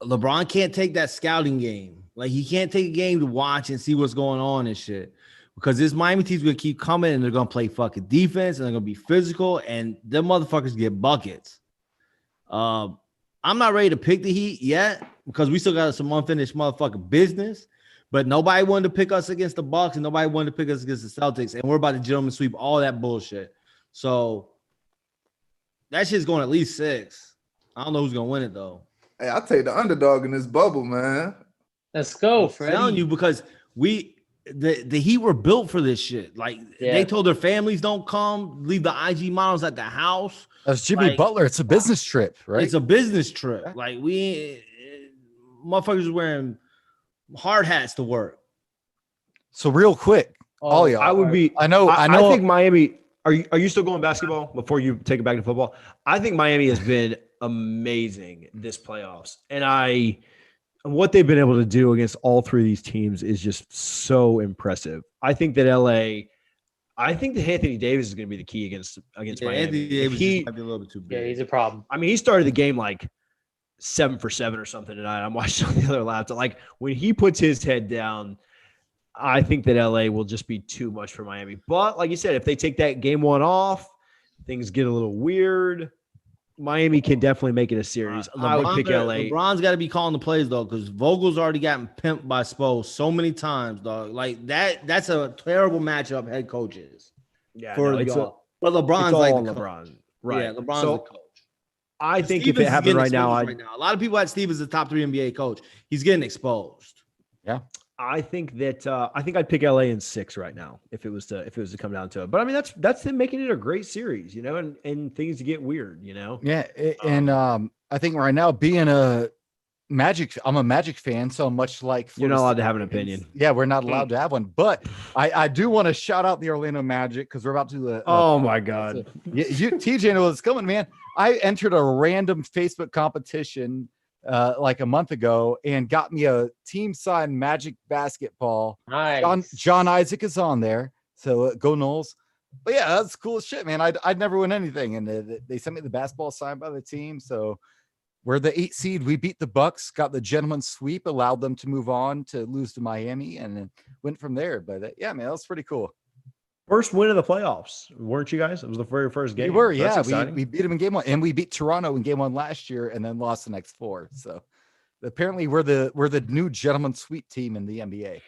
LeBron can't take that scouting game. Like, he can't take a game to watch and see what's going on and shit. Because this Miami team's going to keep coming and they're going to play fucking defense and they're going to be physical and them motherfuckers get buckets. I'm not ready to pick the Heat yet because we still got some unfinished motherfucking business. But nobody wanted to pick us against the Bucks and nobody wanted to pick us against the Celtics. And we're about to gentleman sweep all that bullshit. So that shit's going at least 6. I don't know who's going to win it, though. Hey, I'll take the underdog in this bubble, man. Let's go, I'm Freddie. telling you, because the Heat were built for this shit. Like, they told their families don't come, leave the IG models at the house. That's Jimmy Butler. It's a business trip, right? It's a business trip. Like, motherfuckers are wearing hard hats to work. So real quick, all y'all. I would be. I know. I think Miami. Are you still going basketball before you take it back to football? I think Miami has been amazing this playoffs, and what they've been able to do against all 3 of these teams is just so impressive. I think that Anthony Davis is going to be the key against Miami. Anthony Davis might be a little bit too big. Yeah, he's a problem. I mean, he started the game like 7 for 7 or something tonight. I'm watching on the other laptop. Like, when he puts his head down, I think that LA will just be too much for Miami. But like you said, if they take that game 1 off, things get a little weird. Miami can definitely make it a series. I would pick LA. LeBron's got to be calling the plays, though, because Vogel's already gotten pimped by Spo so many times, dog. Like, that's a terrible matchup, head coaches. Yeah, but LeBron's like LeBron. Right. Yeah, LeBron's the coach. I think if it happened right now, a lot of people had Steve as the top 3 NBA coach. He's getting exposed. Yeah. I think I'd pick LA in 6 right now if it was to come down to it. But I mean, that's them making it a great series, and things get weird, Yeah, and I think right now being a Magic. I'm a Magic fan, so much like You're not Florida allowed State to have an fans. opinion. Yeah, we're not allowed to have one. But I do want to shout out the Orlando Magic because we're about to. Oh my God! You TJ knows what's coming, man. I entered a random Facebook competition like a month ago and got me a team signed Magic basketball. Nice. John Isaac is on there, so go Knowles. But yeah, that's cool as shit, man. I'd never win anything, and they sent me the basketball signed by the team. So we're the 8 seed. We beat the Bucks, got the gentleman's sweep, allowed them to move on to lose to Miami, and then went from there. But yeah, man, that was pretty cool. First win of the playoffs, weren't you guys? It was the very first game. We were, So that's yeah. exciting. We beat them in game 1, and we beat Toronto in game 1 last year, and then lost the next 4. So apparently, we're the new gentleman's sweep team in the NBA.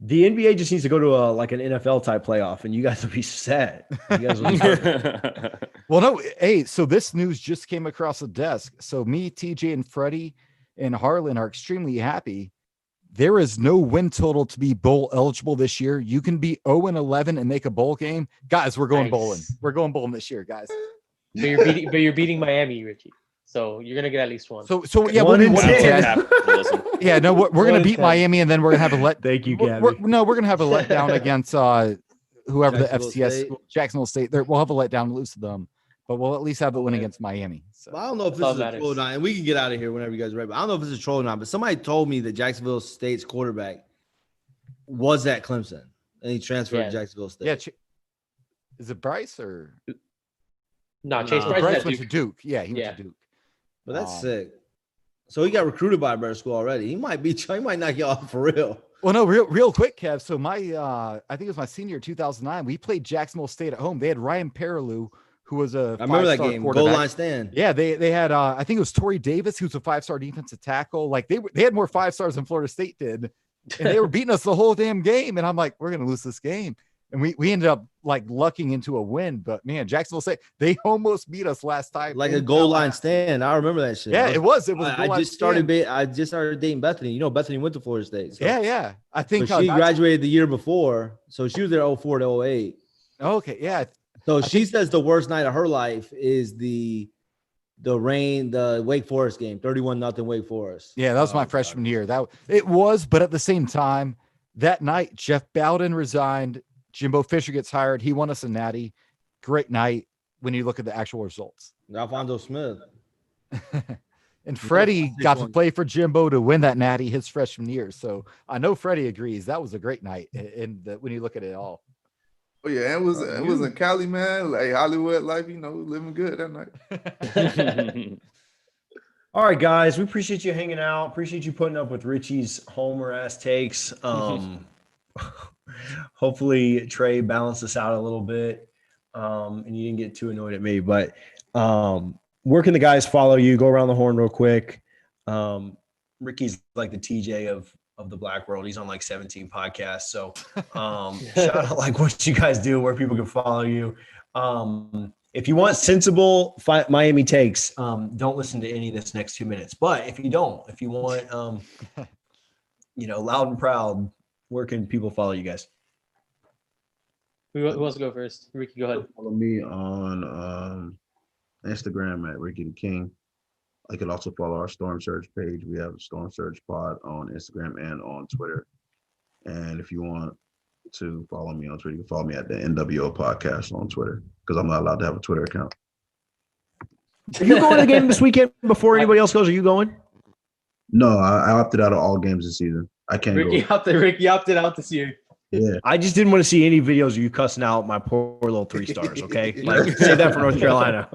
The NBA just needs to go to like an NFL type playoff, and you guys will be set. You guys will be perfect. Well, no, hey, so this news just came across the desk. So me, TJ, and Freddie and Harlan are extremely happy. There is no win total to be bowl eligible this year. You can be 0-11 and make a bowl game. Guys, we're going bowling. We're going bowling this year, guys. But you're beating Miami, Richie. So you're gonna get at least one. So yeah, we'll be 1-10. Yeah, no, we're gonna beat Miami, and then we're gonna have a Thank you, Gabby. we're gonna have a letdown against whoever the Jacksonville FCS State. Jacksonville State. We'll have a letdown and lose to them, but we'll at least have the win against Miami. So Well, I don't know if this is a troll or not, and we can get out of here whenever you guys are ready. But I don't know if this is a troll or not. But somebody told me that Jacksonville State's quarterback was at Clemson, and he transferred to Jacksonville State. yeah, is it Bryce or No, Chase Bryce Bryce is at went to Duke. Duke? Yeah, he went to Duke. But that's sick. So he got recruited by a better school already. He might knock you off for real. Well, no, real quick, Kev. So my, I think it was my senior 2009. We played Jacksonville State at home. They had Ryan Perrilloux, who was a I remember that 5-star game. quarterback. Goal line stand. Yeah, they had I think it was Torrey Davis, who's a 5-star defensive tackle. Like they had more 5 stars than Florida State did, and they were beating us the whole damn game. And I'm like, we're gonna lose this game. And we ended up like lucking into a win. But man, Jacksonville State, they almost beat us last time. Like a goal line stand. I remember that shit. Yeah, it was. It was. I just started dating Bethany. You know, Bethany went to Florida State. So. Yeah. I think she graduated the year before, so she was there 04 to 08. Okay, yeah. So she says the worst night of her life is the Wake Forest game, 31-0 Wake Forest. Yeah, that was my freshman year. That it was, but at the same time, that night Jeff Bowden resigned. Jimbo Fisher gets hired. He won us a natty. Great night when you look at the actual results. Alfonso Smith. And Freddie got to play for Jimbo to win that natty his freshman year. So I know Freddie agrees. That was a great night when you look at it all. Oh yeah, it was in Cali, man. Like Hollywood life, living good that night. All right, guys, we appreciate you hanging out. Appreciate you putting up with Richie's homer ass takes. Hopefully Trey balanced us out a little bit, and you didn't get too annoyed at me. But where can the guys follow you? Go around the horn real quick. Ricky's like the TJ of the Black World. He's on like 17 podcasts. So shout out like what you guys do, where people can follow you. If you want sensible Miami takes, don't listen to any of this next 2 minutes. But if you want, loud and proud, where can people follow you guys? Who wants to go first? Ricky, go ahead. Follow me on Instagram at Ricky the King. I could also follow our Storm Surge page. We have a Storm Surge Pod on Instagram and on Twitter. And if you want to follow me on Twitter, you can follow me at the NWO Podcast on Twitter because I'm not allowed to have a Twitter account. Are you going to the game this weekend before anybody else goes? Are you going? No, I opted out of all games this season. I can't Ricky go. Ricky opted out this year. Yeah. I just didn't want to see any videos of you cussing out my poor little 3 stars, okay? Like, say that for North Carolina.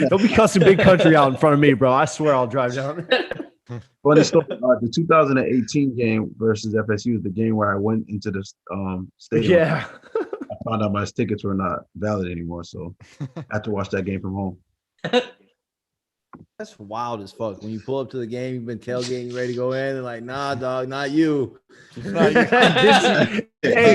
Don't be cussing Big Country out in front of me, bro. I swear I'll drive down. Funny story, the 2018 game versus FSU is the game where I went into the stadium. Yeah. I found out my tickets were not valid anymore, so I had to watch that game from home. That's wild as fuck. When you pull up to the game, you've been tailgating, ready to go in, and like, nah, dog, not you. Hey,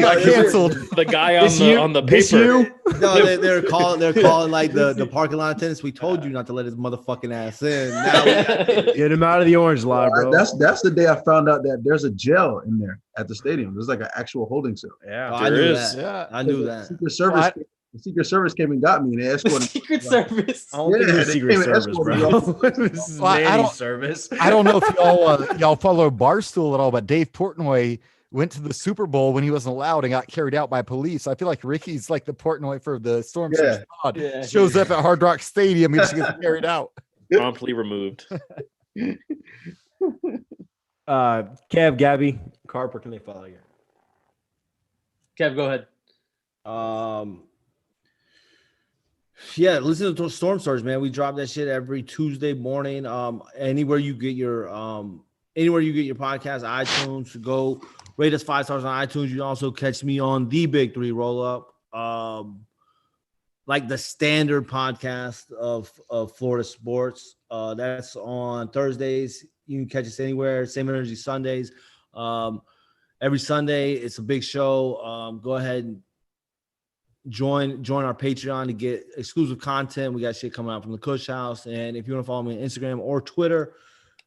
I canceled. The guy on the paper. No, they're calling like the parking lot attendants. We told you not to let his motherfucking ass in. Now get him out of the orange lot, bro. That's the day I found out that there's a jail in there at the stadium. There's like an actual holding cell. Yeah, I knew is. that. Yeah. I knew that. Secret Service The Secret Service came and got me, and they escorted. Secret Service. I don't think it was they Secret came and Service, escorted bro. me. This is Well, I nanny don't- service. I don't know if y'all follow Barstool at all, but Dave Portnoy went to the Super Bowl when he wasn't allowed and got carried out by police. I feel like Ricky's like the Portnoy for the Storm Surge pod. Yeah, Shows up at Hard Rock Stadium, he just gets carried out. Promptly removed. Kev, Gabby, Carp, where can they follow you? Kev, go ahead. Yeah, listen to Storm Surge, man. We drop that shit every Tuesday morning. Anywhere you get your podcast, iTunes, go rate us 5 stars on iTunes. You can also catch me on the Big Three Roll Up, like the standard podcast of Florida sports. That's on Thursdays. You can catch us anywhere. Same Energy Sundays. Every Sunday, it's a big show. Go ahead and join our Patreon to get exclusive content. We got shit coming out from the Kush House. And if you want to follow me on Instagram or Twitter,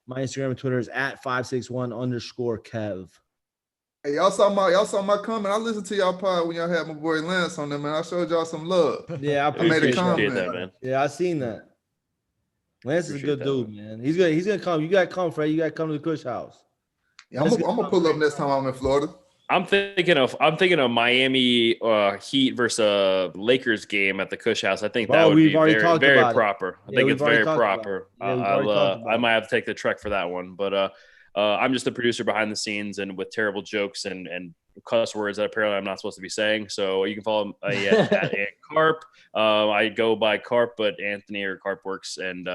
my Instagram and Twitter is at 561_Kev. Hey, y'all saw my comment. I listened to y'all pod when y'all had my boy Lance on there, man. I showed y'all some love. Yeah, I made a comment. That, man. Yeah, I seen that. Lance is a good Appreciate dude, man. He's gonna come. You gotta come, Fred. You gotta come to the Kush House. Yeah, I'm gonna pull up next time I'm in Florida. I'm thinking of Miami Heat versus Lakers game at the Kush House. I think that Bro, would we've be already very, talked very about it. proper. I Yeah, think we've it's already very talked about proper. it. Yeah, we've already talked about I might have to take the trek for that one, but I'm just the producer behind the scenes and with terrible jokes and cuss words that apparently I'm not supposed to be saying. So you can follow me at Carp. I go by Carp, but Anthony or Carp works, and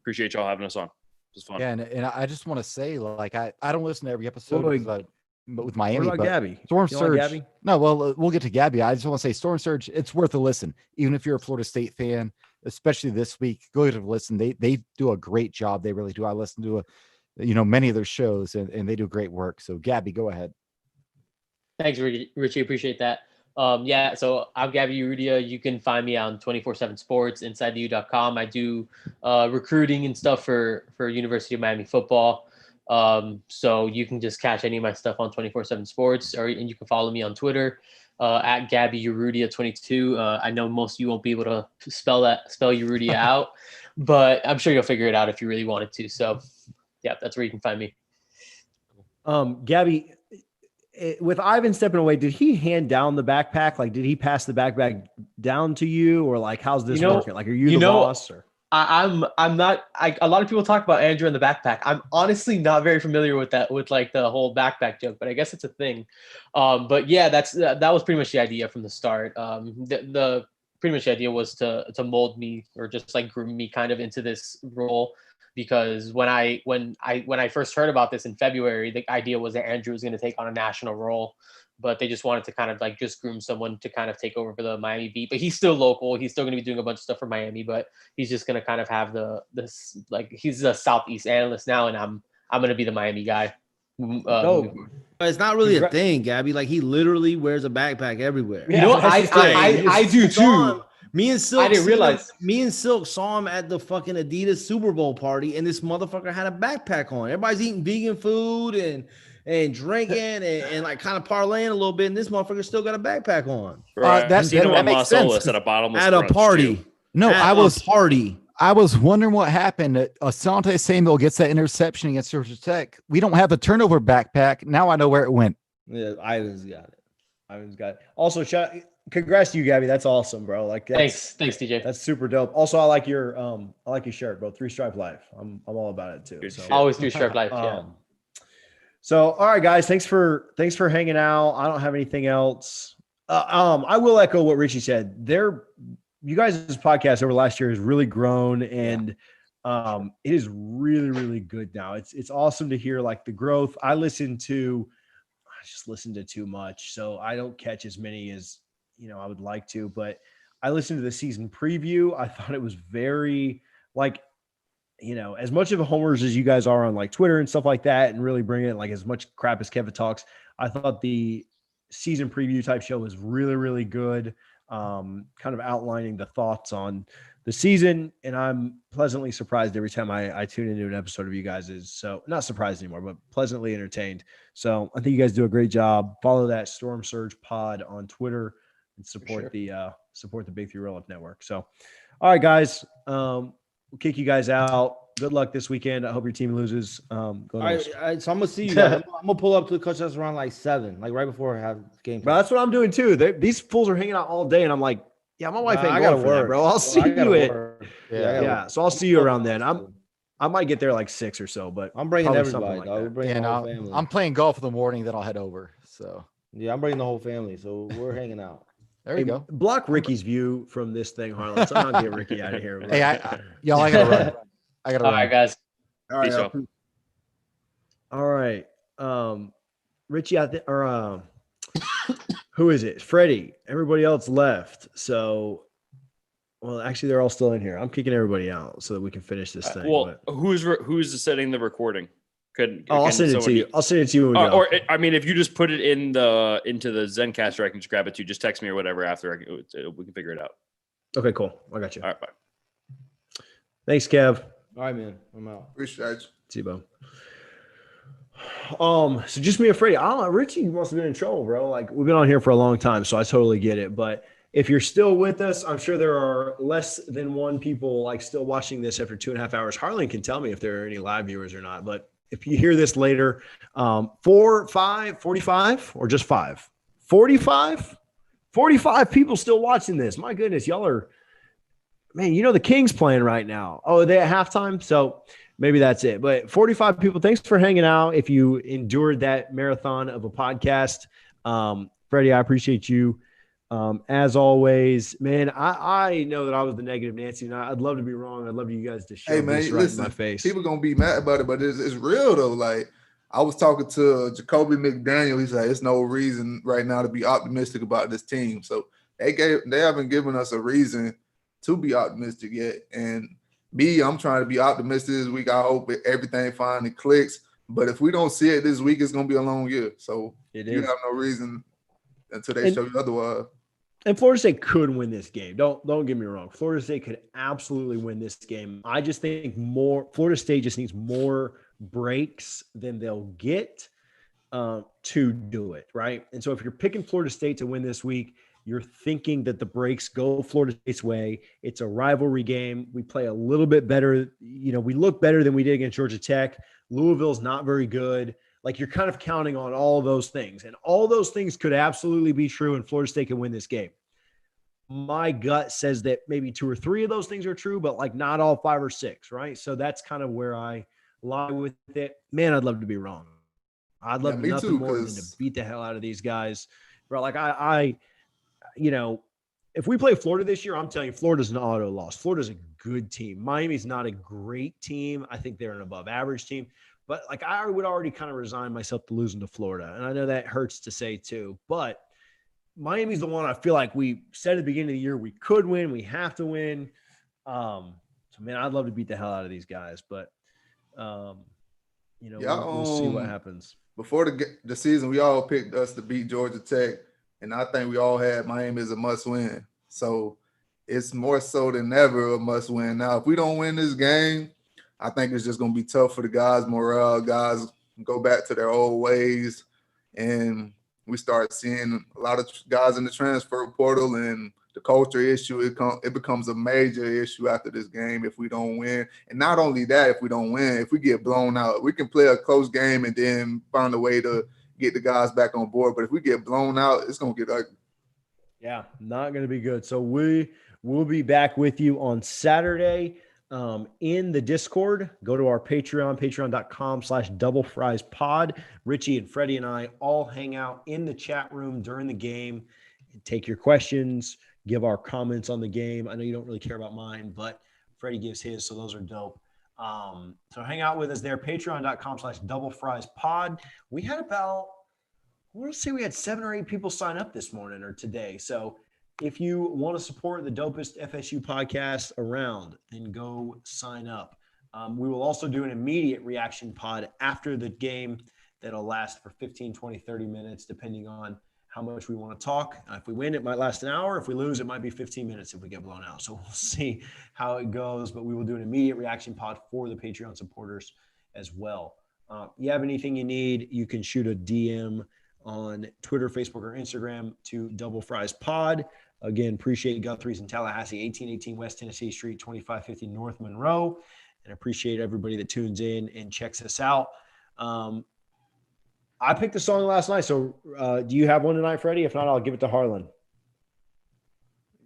appreciate y'all having us on. It was fun. Yeah, and I just want to say, like, I don't listen to every episode Wait, but with Miami. What about but Gabby? Storm You don't like Surge. Gabby? No, well, we'll get to Gabby. I just want to say Storm Surge, it's worth a listen. Even if you're a Florida State fan, especially this week, go ahead and listen. They do a great job. They really do. I listen to many of their shows and they do great work. So Gabby, go ahead. Thanks, Richie. Appreciate that. Yeah, so I'm Gabby Urrutia. You can find me on 24/7 Sports, InsideTheU.com. I do recruiting and stuff for University of Miami football. So you can just catch any of my stuff on 24/7 Sports, and you can follow me on Twitter at Gabby Urrutia 22. I know most of you won't be able to spell Urrutia out, but I'm sure you'll figure it out if you really wanted to. So yeah, that's where you can find me. Gabby, with Ivan stepping away, did he hand down the backpack? Like, did he pass the backpack down to you, or like, how's this working? Like, are you the boss? Or? I'm not. A lot of people talk about Andrew and the backpack. I'm honestly not very familiar with that, with like the whole backpack joke, but I guess it's a thing. But yeah, that was pretty much the idea from the start. The pretty much the idea was to mold me, or just like groom me kind of into this role. Because when I first heard about this in February, the idea was that Andrew was going to take on a national role, but they just wanted to kind of like just groom someone to kind of take over for the Miami beat. But he's still local. He's still going to be doing a bunch of stuff for Miami, but he's just going to kind of have this like, he's a Southeast analyst now, and I'm going to be the Miami guy. No, it's not really a thing, Gabby. Like, he literally wears a backpack everywhere. You know, I do too. Me and Silk, I didn't realize. Me and Silk saw him at the fucking Adidas Super Bowl party, and this motherfucker had a backpack on. Everybody's eating vegan food and drinking and like kind of parlaying a little bit, and this motherfucker still got a backpack on. Right. That makes sense. At a bottomless At a brunch, party. too. No, At a party. I was wondering what happened. Asante Samuel gets that interception against Georgia Tech. We don't have a turnover backpack. Now I know where it went. Yeah, Ivan's got it. Also, congrats to you, Gabby. That's awesome, bro. Like, thanks, DJ. That's super dope. Also, I like your shirt, bro. 3-stripe life. I'm all about it too. So. Always 3-stripe life. Yeah. So, all right, guys, thanks for hanging out. I don't have anything else. I will echo what Richie said. You guys' podcast over the last year has really grown, and it is really, really good now. It's awesome to hear like the growth. I just listen to too much, so I don't catch as many as I would like to. But I listened to the season preview. I thought it was very like, as much of a homers as you guys are on like Twitter and stuff like that, and really bringing like as much crap as Kevin talks. I thought the season preview type show was really, really good. Kind of outlining the thoughts on the season, and I'm pleasantly surprised every time I tune into an episode of you guys. So not surprised anymore, but pleasantly entertained. So I think you guys do a great job. Follow that Storm Surge pod on Twitter and support the support the Big Three Roll Up Network. So, all right, guys, we'll kick you guys out. Good luck this weekend. I hope your team loses. Go All right, Noles. all right, so I'm gonna see you guys. I'm gonna pull up to the coach house around like 7, like right before I have game. Bro, that's what I'm doing too. These fools are hanging out all day, and I'm like, yeah, my wife ain't I going gotta for that, work, bro. I'll see I gotta you at work. yeah. So I'll see you around then. I might get there like 6 or so, but I'm bringing probably something everybody. like Dog. We're that. bringing And the whole family. I'm playing golf in the morning, then I'll head over. So Yeah, I'm bringing the whole family. So we're hanging out. there you go. Block Ricky's view from this thing, Harlan. Somehow get Ricky out of here. Hey, y'all, I gotta run. I gotta All run. right, guys. All right, Peace y'all. out. All right. Richie, who is it? Freddie. Everybody else left. So, well, actually, they're all still in here. I'm kicking everybody out so that we can finish this thing. Well, who's setting the recording? I'll send it to you. I'll send it to you when we go. Or I mean, if you just put it into the Zencaster, I can just grab it to you. Just text me or whatever after. We can figure it out. Okay, cool. I got you. All right, bye. Thanks, Kev. All right, man. I'm out. Appreciate you. See you, bro. So just me and Freddie. I don't know. Richie must have been in trouble, bro. Like, we've been on here for a long time, so I totally get it. But if you're still with us, I'm sure there are less than one people like still watching this after 2.5 hours. Harlan can tell me if there are any live viewers or not. But if you hear this later, 4, 5, 45, or just 5? 45? 45 people still watching this. My goodness, y'all are, man, you know the Kings playing right now. Oh, are they at halftime? So maybe that's it. But 45 people, thanks for hanging out. If you endured that marathon of a podcast, Freddie, I appreciate you. As always, man, I know that I was the negative Nancy, and I'd love to be wrong. I'd love you guys to show this right in my face. People gonna be mad about it, but it's real though. Like, I was talking to Jacoby McDaniel. He's like, "It's no reason right now to be optimistic about this team." So they haven't given us a reason to be optimistic yet. And I'm trying to be optimistic this week. I hope everything finally clicks. But if we don't see it this week, it's gonna be a long year. So you have no reason until they show you otherwise. And Florida State could win this game. Don't get me wrong. Florida State could absolutely win this game. I just think Florida State just needs more breaks than they'll get to do it, right? And so if you're picking Florida State to win this week, you're thinking that the breaks go Florida State's way. It's a rivalry game. We play a little bit better. You know, we look better than we did against Georgia Tech. Louisville's not very good. Like, you're kind of counting on all those things. And all those things could absolutely be true, and Florida State can win this game. My gut says that maybe 2 or 3 of those things are true, but like not all 5 or 6, right? So that's kind of where I lie with it. Man, I'd love to be wrong. I'd love nothing more than to beat the hell out of these guys. Bro, like I you know, if we play Florida this year, I'm telling you, Florida's an auto loss. Florida's a good team. Miami's not a great team. I think they're an above average team. But like, I would already kind of resign myself to losing to Florida. And I know that hurts to say too, but Miami's the one I feel like we said at the beginning of the year we could win, we have to win. So man, I'd love to beat the hell out of these guys, but you know, we'll see what happens. Before the season, we all picked us to beat Georgia Tech, and I think we all had Miami as a must-win. So it's more so than ever a must-win. Now, if we don't win this game, I think it's just going to be tough for the guys' morale. Guys go back to their old ways, and we start seeing a lot of guys in the transfer portal, and the culture issue, it becomes a major issue after this game if we don't win. And not only that, if we don't win, if we get blown out, we can play a close game and then find a way to get the guys back on board. But if we get blown out, it's going to get ugly. Yeah, not going to be good. So we will be back with you on Saturday in the Discord. Go to our Patreon, patreon.com/doublefriespod. Richie and Freddie and I all hang out in the chat room during the game and take your questions, give our comments on the game. I know you don't really care about mine, but Freddie gives his, so those are dope. So hang out with us there, patreon.com/doublefriespod. We had about, I want to say we had 7 or 8 people sign up this morning or today. So if you want to support the dopest FSU podcast around, then go sign up. We will also do an immediate reaction pod after the game that'll last for 15, 20, 30 minutes, depending on how much we want to talk. If we win, it might last an hour. If we lose, it might be 15 minutes if we get blown out. So we'll see how it goes, but we will do an immediate reaction pod for the Patreon supporters as well. You have anything you need, you can shoot a DM on Twitter, Facebook, or Instagram to Double Fries Pod. Again, appreciate Guthrie's in Tallahassee, 1818 West Tennessee Street, 2550 North Monroe. And appreciate everybody that tunes in and checks us out. I picked a song last night. So do you have one tonight, Freddie? If not, I'll give it to Harlan.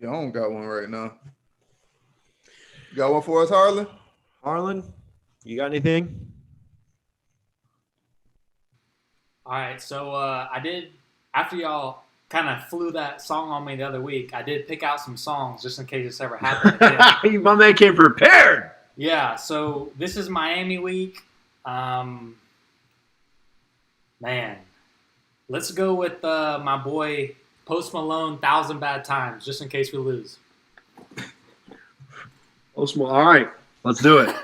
Yeah, I don't got one right now. You got one for us, Harlan? Harlan, you got anything? All right, so I did, after y'all kind of flew that song on me the other week, I did pick out some songs just in case this ever happened again. My man came prepared. Yeah, so this is Miami week. Man, let's go with my boy Post Malone, 1,000 Bad Times, just in case we lose. All right, let's do it.